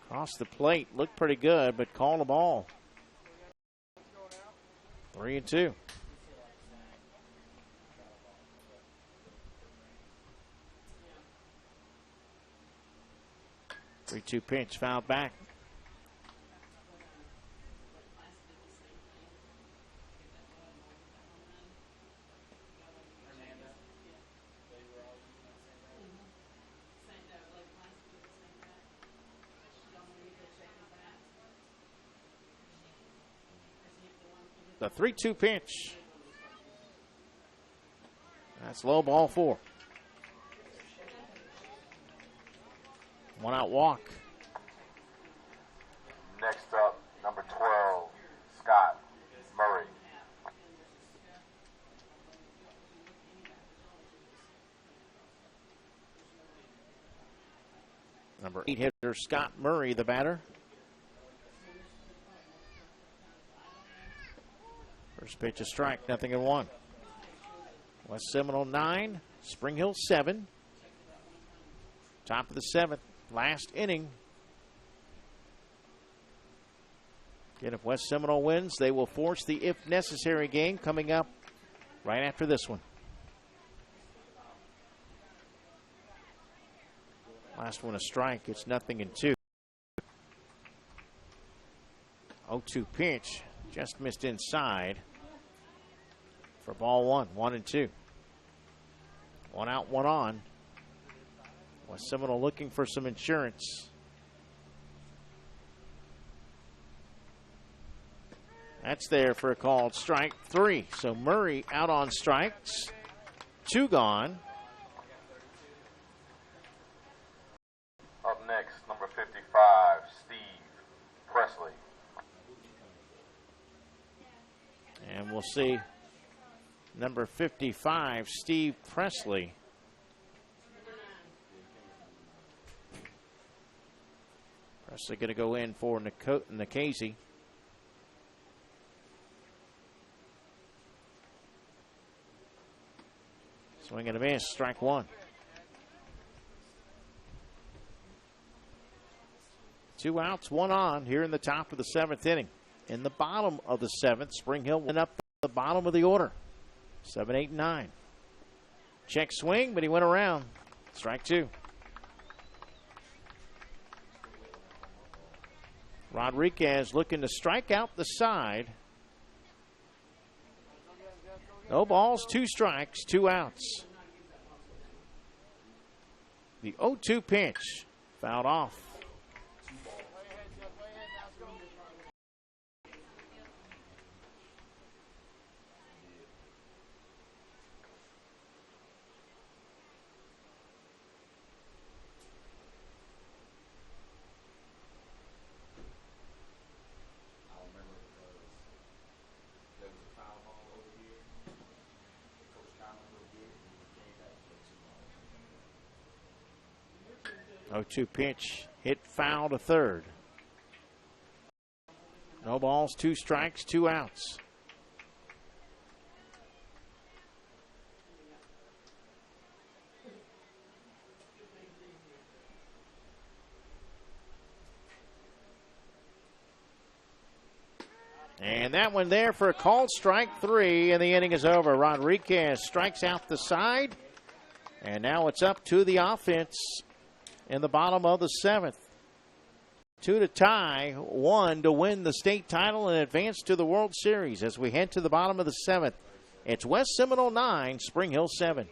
Across the plate. Looked pretty good, but called a ball. 3-2. Three-two pitch. Fouled back. The 3-2 pitch. That's low, ball 4. 1 out walk. Next up, number 12, Scott Number 8 hitter Scott Murray, the batter. First pitch a strike, 0-1. West Seminole 9, Spring Hill 7. Top of the 7th, last inning. Again, if West Seminole wins, they will force the if necessary game coming up right after this one. Last one a strike. It's 0-2. 0-2 pitch. Just missed inside for ball 1. 1-2. 1 out, 1 on. West Seminole looking for some insurance. That's there for a called strike 3. So Murray out on strikes. 2 gone. Up next, number 55, Steve Presley. And we'll see number 55, Steve Presley. Presley going to go in for Nikasi. Swing and a miss, strike 1. 2 outs, 1 on here in the top of the 7th inning. In the bottom of the 7th, Spring Hill went up the bottom of the order. 7, 8, 9. Check swing, but he went around. Strike 2. Rodriguez looking to strike out the side. No balls, 2 strikes, 2 outs. The 0-2 pitch fouled off. Oh, 0-2 pitch hit foul to third. No balls, 2 strikes, 2 outs. And that one there for a called strike 3, and the inning is over. Rodriguez strikes out the side, and now it's up to the offense in the bottom of the 7th. 2 to tie, 1 to win the state title and advance to the World Series as we head to the bottom of the 7th. It's West Seminole 9, Spring Hill 7.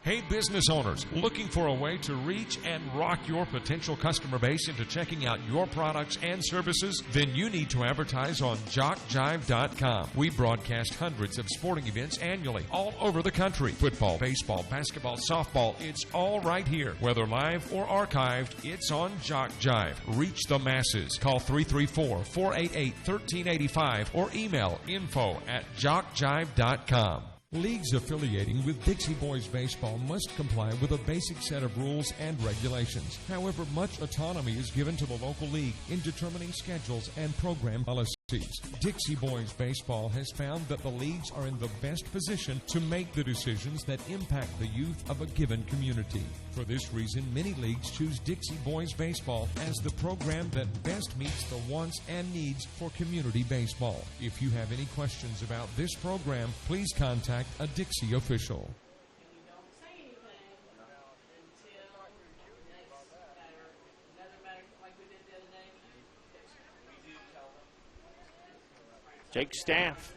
Hey, business owners, looking for a way to reach and rock your potential customer base into checking out your products and services? Then you need to advertise on JockJive.com. We broadcast hundreds of sporting events annually all over the country. Football, baseball, basketball, softball, it's all right here. Whether live or archived, it's on JockJive. Reach the masses. Call 334-488-1385 or email info@JockJive.com. Leagues affiliating with Dixie Boys Baseball must comply with a basic set of rules and regulations. However, much autonomy is given to the local league in determining schedules and program policies. Dixie Boys Baseball has found that the leagues are in the best position to make the decisions that impact the youth of a given community. For this reason, many leagues choose Dixie Boys Baseball as the program that best meets the wants and needs for community baseball. If you have any questions about this program, please contact a Dixie official. Jake Staff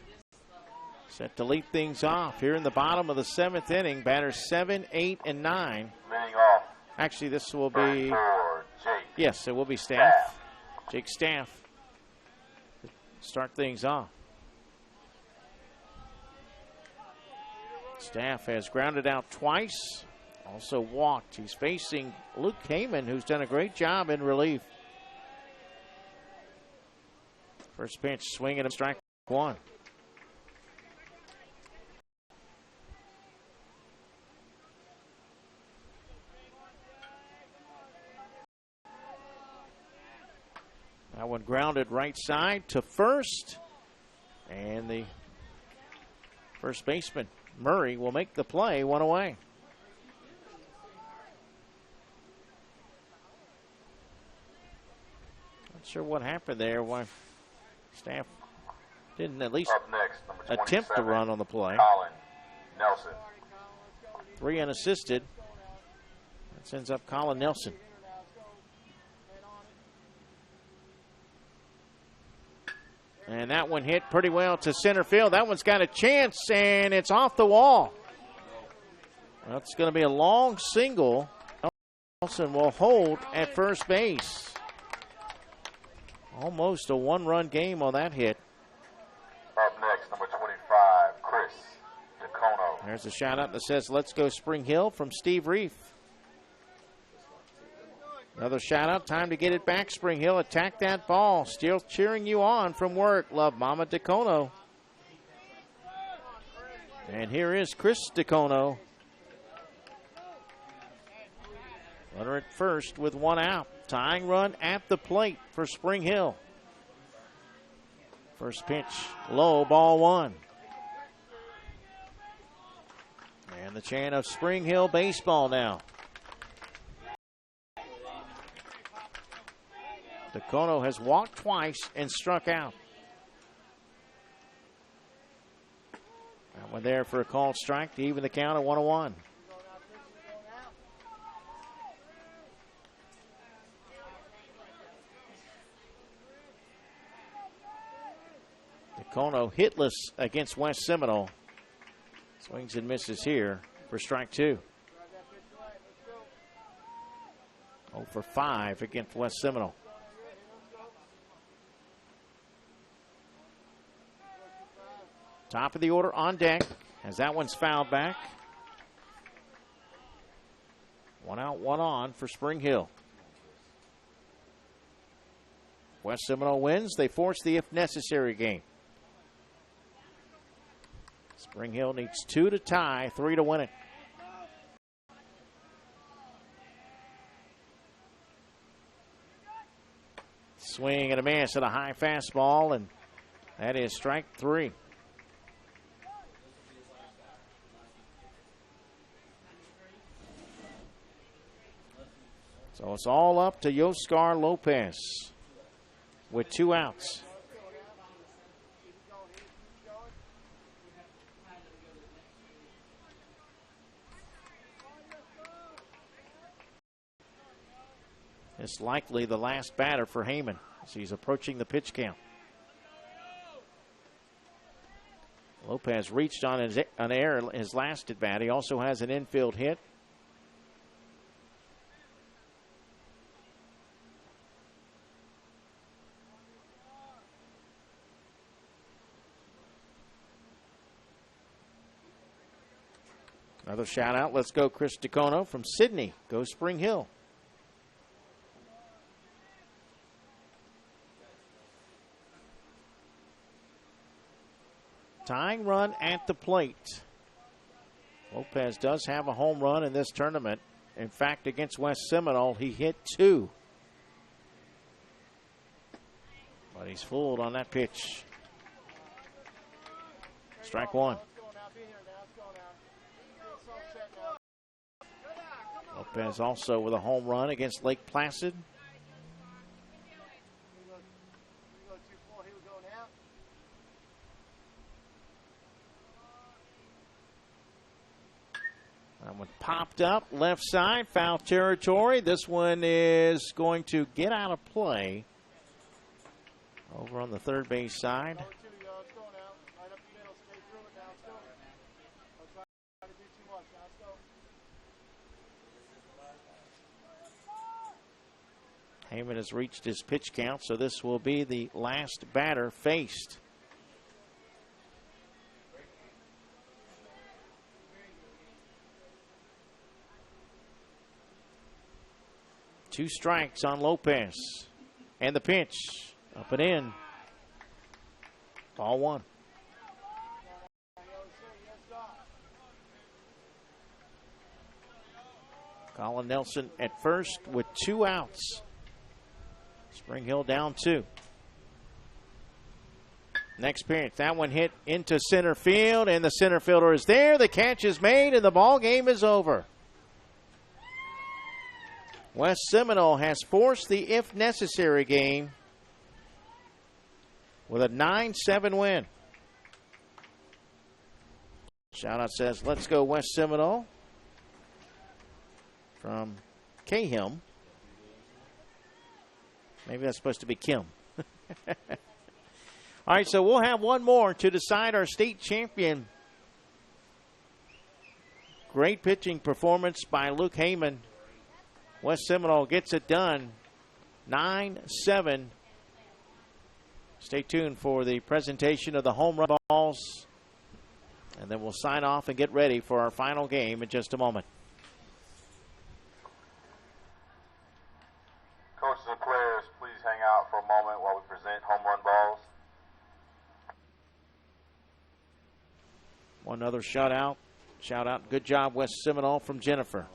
set to lead things off here in the bottom of the 7th inning. Batters 7, 8, and 9. Leading off. Actually, this will be, For Jake. yes, it will be Staff. Jake Staff to start things off. Staff has grounded out twice, also walked. He's facing Luke Heyman, who's done a great job in relief. First pitch, swinging a strike 1. grounded right side to first. And the first baseman, Murray, will make the play, one away. Not sure what happened there. Why staff didn't at least attempt to run on the play. Colin Nelson. 3 unassisted. That sends up Colin Nelson. And that one hit pretty well to center field. That one's got a chance, and it's off the wall. That's going to be a long single. Nelson will hold at first base. Almost a one-run game on that hit. Up next, number 25, Chris DeCono. There's a shout-out that says, "Let's go Spring Hill" from Steve Reef. Another shout-out. Time to get it back, Spring Hill. Attack that ball. Still cheering you on from work. Love, Mama DeCono. And here is Chris DeCono. Runner at first with one out. Tying run at the plate for Spring Hill. First pitch, low, ball one. And the chant of Spring Hill baseball now. DeCono has walked twice and struck out. That one there for a called strike to even the count at 1-1. DeCono hitless against West Seminole. Swings and misses here for strike two. 0 for 5 against West Seminole. Top of the order on deck as that one's fouled back. 1 out, 1 on for Spring Hill. West Seminole wins. They force the if necessary game. Spring Hill needs 2 to tie, 3 to win it. Swing and a miss at a high fastball, and that is strike 3. So it's all up to Yoscar Lopez with 2 outs. It's likely the last batter for Heyman as he's approaching the pitch count. Lopez reached on an error his last at bat. He also has an infield hit. Another shout out. Let's go Chris DeCono from Sydney. Go Spring Hill. Tying run at the plate. Lopez does have a home run in this tournament. In fact, against West Seminole, he hit 2. But he's fooled on that pitch. Strike 1. Lopez also with a home run against Lake Placid. That one popped up left side, foul territory. This one is going to get out of play over on the third base side. Heyman has reached his pitch count, so this will be the last batter faced. Two strikes on Lopez. And the pitch. Up and in. Ball 1. Colin Nelson at first with 2 outs. Spring Hill down 2. Next appearance, that one hit into center field, and the center fielder is there. The catch is made, and the ball game is over. West Seminole has forced the if necessary game with a 9-7 win. Shout out says, let's go West Seminole from Cahill. Maybe that's supposed to be Kim. All right, so we'll have one more to decide our state champion. Great pitching performance by Luke Heyman. West Seminole gets it done, 9-7. Stay tuned for the presentation of the home run balls, and then we'll sign off and get ready for our final game in just a moment. Coaches and players, please hang out for a moment while we present home run balls. One other shout out. Good job, West Seminole, from Jennifer.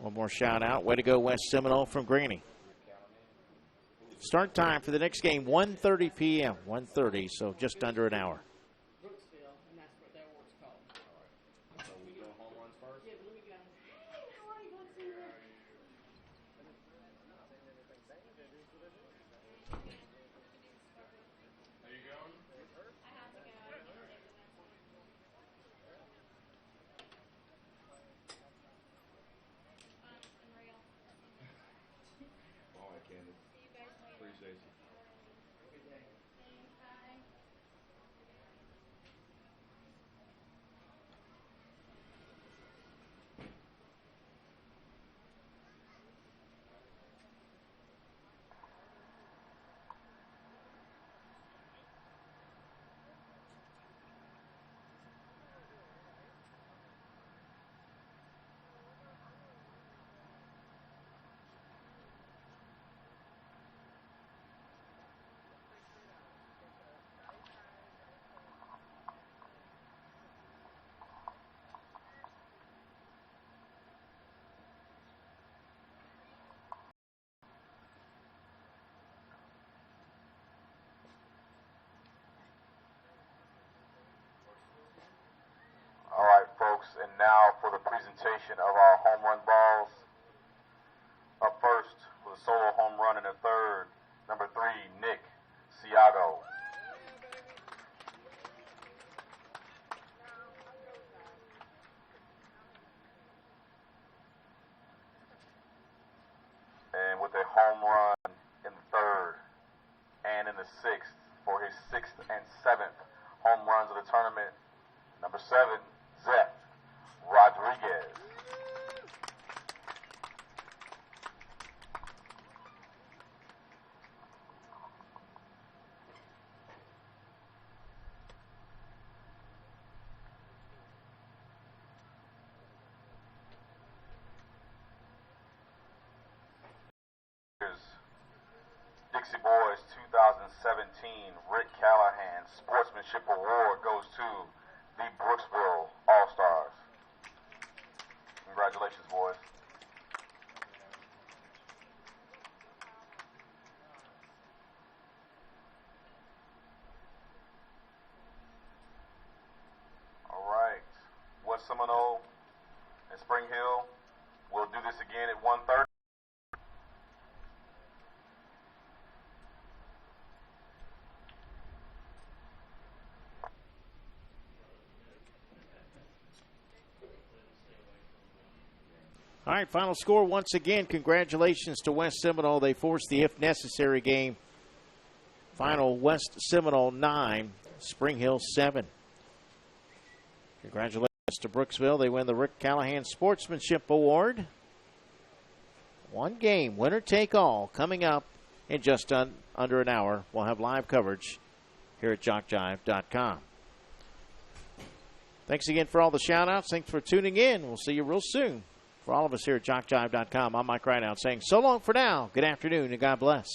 One more shout out. Way to go, West Seminole from Granny. Start time for the next game, 1:30 p.m. 1:30, so just under an hour. All right, folks, and now for the presentation of our home run balls. Up first, with a solo home run in the third, number 3, Nick Ciago. And with a home run in the third and in the sixth for his 6th and 7th home runs of the tournament, number 7, Zeth Rodriguez. Dixie Boys 2017 Rick Callahan Sportsmanship Award goes to the Brooksville All-Stars. Congratulations, boys. Seminole and Spring Hill. We'll do this again at 1:30. All right, final score once again. Congratulations to West Seminole. They forced the if necessary game. Final West Seminole 9, Spring Hill 7. Congratulations to Brooksville. They win the Rick Callahan Sportsmanship Award. One game, winner take all, coming up in just under an hour. We'll have live coverage here at JockJive.com. Thanks again for all the shout-outs. Thanks for tuning in. We'll see you real soon. For all of us here at JockJive.com, I'm Mike Rideout saying so long for now. Good afternoon and God bless.